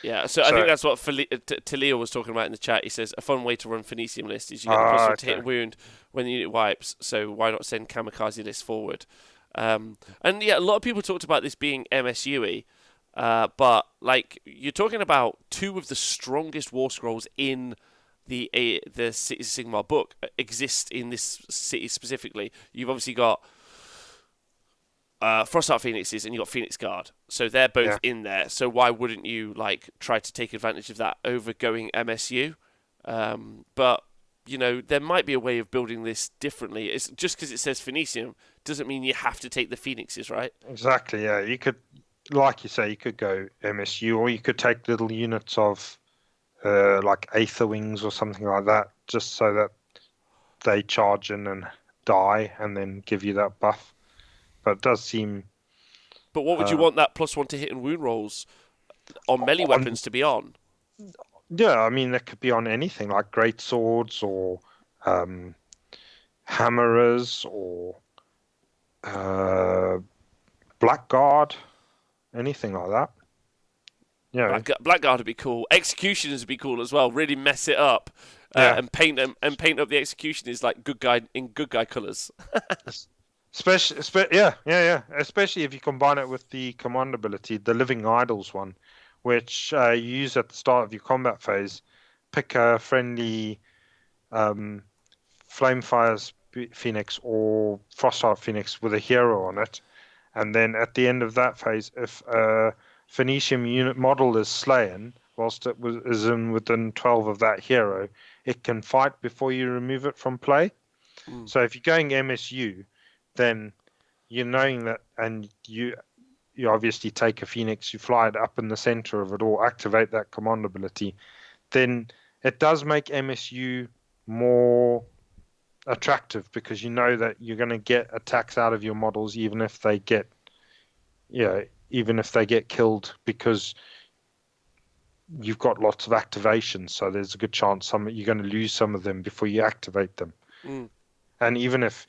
Yeah, so I think that's what Talio was talking about in the chat. He says a fun way to run Phoenician list is you get the plus one to hit and wound when the unit wipes, so why not send kamikaze list forward? And yeah, a lot of people talked about this being MSUE, but like you're talking about two of the strongest war scrolls in the Cities of Sigmar book exist in this city specifically. You've obviously got Frostheart Phoenixes and you got Phoenix Guard, so they're both in there. So why wouldn't you like try to take advantage of that over going MSU? But you know there might be a way of building this differently. It's just because it says Phoenicium doesn't mean you have to take the Phoenixes, right? Exactly. Yeah, you could, like you say, you could go MSU, or you could take little units of like Aether Wings or something like that, just so that they charge in and die, and then give you that buff. But it does seem. But what would you want that plus one to hit and wound rolls on melee weapons to be on? Yeah, I mean that could be on anything like great swords or hammerers or blackguard, anything like that. Yeah, Blackguard would be cool. Executioners would be cool as well. Really mess it up and paint them and paint up the executioners like good guy colours. Especially if you combine it with the command ability, the Living Idols one, which you use at the start of your combat phase. Pick a friendly Flamefire Phoenix or Frostheart Phoenix with a hero on it, and then at the end of that phase, if a Phoenician unit model is slain whilst it is within 12 of that hero, it can fight before you remove it from play. So if you're going MSU, then you're knowing that, and you obviously take a Phoenix, you fly it up in the center of it, or activate that command ability, then it does make MSU more attractive because you know that you're going to get attacks out of your models, even if they get killed, because you've got lots of activations. So there's a good chance you're going to lose some of them before you activate them. And even if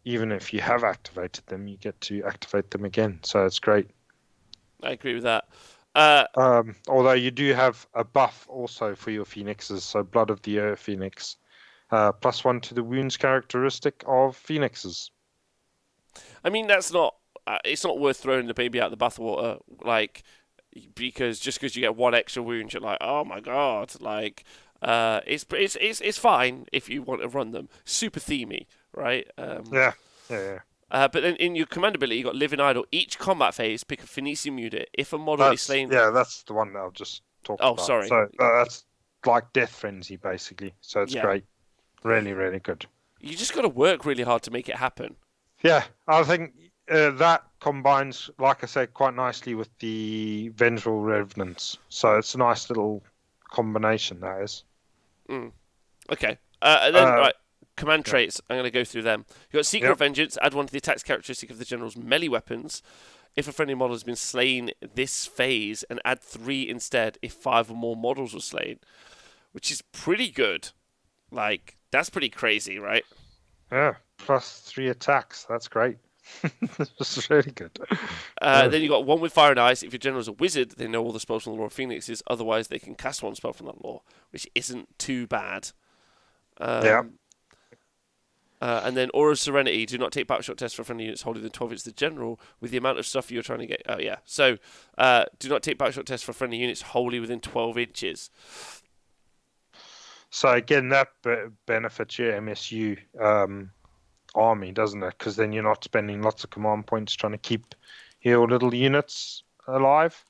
you have activated them, you get to activate them again. So it's great. I agree with that. Although you do have a buff also for your Phoenixes. So Blood of the Earth Phoenix, +1 to the wounds characteristic of Phoenixes. I mean, that's not. It's not worth throwing the baby out the bathwater, like, because just because you get one extra wound, you're like, oh my god, like, it's fine if you want to run them. Super themey, right? Yeah. But then in your command ability, you got Living Idol. Each combat phase, pick a Phoenician unit. If a model is slain, that's the one that I'll just talk about. Oh, sorry. So that's like Death Frenzy, basically. So it's great, really, really good. You just got to work really hard to make it happen. Yeah, I think that combines, like I said, quite nicely with the Vengeful Revenants. So it's a nice little combination, that is. Okay. And then, right, command traits. I'm going to go through them. You've got Secret Vengeance. Add one to the attacks characteristic of the general's melee weapons. If a friendly model has been slain this phase, and add 3 instead if 5 or more models were slain, which is pretty good. Like, that's pretty crazy, right? Yeah, +3 attacks. That's great. This is really good. Then you got one with Fire and Ice. If your general's a wizard, they know all the spells from the Lore of Phoenixes. Otherwise, they can cast one spell from that lore, which isn't too bad. And then Aura of Serenity. Do not take backshot tests for friendly units holding the 12 inches the general with the amount of stuff you're trying to get. Oh, yeah. So, do not take backshot tests for friendly units wholly within 12 inches. So, again, that benefits your MSU army, doesn't it? Because then you're not spending lots of command points trying to keep your little units alive.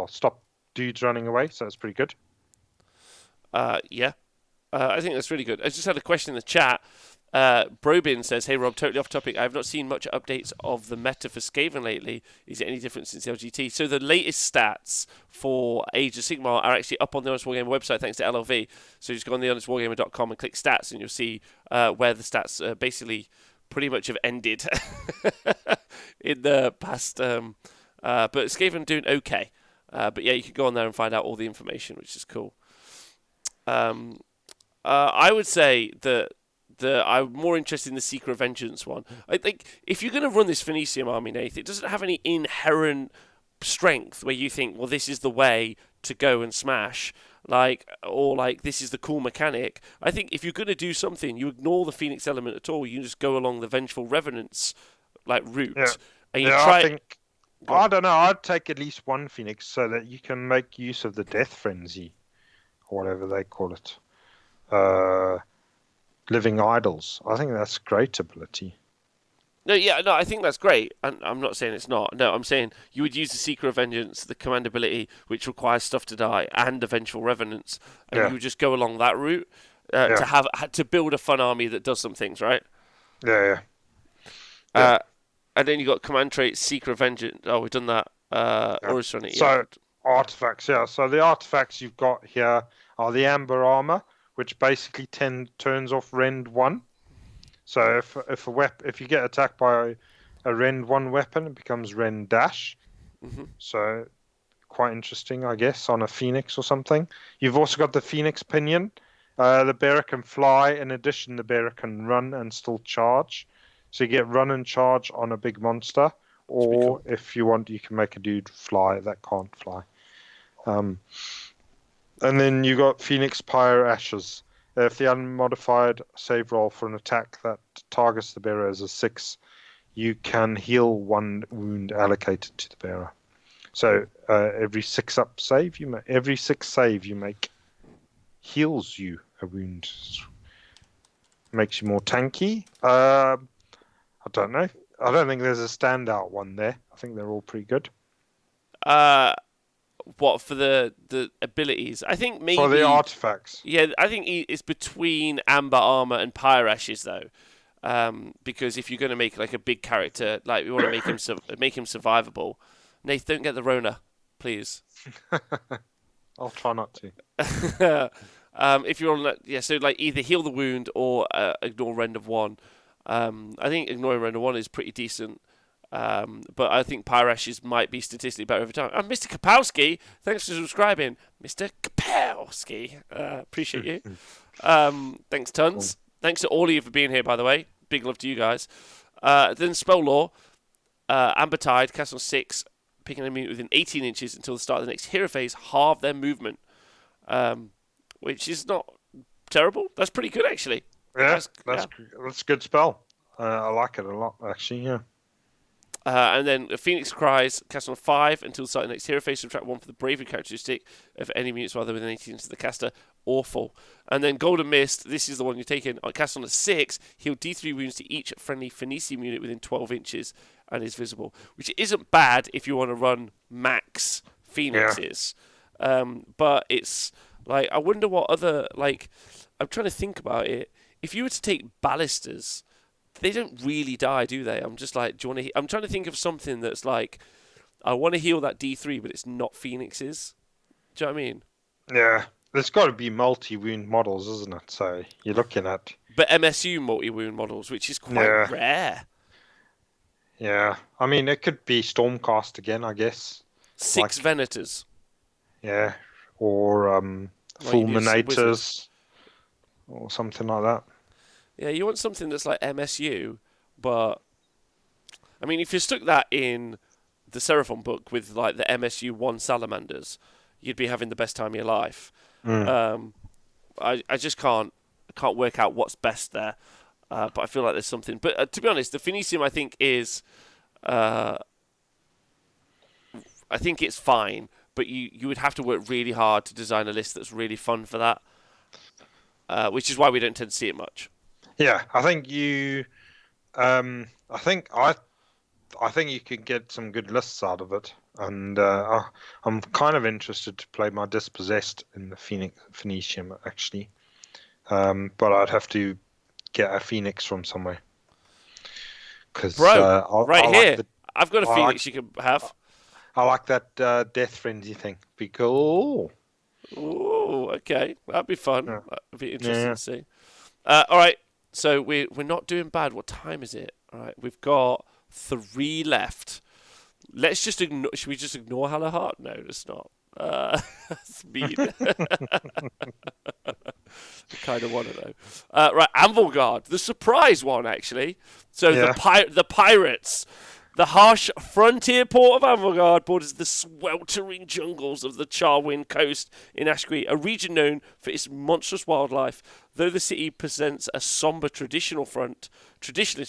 Stop dudes running away, so that's pretty good. Yeah. I think that's really good. I just had a question in the chat. Brobin says, hey Rob, totally off topic. I have not seen much updates of the meta for Skaven lately. Is it any different since LGT? So the latest stats for Age of Sigmar are actually up on the Honest Wargamer website thanks to LLV. So just go on thehonestwargamer.com and click stats and you'll see where the stats basically pretty much have ended in the past. But Skaven doing okay. But yeah, you can go on there and find out all the information, which is cool. I would say that I'm more interested in the Seeker of Vengeance one. I think if you're going to run this Phoenician army, Nath, it doesn't have any inherent strength where you think, well, this is the way to go and smash, or this is the cool mechanic. I think if you're going to do something, you ignore the Phoenix element at all. You just go along the Vengeful Revenants route, Yeah. and you Yeah, try. I think I don't know. I'd take at least one Phoenix so that you can make use of the Death Frenzy, or whatever they call it. Living Idols. I think that's a great ability. No, I think that's great. And I'm not saying it's not. No, I'm saying you would use the Seeker of Vengeance, the command ability, which requires stuff to die, and the Vengeful Revenants, and you would just go along that route to build a fun army that does some things, right? Yeah. And then you got command trait Seeker of Vengeance. Oh, we've done that. Or is it? So artifacts, So the artifacts you've got here are the Amber Armor, which basically turns off Rend 1. So if you get attacked by a Rend 1 weapon, it becomes Rend Dash. Mm-hmm. So quite interesting, I guess, on a Phoenix or something. You've also got the Phoenix Pinion. The bearer can fly. In addition, the bearer can run and still charge. So you get run and charge on a big monster. Or if you want, you can make a dude fly that can't fly. And then you got Phoenix Pyre Ashes. If the unmodified save roll for an attack that targets the bearer is a 6, you can heal 1 wound allocated to the bearer. So every 6 save you make heals you a wound. Makes you more tanky. I don't know. I don't think there's a standout one there. I think they're all pretty good. What for the abilities? I think maybe for the artifacts. Yeah, I think it's between Amber Armor and Pyre Ashes though, because if you're going to make a big character, we want to make him survivable. Nath, don't get the Rona, please. I'll try not to. If you're on that, so either heal the wound or ignore Rend of 1. I think ignoring Rend of 1 is pretty decent. But I think Pyre Ashes might be statistically better over time. And Mr. Kapowski, thanks for subscribing. Mr. Kapowski, appreciate you. Thanks tons. Cool. Thanks to all of you for being here, by the way. Big love to you guys. Then Spell Law, Amber Tide, cast on 6, picking an enemy within 18 inches until the start of the next hero phase, halve their movement, which is not terrible. That's pretty good, actually. Yeah, that's a good spell. I like it a lot, actually, yeah. And then Phoenix Cries, cast on 5 until the start of the next hero phase, subtract 1 for the bravery characteristic of any units rather within 18 inches of the caster. Awful. And then Golden Mist, this is the one you're taking. Cast on a 6, heal D3 wounds to each friendly Phoenician unit within 12 inches and is visible. Which isn't bad if you want to run max Phoenixes. Yeah. But it's I wonder what other I'm trying to think about it. If you were to take Ballistas, they don't really die, do they? I'm just do you want to? I'm trying to think of something that's I want to heal that D3, but it's not Phoenixes. Do you know what I mean? Yeah, there's got to be multi-wound models, isn't it? So you're looking at. But MSU multi-wound models, which is quite rare. Yeah, I mean it could be Stormcast again, I guess. 6 Venators. Yeah, or Fulminators, or something like that. Yeah, you want something that's like MSU, but I mean, if you stuck that in the Seraphon book with the MSU 1 Salamanders, you'd be having the best time of your life. I just can't work out what's best there, but I feel like there's something. But to be honest, the Phoenicium I think is, I think it's fine, but you would have to work really hard to design a list that's really fun for that, which is why we don't tend to see it much. Yeah, I think you. I think you could get some good lists out of it, and I'm kind of interested to play my Dispossessed in the Phoenicium actually, but I'd have to get a Phoenix from somewhere. Because here, I've got a Phoenix you can have. I like that Death Frenzy thing. Be cool. Ooh, okay, that'd be fun. Yeah. That'd be interesting to see. All right. So we're not doing bad. What time is it? All right, we've got 3 left. Let's just ignore. Should we just ignore Hallowheart? No, let's not. That's mean. I kind of want to know. Right, Anvil Guard, the surprise one actually. So Yeah. the pirates. The harsh frontier port of Amelgard borders the sweltering jungles of the Charwind coast in Ashgree, a region known for its monstrous wildlife. Though the city presents a somber traditionalist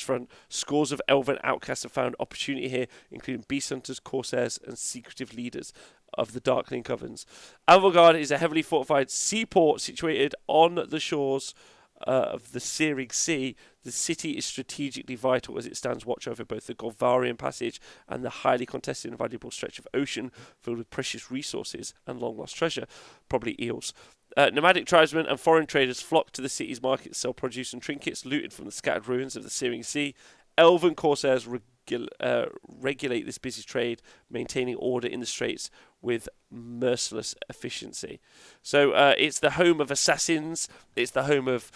front, scores of elven outcasts have found opportunity here, including beast hunters, corsairs, and secretive leaders of the Darkling Covens. Amelgard is a heavily fortified seaport situated on the shores of the Searing Sea. The city is strategically vital as it stands watch over both the Golvarian Passage and the highly contested and valuable stretch of ocean filled with precious resources and long-lost treasure, probably eels. Nomadic tribesmen and foreign traders flock to the city's markets to sell produce and trinkets looted from the scattered ruins of the Searing Sea. Elven corsairs regulate this busy trade, maintaining order in the straits with merciless efficiency. So it's the home of assassins, it's the home of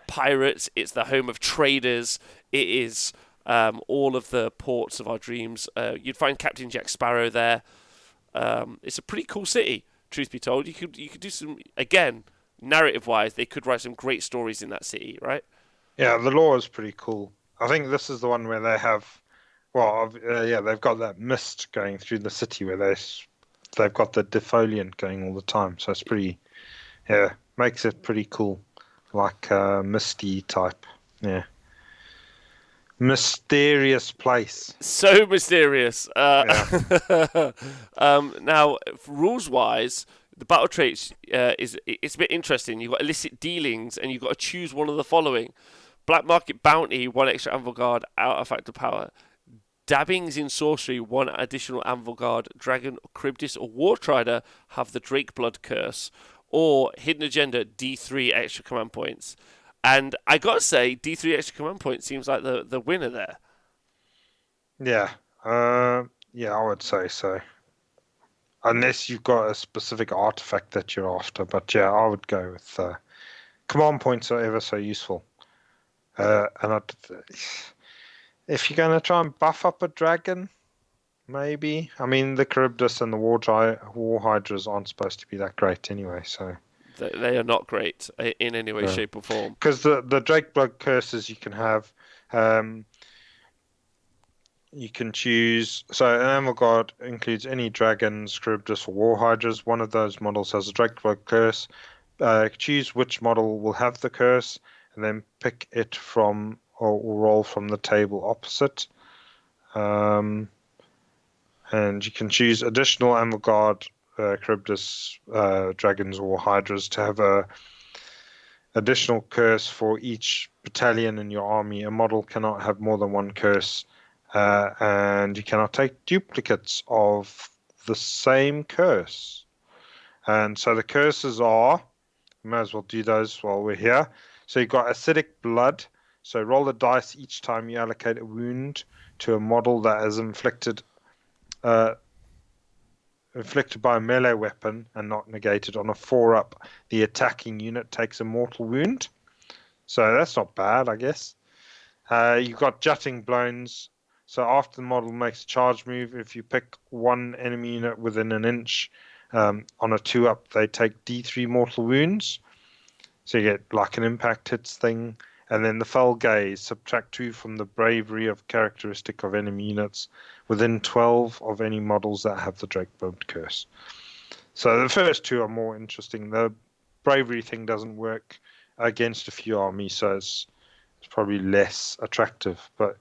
pirates, it's the home of traders, it is all of the ports of our dreams. You'd find Captain Jack Sparrow there. It's a pretty cool city, truth be told. You could do some, again, narrative-wise, they could write some great stories in that city, right? Yeah, the lore is pretty cool. I think this is the one where they have, they've got that mist going through the city where they've got the defoliant going all the time. So it's pretty, makes it pretty cool, like misty type. Yeah, mysterious place. So mysterious. Yeah. Now, rules-wise, the battle traits it's a bit interesting. You've got illicit dealings, and you've got to choose one of the following: Black Market Bounty, 1 extra Anvil Guard, artifact of power. Dabbings in sorcery, 1 additional Anvil Guard. Dragon, Cryptis, or Wartrider have the Drake Blood Curse. Or Hidden Agenda, D3 extra command points. And I gotta say, D3 extra command points seems like the winner there. Yeah. I would say so. Unless you've got a specific artifact that you're after. But yeah, I would go with command points are ever so useful. If you're going to try and buff up a dragon, maybe. I mean, the Charybdis and the War Hydras aren't supposed to be that great anyway, so... They are not great in any way, shape, or form. Because the Drake Blood curses you can have... you can choose... So, an Anvil Guard includes any dragons, Charybdis, or War Hydras. One of those models has a Drake Blood curse. Choose which model will have the curse, and then pick it from... or roll from the table opposite. And you can choose additional Anvil Guard, Charybdis, Dragons, or Hydras to have a additional curse for each battalion in your army. A model cannot have more than 1 curse, and you cannot take duplicates of the same curse. And so the curses are, we may as well do those while we're here. So you've got Acidic Blood. So roll the dice each time you allocate a wound to a model that is inflicted by a melee weapon and not negated. On a 4-up, the attacking unit takes a mortal wound. So that's not bad, I guess. You've got Jutting Blows. So after the model makes a charge move, if you pick one enemy unit within an inch on a 2-up, they take D3 mortal wounds. So you get like an impact hits thing. And then the Fell Gaze, subtract 2 from the bravery of characteristic of enemy units within 12 of any models that have the Drake Blood Curse. So the first 2 are more interesting. The bravery thing doesn't work against a few armies, so it's probably less attractive. But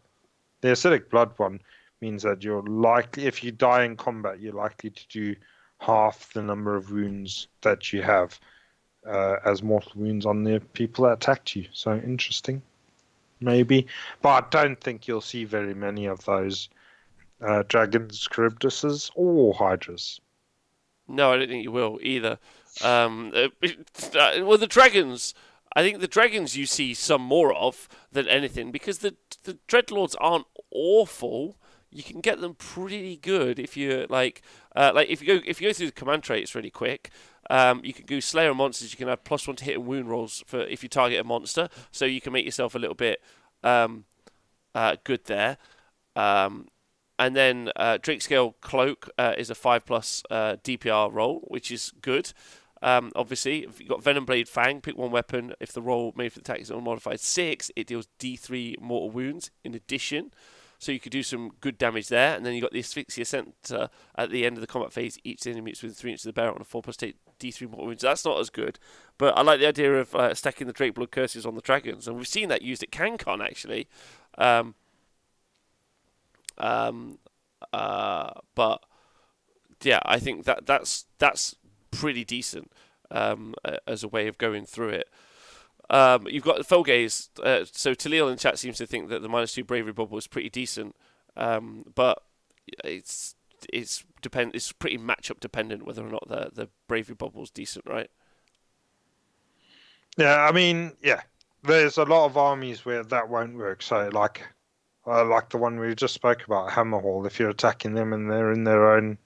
the Acidic Blood one means that you're likely, if you die in combat, you're likely to do half the number of wounds that you have. As mortal wounds on the people that attacked you. So interesting, maybe. But I don't think you'll see very many of those dragons, Charybdises, or Hydras. No, I don't think you will either. Well, the dragons, I think the dragons you see some more of than anything, because the Dreadlords aren't awful. You can get them pretty good if you if you go through the command traits really quick. You can go Slayer monsters. You can have +1 to hit and wound rolls for if you target a monster, so you can make yourself a little bit good there. And then Drakescale Cloak is a 5+ DPR roll, which is good. Obviously, if you've got Venom Blade Fang, pick one weapon. If the roll made for the attack is unmodified 6, it deals D3 mortal wounds in addition. So you could do some good damage there. And then you've got the Asphyxia Center at the end of the combat phase. Each enemy is within 3 inches of the barrel on a 4+8 D3 mortal wounds. That's not as good. But I like the idea of stacking the Drake Blood Curses on the Dragons. And we've seen that used at CanCon, actually. But yeah, I think that's pretty decent as a way of going through it. You've got the Felgaze. So Talil in chat seems to think that the -2 bravery bubble is pretty decent, but it's pretty matchup dependent whether or not the bravery bubble is decent, right? Yeah, I mean, yeah, there's a lot of armies where that won't work. So like the one we just spoke about, Hammerhall. If you're attacking them and they're in their own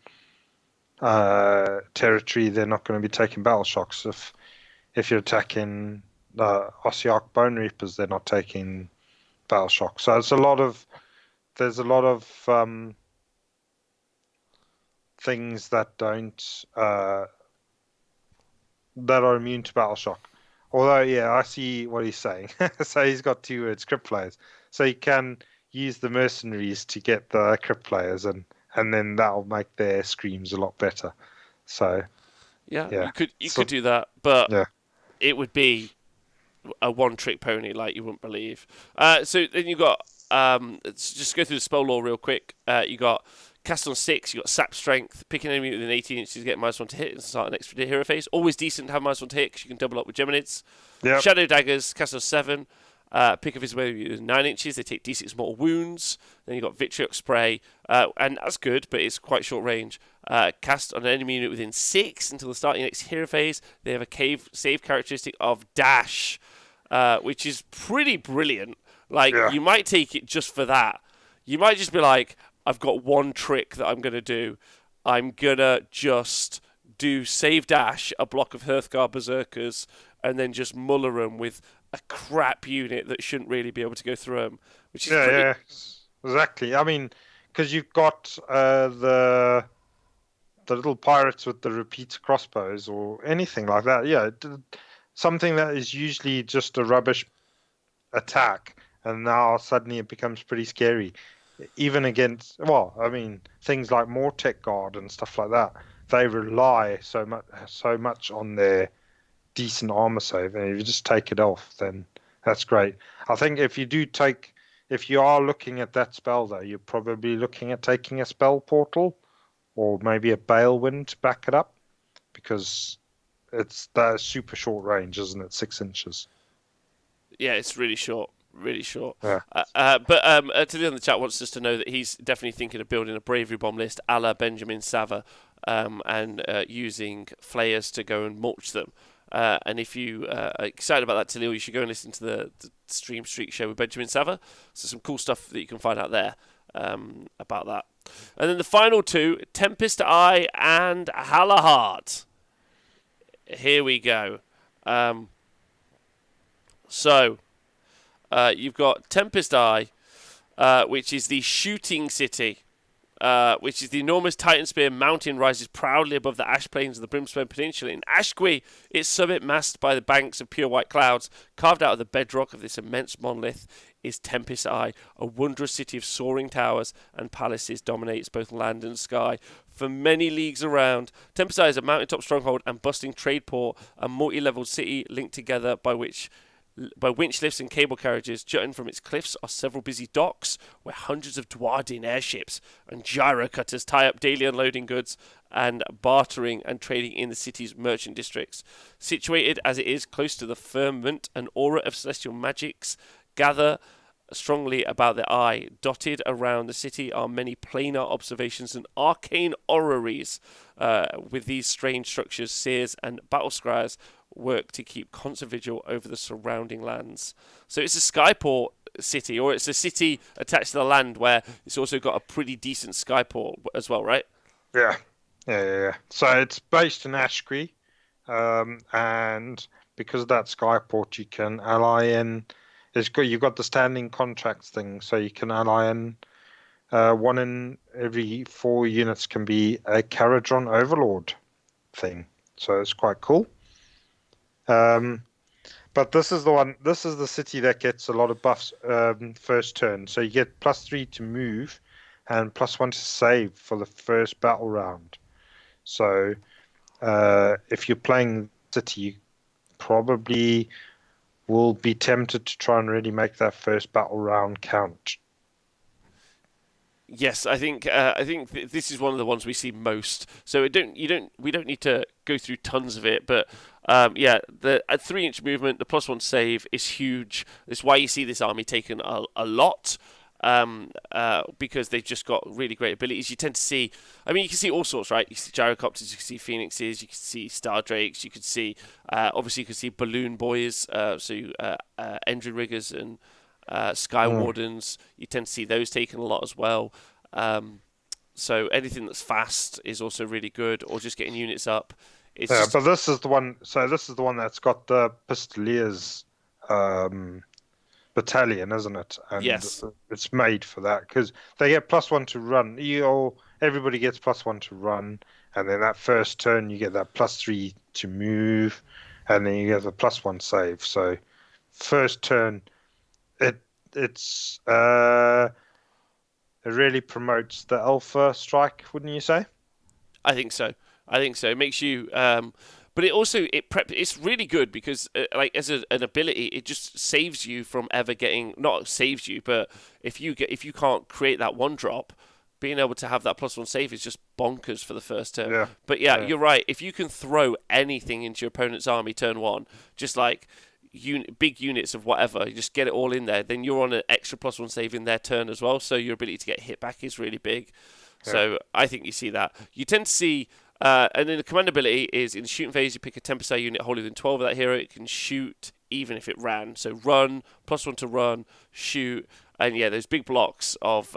territory, they're not going to be taking battle shocks. If you're attacking Ossiarch Bone Reapers, they're not taking battle shocks. So there's a lot of things that don't that are immune to battle shock. Although, yeah, I see what he's saying. So he's got 2 words, crypt players. So he can use the mercenaries to get the crypt players, and then that'll make their screams a lot better. So yeah. you could do that, but yeah. It would be a one-trick pony like you wouldn't believe. So then you got let's just go through the spell lore real quick. You got cast on 6, you got sap strength, pick an enemy within 18 inches to get -1 to hit and start an extra hero phase. Always decent to have -1 to hit because you can double up with Geminids. Yep. Shadow daggers, cast on 7. Pick a visible enemy within 9 inches, they take D6 mortal wounds. Then you got vitriol spray, and that's good, but it's quite short range. Cast on an enemy unit within 6 until the start of your next hero phase. They have a save characteristic of dash, which is pretty brilliant. Like, you might take it just for that. You might just be like, I've got one trick that I'm going to do. I'm going to just do save dash, a block of Hearthguard Berserkers, and then just muller them with a crap unit that shouldn't really be able to go through them. Which is yeah, exactly. I mean, because you've got the little pirates with the repeat crossbows or anything like that. Yeah, something that is usually just a rubbish attack, and now suddenly it becomes pretty scary. Even against, well, I mean, things like Mortec Guard and stuff like that, they rely so much on their decent armor save, and if you just take it off, then that's great. I think if you are looking at that spell, though, you're probably looking at taking a spell portal or maybe a Balewind to back it up, because it's that super short range, isn't it? 6 inches. Yeah, it's really short. Really short. Yeah. But Tilly in the chat wants us to know that he's definitely thinking of building a bravery bomb list a la Benjamin Sava, and using flayers to go and mulch them. And if you are excited about that, Talil, you should go and listen to the Stream Streak show with Benjamin Sava. So some cool stuff that you can find out there about that. And then the final 2, Tempest Eye and Halahart. Here we go. You've got Tempest Eye, which is the shooting city, which is the enormous Titan Spear mountain rises proudly above the ash plains of the Brimstone Peninsula. In Ashqui, its summit masked by the banks of pure white clouds, carved out of the bedrock of this immense monolith, is Tempest Eye, a wondrous city of soaring towers and palaces dominates both land and sky. For many leagues around, Tempest Eye is a mountaintop stronghold and bustling trade port, a multi-leveled city linked together by winch lifts and cable carriages. Jutting from its cliffs are several busy docks where hundreds of Dwardin airships and gyrocutters tie up daily unloading goods and bartering and trading in the city's merchant districts. Situated as it is close to the firmament, an aura of celestial magics gather strongly about the eye. Dotted around the city are many planar observations and arcane orreries. With these strange structures, seers and battle scryers work to keep constant vigil over the surrounding lands. So it's a skyport city, or it's a city attached to the land where it's also got a pretty decent skyport as well, right? Yeah. So it's based in Ashqui, and because of that skyport, you can ally in. You've got the standing contracts thing, so you can ally in one in every 4 units can be a Caradron Overlord thing. So it's quite cool. But this is the one. This is the city that gets a lot of buffs first turn. So you get +3 to move, and +1 to save for the first battle round. So if you're playing city, you probably will be tempted to try and really make that first battle round count. Yes, I think this is one of the ones we see most. So we don't need to go through tons of it, but the 3-inch movement, the +1 save is huge. It's why you see this army taken a lot. Because they've just got really great abilities. You tend to see, I mean, you can see all sorts, right? You can see gyrocopters, you can see phoenixes, you can see star drakes, you can see, obviously, you can see balloon boys, engine riggers and sky wardens. You tend to see those taken a lot as well. So anything that's fast is also really good, or just getting units up. But this is the one. So this is the one that's got the Pistoliers battalion, isn't it? And yes, it's made for that because they get +1 to run. Everybody gets +1 to run, and then that first turn you get that +3 to move, and then you get the +1 save. So first turn, it really promotes the alpha strike, wouldn't you say? I think so. It makes you, but it also it's really good because like as an ability, it just saves you from ever getting, not saves you, but if you can't create that 1-drop, being able to have that +1 save is just bonkers for the first turn. Yeah. But yeah, you're right. If you can throw anything into your opponent's army turn 1, just like big units of whatever, you just get it all in there, then you're on an extra +1 save in their turn as well. So your ability to get hit back is really big. Yeah. So I think you see that. You tend to see, and then the command ability is in the shooting phase, you pick a 10% unit wholly within 12 of that hero. It can shoot even if it ran. So run, +1 to run, shoot, and yeah, those big blocks of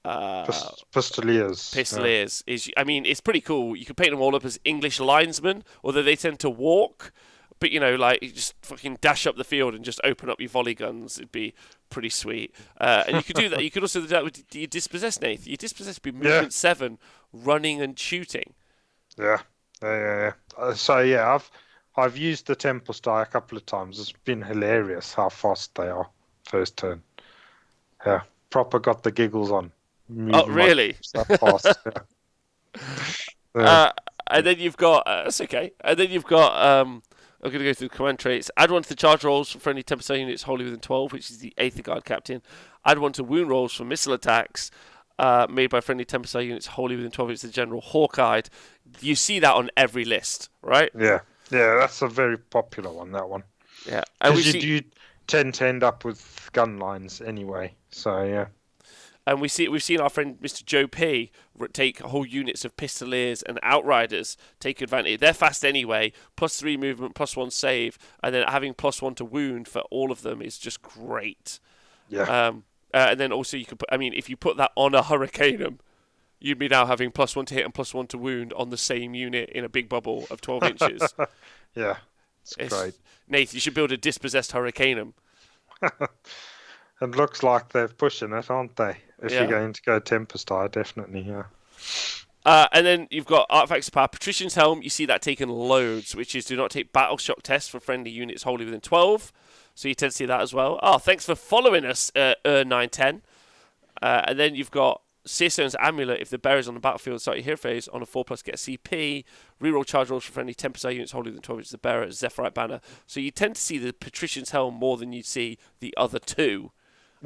Pistoliers. Pistoliers is, I mean, it's pretty cool. You can paint them all up as English linesmen, although they tend to walk. But, like, you just fucking dash up the field and just open up your volley guns. It'd be pretty sweet. And you could do that. You could also do that with your Dispossess, Nath. Your Dispossess would be movement 7, running and shooting. Yeah. I've used the Tempest die a couple of times. It's been hilarious how fast they are first turn. Yeah, proper got the giggles on. Oh, really? So fast. Yeah. And then you've got... that's okay. And then you've got... I'm going to go through the command traits. Add 1 to the charge rolls for friendly 10% units wholly within 12, which is the Aether Guard Captain. Add 1 to wound rolls for missile attacks made by friendly 10% units wholly within 12, which is the General Hawkeye. You see that on every list, right? Yeah, that's a very popular one, that one. Yeah. Because you tend to end up with gun lines anyway, so yeah. And we've seen our friend Mr. Joe P take whole units of Pistoliers and Outriders, take advantage. They're fast anyway, +3 movement, +1 save, and then having +1 to wound for all of them is just great. Yeah. And then also you could put, I mean, if you put that on a Hurricanum, you'd be now having +1 to hit and +1 to wound on the same unit in a big bubble of 12 inches. Yeah, it's great. Nath, you should build a dispossessed Hurricanum. It looks like they're pushing it, aren't they? If you're going to go Tempest, definitely, yeah. And then you've got Artifacts of Power. Patrician's Helm, you see that taken loads, which is do not take battle shock tests for friendly units wholly within 12. So you tend to see that as well. Oh, thanks for following us, 910. And then you've got Searstone's Amulet. If the bearer's on the battlefield, start your hero phase on a 4+, get a CP. Reroll charge rolls for friendly 10% units wholly within 12, which is the bearer, Zephyrite Banner. So you tend to see the Patrician's Helm more than you see the other two.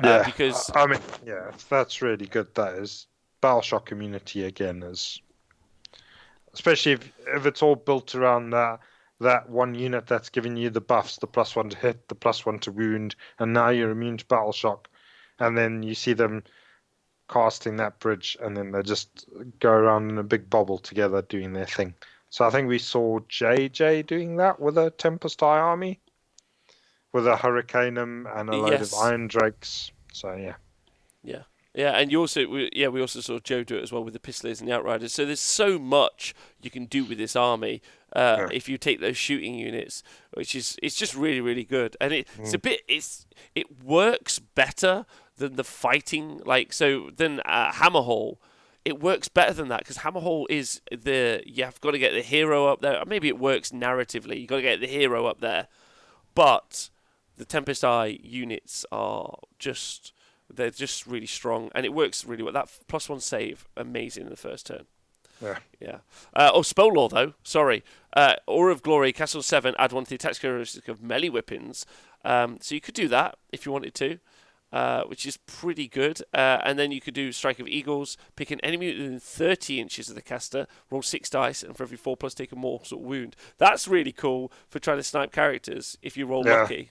Yeah, because I mean, yeah, that's really good. That is battle shock immunity again, is especially if it's all built around that one unit that's giving you the buffs, the +1 to hit, the +1 to wound, and now you're immune to battle shock, and then you see them casting that bridge, and then they just go around in a big bubble together doing their thing. So I think we saw JJ doing that with a Tempest Eye army, with a Hurricanum and a load of Iron Drakes. So yeah, and we also saw Joe do it as well with the Pistoliers and the Outriders. So there's so much you can do with this army if you take those shooting units, it's just really really good, and it works better than the fighting. Than Hammerhall. It works better than that because Hammerhall is you've got to get the hero up there. Maybe it works narratively. You've got to get the hero up there, but the Tempest Eye units they're just really strong, and it works really well. That +1 save, amazing in the first turn. Yeah. Spell Law, though. Sorry. Aura of Glory, Castle 7, add 1 to the attack characteristic of melee weapons. So you could do that if you wanted to, which is pretty good. And then you could do Strike of Eagles, pick an enemy within 30 inches of the caster, roll 6 dice, and for every 4+, take a mortal wound. That's really cool for trying to snipe characters if you roll lucky.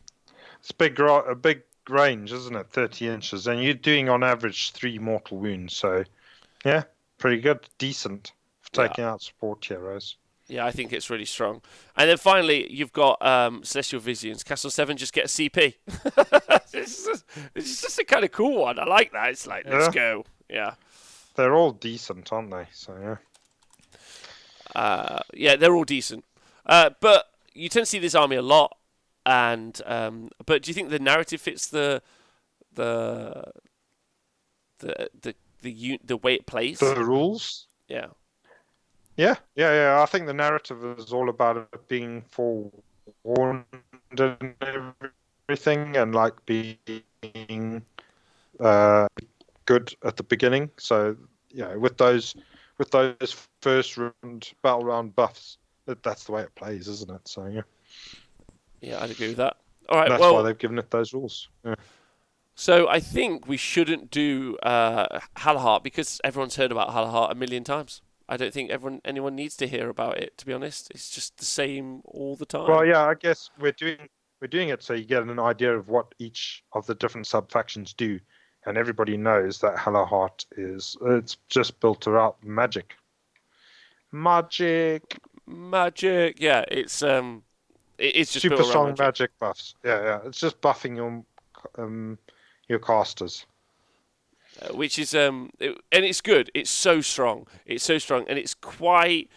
It's a big range, isn't it? 30 inches, and you're doing on average 3 mortal wounds. So, yeah, pretty good, decent for taking out support heroes. Yeah, I think it's really strong. And then finally, you've got Celestial Visions. Castle 7, just get a CP. It's just a kind of cool one. I like that. It's like, let's go. Yeah. They're all decent, aren't they? So, yeah. Yeah, they're all decent. But you tend to see this army a lot. And but do you think the narrative fits the way it plays? The rules? Yeah. Yeah. I think the narrative is all about it being forewarned and everything, and like being good at the beginning. So with those first battle round buffs, that's the way it plays, isn't it? So yeah. Yeah, I'd agree with that. All right, that's why they've given it those rules. Yeah. So I think we shouldn't do Halahart because everyone's heard about Halahart a million times. I don't think anyone needs to hear about it, to be honest. It's just the same all the time. Well, yeah, I guess we're doing it so you get an idea of what each of the different sub-factions do, and everybody knows that Halahart it's just built around magic. Magic, yeah, it's just super strong magic buffs. Yeah, it's just buffing your casters, which is and it's good. It's so strong, and it's quite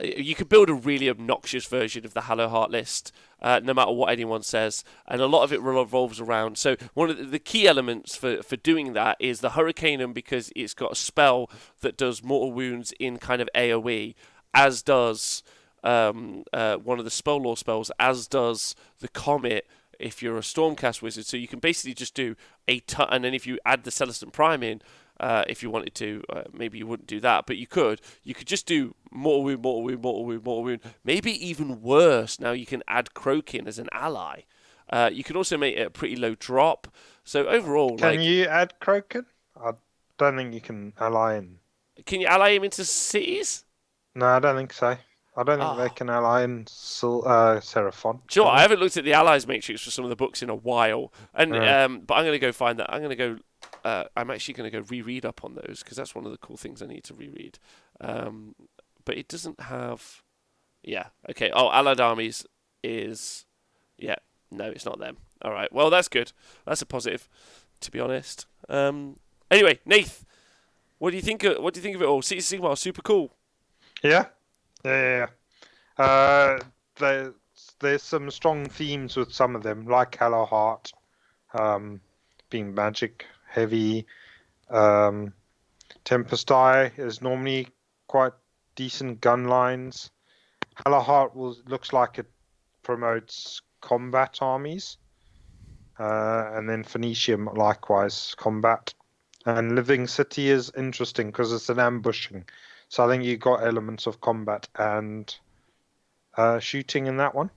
you could build a really obnoxious version of the Halahart list, no matter what anyone says, and a lot of it revolves around. So one of the key elements for doing that is the Hurricanum, because it's got a spell that does mortal wounds in kind of AoE, as does one of the spell law spells, as does the Comet if you're a Stormcast wizard. So you can basically just do and then if you add the Celestant Prime in, if you wanted to, maybe you wouldn't do that, but you could just do mortal wound, mortal wound, mortal wound, mortal wound. Maybe even worse, now you can add Croakin as an ally. You can also make it a pretty low drop. So overall, can you add Croakin? I don't think you can ally in. Can you ally him into cities? No, I don't think so. I don't think they can ally in Seraphon. Do you know what? I haven't looked at the allies matrix for some of the books in a while, and but I'm going to go find that. I'm going to go. I'm actually going to go reread up on those because that's one of the cool things I need to reread. But it doesn't have. Yeah. Okay. Oh, Allied Armies is. Yeah. No, it's not them. All right. Well, that's good. That's a positive, to be honest. Anyway, Nath, what do you think of it all? Sigmar, super cool. Yeah. There's some strong themes with some of them, like Halahart, being magic heavy. Tempest Eye is normally quite decent gun lines. Halahart looks like it promotes combat armies, and then Phoenicians likewise combat. And Living City is interesting because it's an ambushing. So I think you got elements of combat and shooting in that one.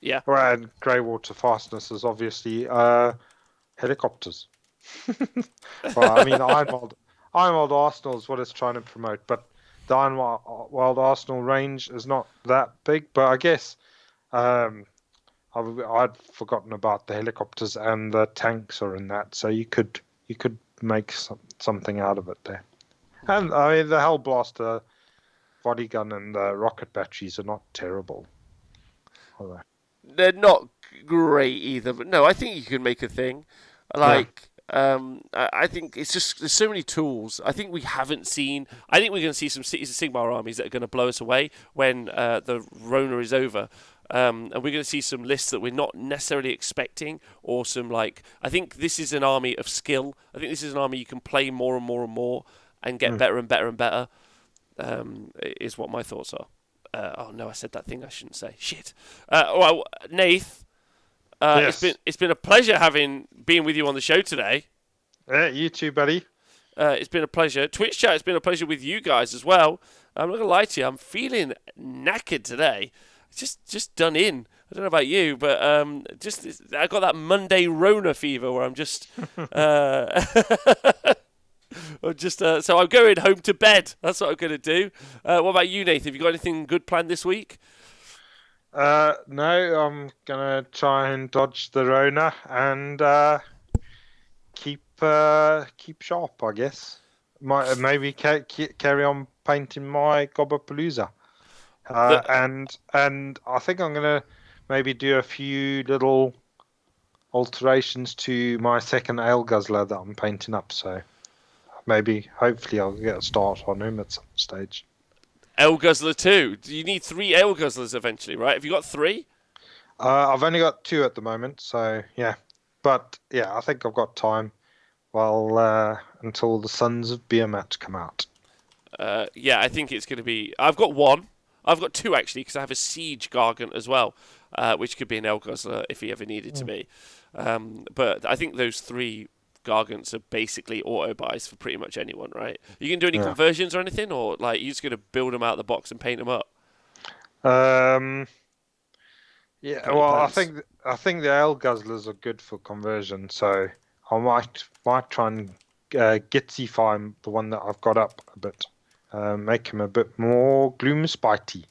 Yeah. And Greywater Fastness is obviously helicopters. Well, I mean, Ironwold Arsenal is what it's trying to promote, but the Ironwold Arsenal range is not that big. But I guess I'd forgotten about the helicopters, and the tanks are in that, so you could make something out of it there. And I mean, the Hellblaster body gun and the rocket batteries are not terrible. They're not great either, but no, I think you can make a thing. I think it's just there's so many tools. I think we haven't seen. I think we're going to see some Cities of Sigmar armies that are going to blow us away when the Rona is over. And we're going to see some lists that we're not necessarily expecting, or some like. I think this is an army of skill. I think this is an army you can play more and more and more, and get better and better and better. Is what my thoughts are. Oh no, I said that thing I shouldn't say. Shit. Well, Nath, Yes. it's been a pleasure being with you on the show today. Yeah, you too, buddy. It's been a pleasure. Twitch chat, it's been a pleasure with you guys as well. I'm not gonna lie to you, I'm feeling knackered today. Just done in. I don't know about you, but I got that Monday Rona fever where I'm just so I'm going home to bed. That's what I'm gonna do. What about you, Nathan? Have you got anything good planned this week? No, I'm gonna try and dodge the Rona and keep sharp, I guess. Maybe carry on painting my Gobapalooza. And I think I'm gonna maybe do a few little alterations to my second ale guzzler that I'm painting up. So hopefully, I'll get a start on him at some stage. Ale Guzzler 2. Do you need 3 Ale Guzzlers eventually, right? Have you got 3? I've only got 2 at the moment, so yeah. But yeah, I think I've got time until the Sons of Beermat come out. Yeah, I think it's going to be. I've got 1. I've got 2 actually, because I have a Siege Gargant as well, which could be an Ale Guzzler if he ever needed to be. But I think those 3 Gargants are basically auto buys for pretty much anyone, right? You can do any conversions or anything, or like you're just going to build them out of the box and paint them up? Yeah, well, I think the ale guzzlers are good for conversion, so I might try and gitsify the one that I've got up a bit, make him a bit more gloom spitey.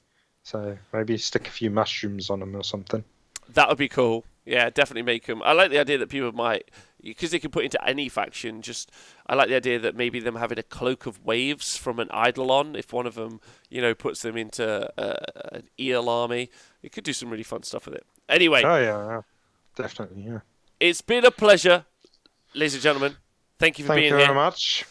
So maybe stick a few mushrooms on him or something. That would be cool. Yeah, definitely make them. I like the idea that people might, because they can put into any faction. I like the idea that maybe them having a cloak of waves from an Eidolon, if one of them, puts them into an eel army, it could do some really fun stuff with it. Anyway. Oh yeah, definitely, yeah. It's been a pleasure, ladies and gentlemen. Thank you for being here. Thank you very much.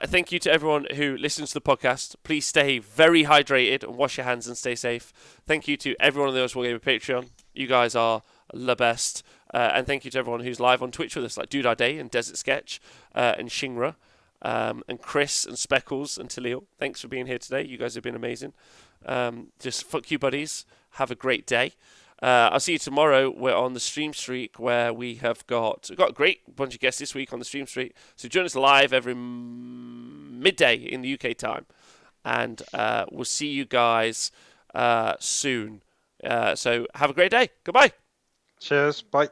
Thank you to everyone who listens to the podcast. Please stay very hydrated and wash your hands and stay safe. Thank you to everyone on the Oswald Gamer Patreon. You guys are the best. And thank you to everyone who's live on Twitch with us, like Dude Day and Desert Sketch and Shingra and Chris and Speckles and Talil. Thanks for being here today. You guys have been amazing. Just fuck you, buddies. Have a great day. I'll see you tomorrow. We're on the stream streak where we've got a great bunch of guests this week on the stream streak. So join us live every midday in the UK time. And we'll see you guys soon. So have a great day. Goodbye. Cheers. Bye.